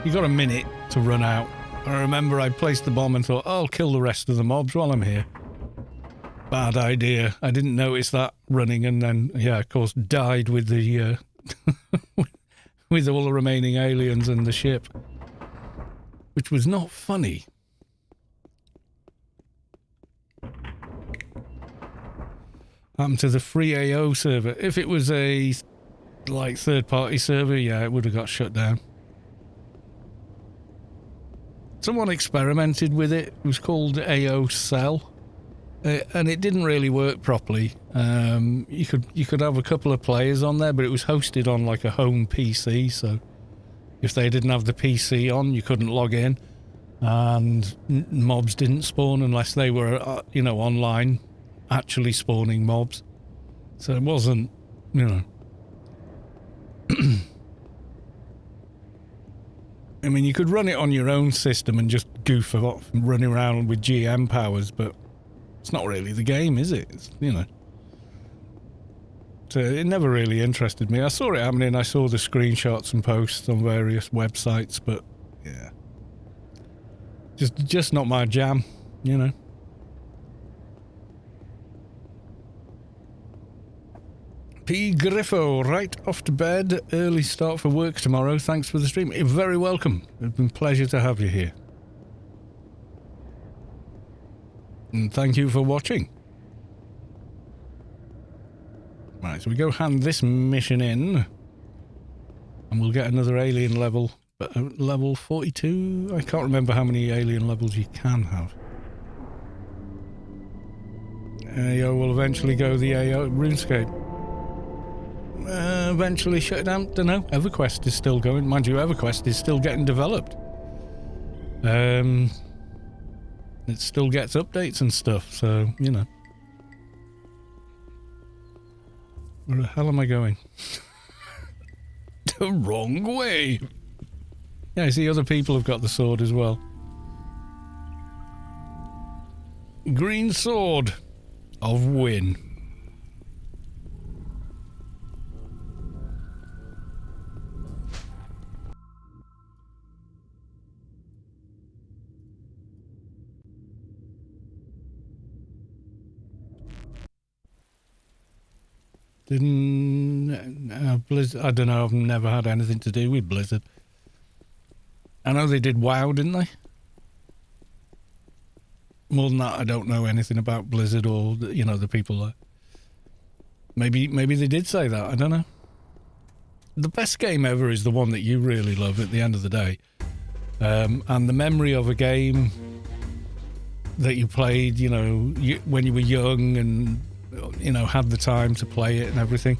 You got a minute to run out. I remember I placed the bomb and thought, I'll kill the rest of the mobs while I'm here. Bad idea. I didn't notice that running, and then, yeah, of course, died with the with all the remaining aliens and the ship, which was not funny. Happened to the free AO server. If it was a like third-party server, yeah, it would have got shut down. Someone experimented with it. It was called AO Cell. And it didn't really work properly. You could have a couple of players on there, but it was hosted on like a home PC, so if they didn't have the PC on, you couldn't log in, and mobs didn't spawn unless they were, you know, online, actually spawning mobs. So it wasn't, you know. I mean, you could run it on your own system and just goof off and run around with GM powers, but it's not really the game, is it? It's, you know. So it never really interested me. I saw it happening. I saw the screenshots and posts on various websites, but yeah. Just not my jam, you know. P. Griffo, right off to bed. Early start for work tomorrow. Thanks for the stream. You're very welcome. It's been a pleasure to have you here. And thank you for watching. Right, so we go hand this mission in. And we'll get another alien level. But level 42? I can't remember how many alien levels you can have. AO will eventually go the AO RuneScape. Eventually shut it down. Don't know. EverQuest is still going. Mind you, EverQuest is still getting developed. It still gets updates and stuff, so, you know. Where the hell am I going? The wrong way. Yeah, I see other people have got the sword as well. Green sword of Win. Blizzard, I don't know, I've never had anything to do with Blizzard. I know they did WoW, didn't they? More than that, I don't know anything about Blizzard or, you know, the people there. Maybe they did say that, I don't know. The best game ever is the one that you really love at the end of the day. And the memory of a game that you played, you know, when you were young and, you know, had the time to play it and everything.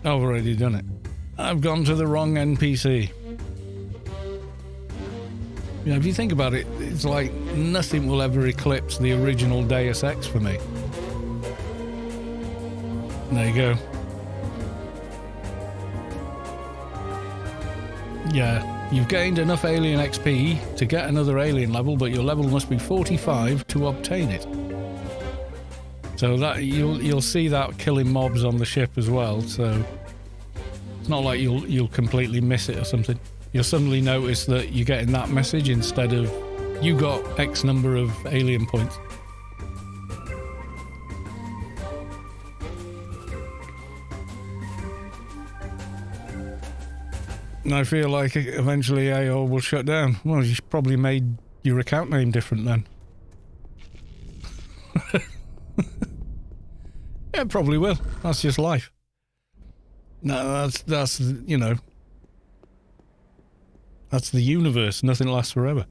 I've already done it. I've gone to the wrong NPC. You know, if you think about it, it's like nothing will ever eclipse the original Deus Ex for me. There you go. Yeah, you've gained enough alien XP to get another alien level, but your level must be 45 to obtain it. So that you'll see that killing mobs on the ship as well, so it's not like you'll completely miss it or something. You'll suddenly notice that you're getting that message instead of you got X number of alien points. And I feel like eventually AO will shut down. Well, you probably made your account name different then. Yeah, probably will. That's just life. No, that's you know, that's the universe. Nothing lasts forever.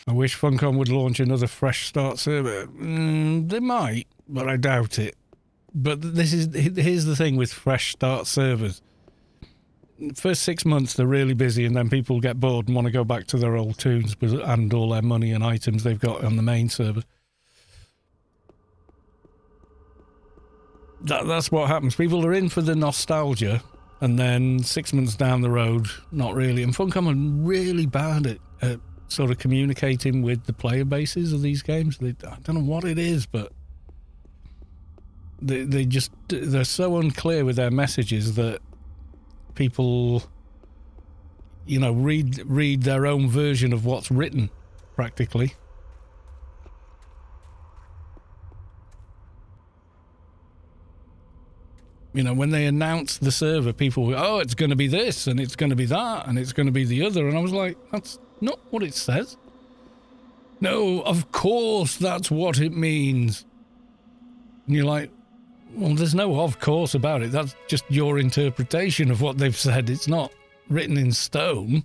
I wish Funcom would launch another fresh start server. They might, but I doubt it. But here's the thing with fresh start servers. First 6 months they're really busy, and then people get bored and want to go back to their old tunes and all their money and items they've got on the main server. That's what happens. People are in for the nostalgia, and then 6 months down the road, not really. And Funcom are really bad at sort of communicating with the player bases of these games. I don't know what it is, but they're so unclear with their messages that people, you know, read their own version of what's written, practically. You know, when they announced the server, people were, oh, it's going to be this, and it's going to be that, and it's going to be the other. And I was like, that's not what it says. No, of course that's what it means. And you're like, well, there's no of course about it. That's just your interpretation of what they've said. It's not written in stone.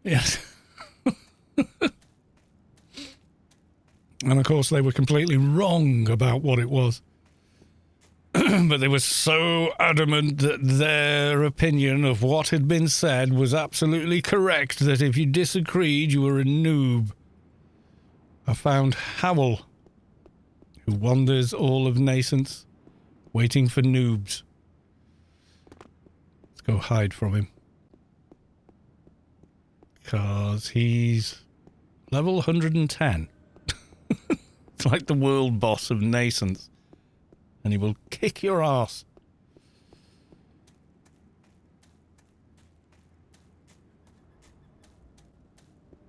Yes. And of course they were completely wrong about what it was. But they were so adamant that their opinion of what had been said was absolutely correct that if you disagreed, you were a noob. I found Howl, who wanders all of nascence, Waiting for noobs. Let's go hide from him. Because he's level 110. It's like the world boss of nascents. And he will kick your ass.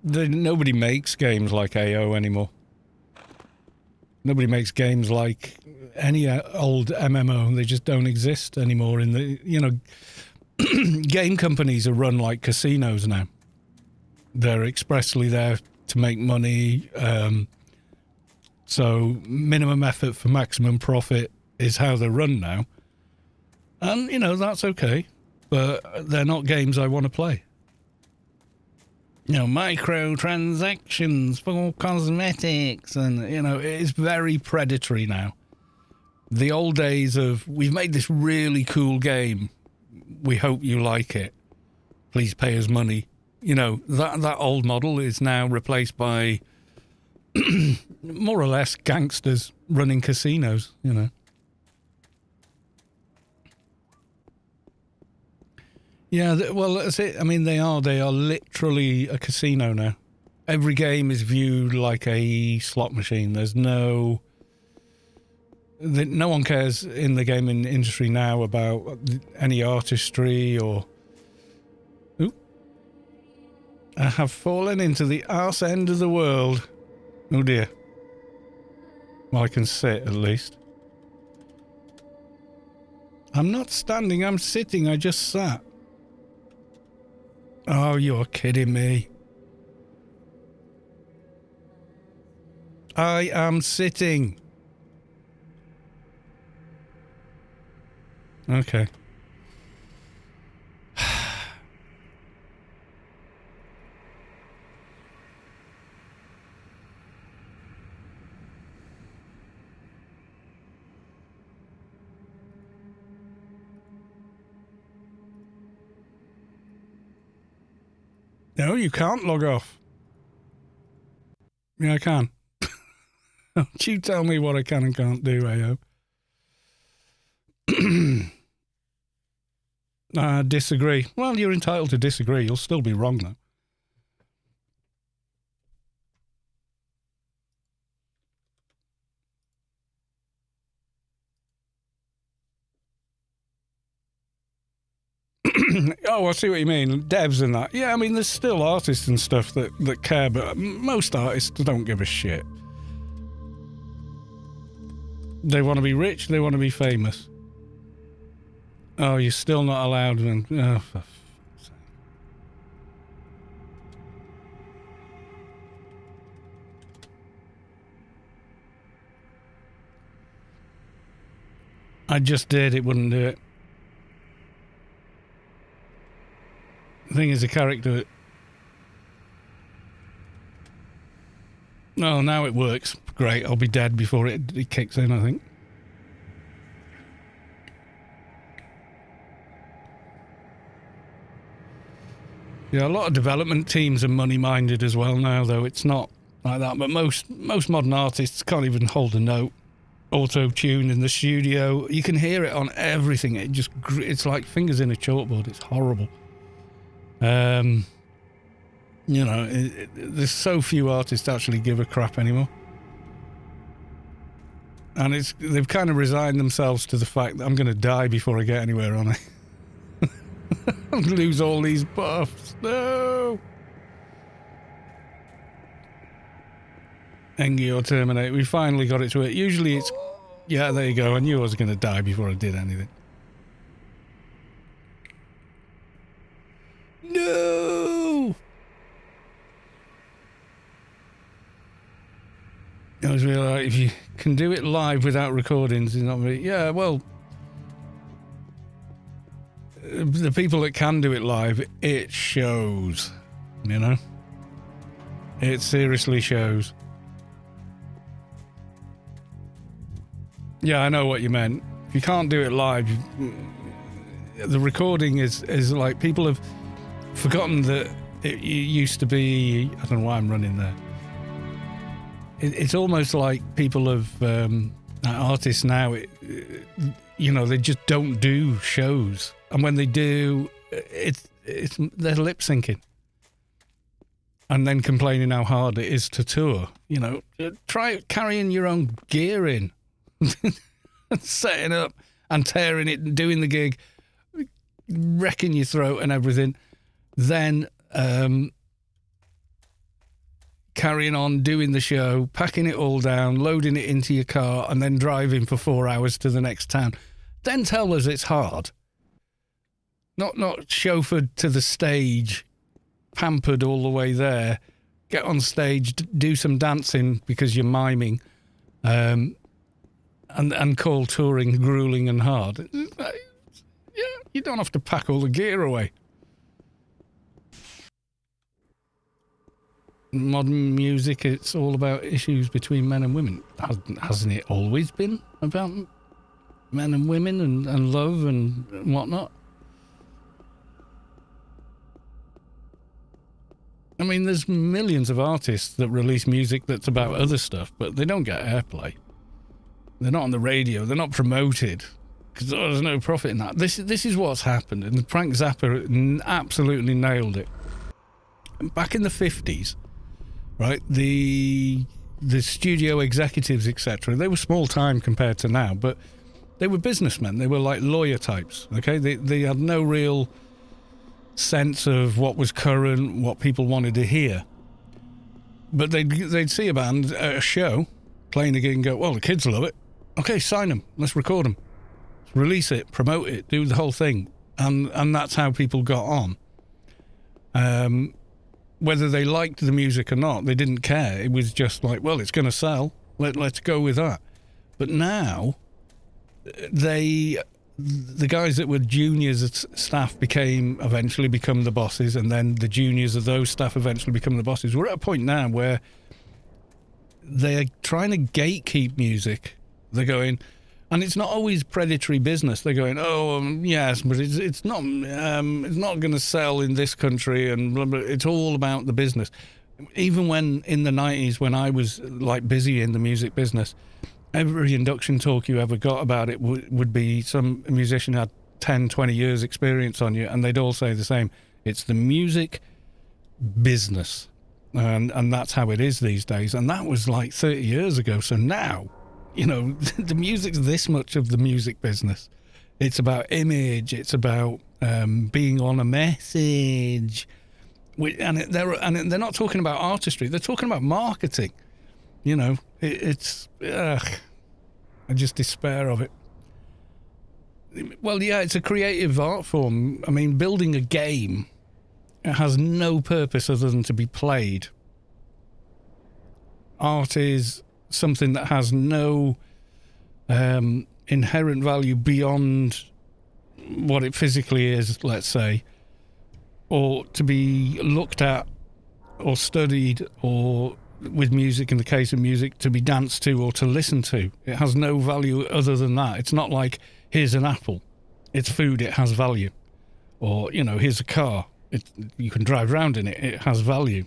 Nobody makes games like AO anymore. Nobody makes games like any old MMO. They just don't exist anymore. In the, you know, game companies are run like casinos now. They're expressly there to make money. So minimum effort for maximum profit is how they're run now. And, you know, that's okay. But they're not games I want to play. You know, microtransactions for cosmetics, and, you know, it's very predatory now. The old days of, we've made this really cool game, we hope you like it, please pay us money. You know, that old model is now replaced by more or less gangsters running casinos, you know. Yeah, well, that's it. I mean, they are literally a casino now. Every game is viewed like a slot machine. There's no one cares in the gaming industry now about any artistry or... Ooh. I have fallen into the arse end of the world. Oh dear. Well, I can sit at least. I'm not standing, I'm sitting, I just sat. Oh, you're kidding me. I am sitting. Okay. No, you can't log off. Yeah, I can. Don't you tell me what I can and can't do, AO. I disagree. Well, you're entitled to disagree. You'll still be wrong, though. Oh, I see what you mean. Devs and that. Yeah, I mean, there's still artists and stuff that care, but most artists don't give a shit. They want to be rich, they want to be famous. Oh, you're still not allowed then. Oh, for fuck's sake. I just did, it wouldn't do it. The thing is, the character... Oh, now it works. Great, I'll be dead before it kicks in, I think. Yeah, a lot of development teams are money-minded as well now, though. It's not like that, but most modern artists can't even hold a note. Auto-tune in the studio. You can hear it on everything. It's like fingers in a chalkboard. It's horrible. You know, there's so few artists actually give a crap anymore. And they've kind of resigned themselves to the fact that I'm going to die before I get anywhere on it. I'll lose all these buffs. No! Engie or Terminate. We finally got it to it. Usually it's... Yeah, there you go. I knew I was going to die before I did anything. No! I was really like, if you can do it live without recordings, it's not really... Yeah, well... The people that can do it live, it shows, you know? It seriously shows. Yeah, I know what you meant. If you can't do it live, the recording is like, people have forgotten that it used to be... I don't know why I'm running there. It's almost like people have artists now, they just don't do shows, and when they do, they're lip syncing, and then complaining how hard it is to tour. Try carrying your own gear in, setting up and tearing it, and doing the gig, wrecking your throat and everything. Then carrying on, doing the show, packing it all down, loading it into your car, and then driving for 4 hours to the next town. Then tell us it's hard. Not chauffeured to the stage, pampered all the way there, get on stage, do some dancing because you're miming, and call touring grueling and hard. Yeah, you don't have to pack all the gear away. Modern music, it's all about issues between men and women. Hasn't it always been about men and women and love and whatnot? I mean, there's millions of artists that release music that's about other stuff, but they don't get airplay. They're not on the radio. They're not promoted because there's no profit in that. This is what's happened, and Frank Zappa absolutely nailed it. Back in the 50s, right, the studio executives, etc., they were small time compared to now, but they were businessmen. They were like lawyer types, okay? They had no real sense of what was current, what people wanted to hear. But they'd see a band at a show playing a gig and go, well, the kids love it. Okay, sign them. Let's record them. Release it, promote it, do the whole thing. And that's how people got on. Whether they liked the music or not, they didn't care. It was just like, well, it's going to sell. Let's go with that. But now, the guys that were juniors at staff eventually become the bosses, and then the juniors of those staff eventually become the bosses. We're at a point now where they're trying to gatekeep music. They're going, and it's not always predatory business. They're going, yes, but it's not going to sell in this country, and blah, blah. It's all about the business. Even when in the 90s, when I was like busy in the music business, every induction talk you ever got about it would be some musician had 10, 20 years experience on you, and they'd all say the same. It's the music business. And that's how it is these days. And that was like 30 years ago. So now, the music's this much of the music business. It's about image. It's about being on a message. They're not talking about artistry. They're talking about marketing. I just despair of it. Well, yeah, it's a creative art form. I mean, building a game, it has no purpose other than to be played. Art is something that has no inherent value beyond what it physically is, let's say, or to be looked at or studied, or with music, in the case of music, to be danced to or to listen to. It has no value other than that. It's not like, here's an apple. It's food, it has value. Or, here's a car. You can drive around in it. It has value,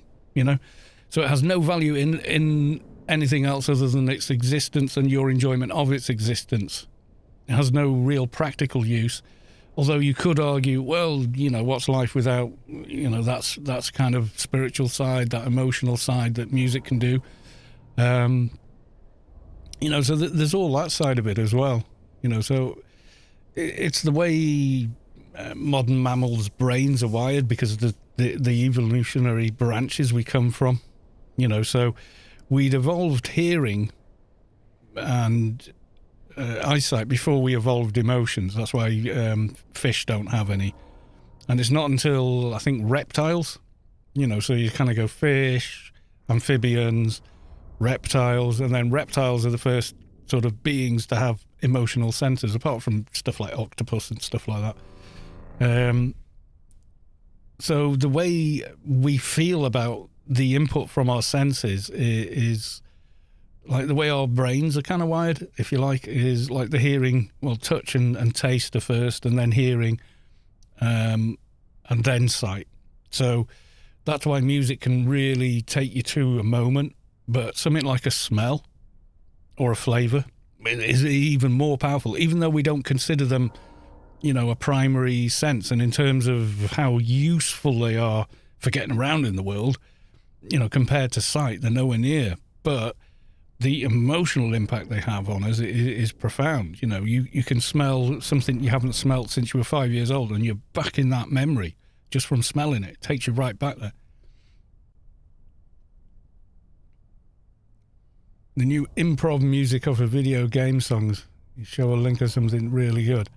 So it has no value in anything else other than its existence and your enjoyment of its existence. It has no real practical use. Although you could argue, well, what's life without, that's kind of spiritual side, that emotional side that music can do. So there's all that side of it as well. So it's the way modern mammals' brains are wired because of the evolutionary branches we come from. So we'd evolved hearing and eyesight before we evolved emotions. That's why fish don't have any. And it's not until, I think, reptiles, so you kind of go fish, amphibians, reptiles, and then reptiles are the first sort of beings to have emotional centers, apart from stuff like octopus and stuff like that. So the way we feel about the input from our senses is like the way our brains are kind of wired, if you like, is like the hearing, well, touch and taste are first, and then hearing, and then sight. So that's why music can really take you to a moment, but something like a smell or a flavour is even more powerful, even though we don't consider them, a primary sense. And in terms of how useful they are for getting around in the world, compared to sight, they're nowhere near. But the emotional impact they have on us is profound. You can smell something you haven't smelt since you were 5 years old, and you're back in that memory just from smelling it. It takes you right back there. The new improv music of a video game songs. You show a link of something really good.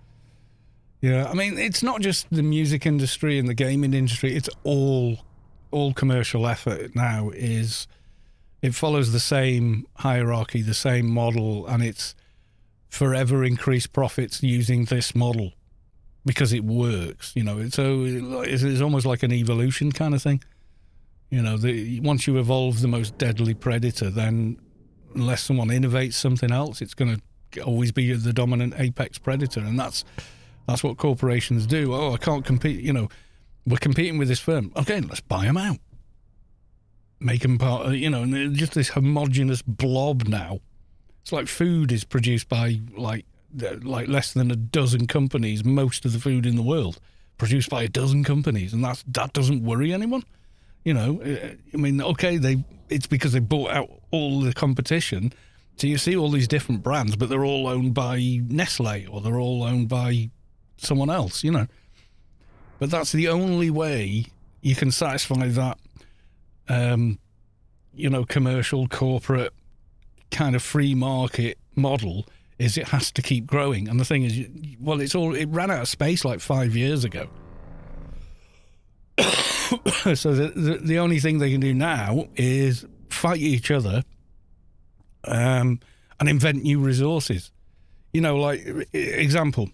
Yeah, I mean, it's not just the music industry and the gaming industry. It's all commercial effort now. It follows the same hierarchy, the same model, and it's forever increased profits using this model because it works. So it's almost like an evolution kind of thing. Once you evolve the most deadly predator, then unless someone innovates something else, it's going to always be the dominant apex predator, and that's what corporations do. Oh, I can't compete. We're competing with this firm. Okay, let's buy them out. Make them part of, and they're just this homogenous blob now. It's like food is produced by like less than a dozen companies. Most of the food in the world produced by a dozen companies, and that doesn't worry anyone. It's because they bought out all the competition. So you see all these different brands, but they're all owned by Nestle or they're all owned by someone else, But that's the only way you can satisfy that, commercial, corporate, kind of free market model, is it has to keep growing. And the thing is, it ran out of space like 5 years ago. So the only thing they can do now is fight each other and invent new resources. Example,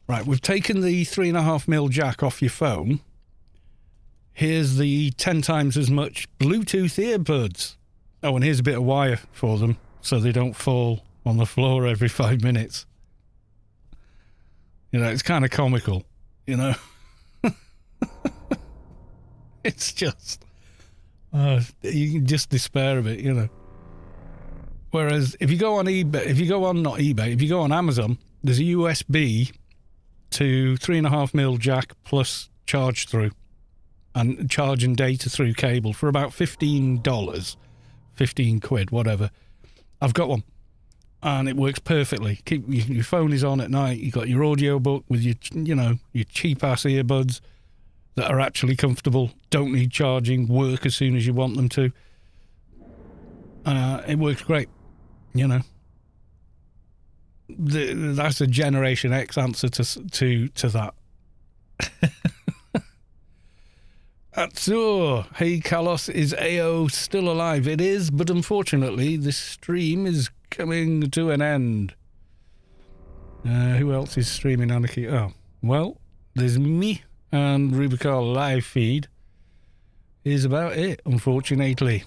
right, we've taken the 3.5mm jack off your phone. Here's the 10 times as much Bluetooth earbuds. Oh, and here's a bit of wire for them so they don't fall on the floor every 5 minutes. It's kind of comical, It's just, you can just despair of it, Whereas if you go on if you go on Amazon, there's a USB to 3.5mm jack plus charge through and charge and data through cable for about $15, 15 quid, whatever. I've got one and it works perfectly. Your phone is on at night. You've got your audio book with your cheap ass earbuds that are actually comfortable, don't need charging, work as soon as you want them to. It works great, That's a Generation X answer to that. Atso, hey Kalos, is AO still alive? It is, but unfortunately this stream is coming to an end. Who else is streaming Anarchy? Oh, well, there's me and Rubicar live feed is about it, unfortunately.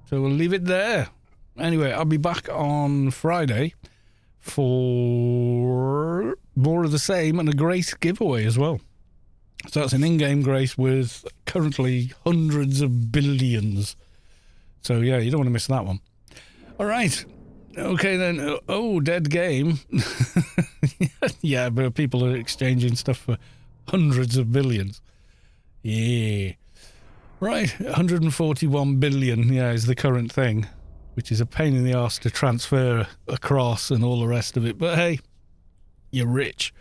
So we'll leave it there. Anyway, I'll be back on Friday for more of the same and a Grace giveaway as well. So that's an in-game Grace with currently hundreds of billions. So yeah, you don't want to miss that one. All right. Okay then. Oh, dead game. Yeah, but people are exchanging stuff for hundreds of billions. Yeah. Right, 141 billion, is the current thing, which is a pain in the arse to transfer across and all the rest of it. But hey, you're rich.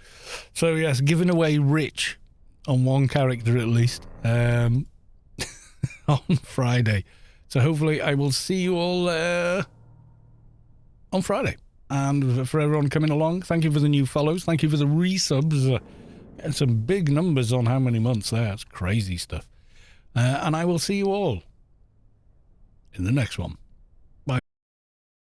So yes, giving away rich on one character at least on Friday. So hopefully I will see you all on Friday. And for everyone coming along, thank you for the new follows. Thank you for the resubs. And some big numbers on how many months there. It's crazy stuff. And I will see you all in the next one.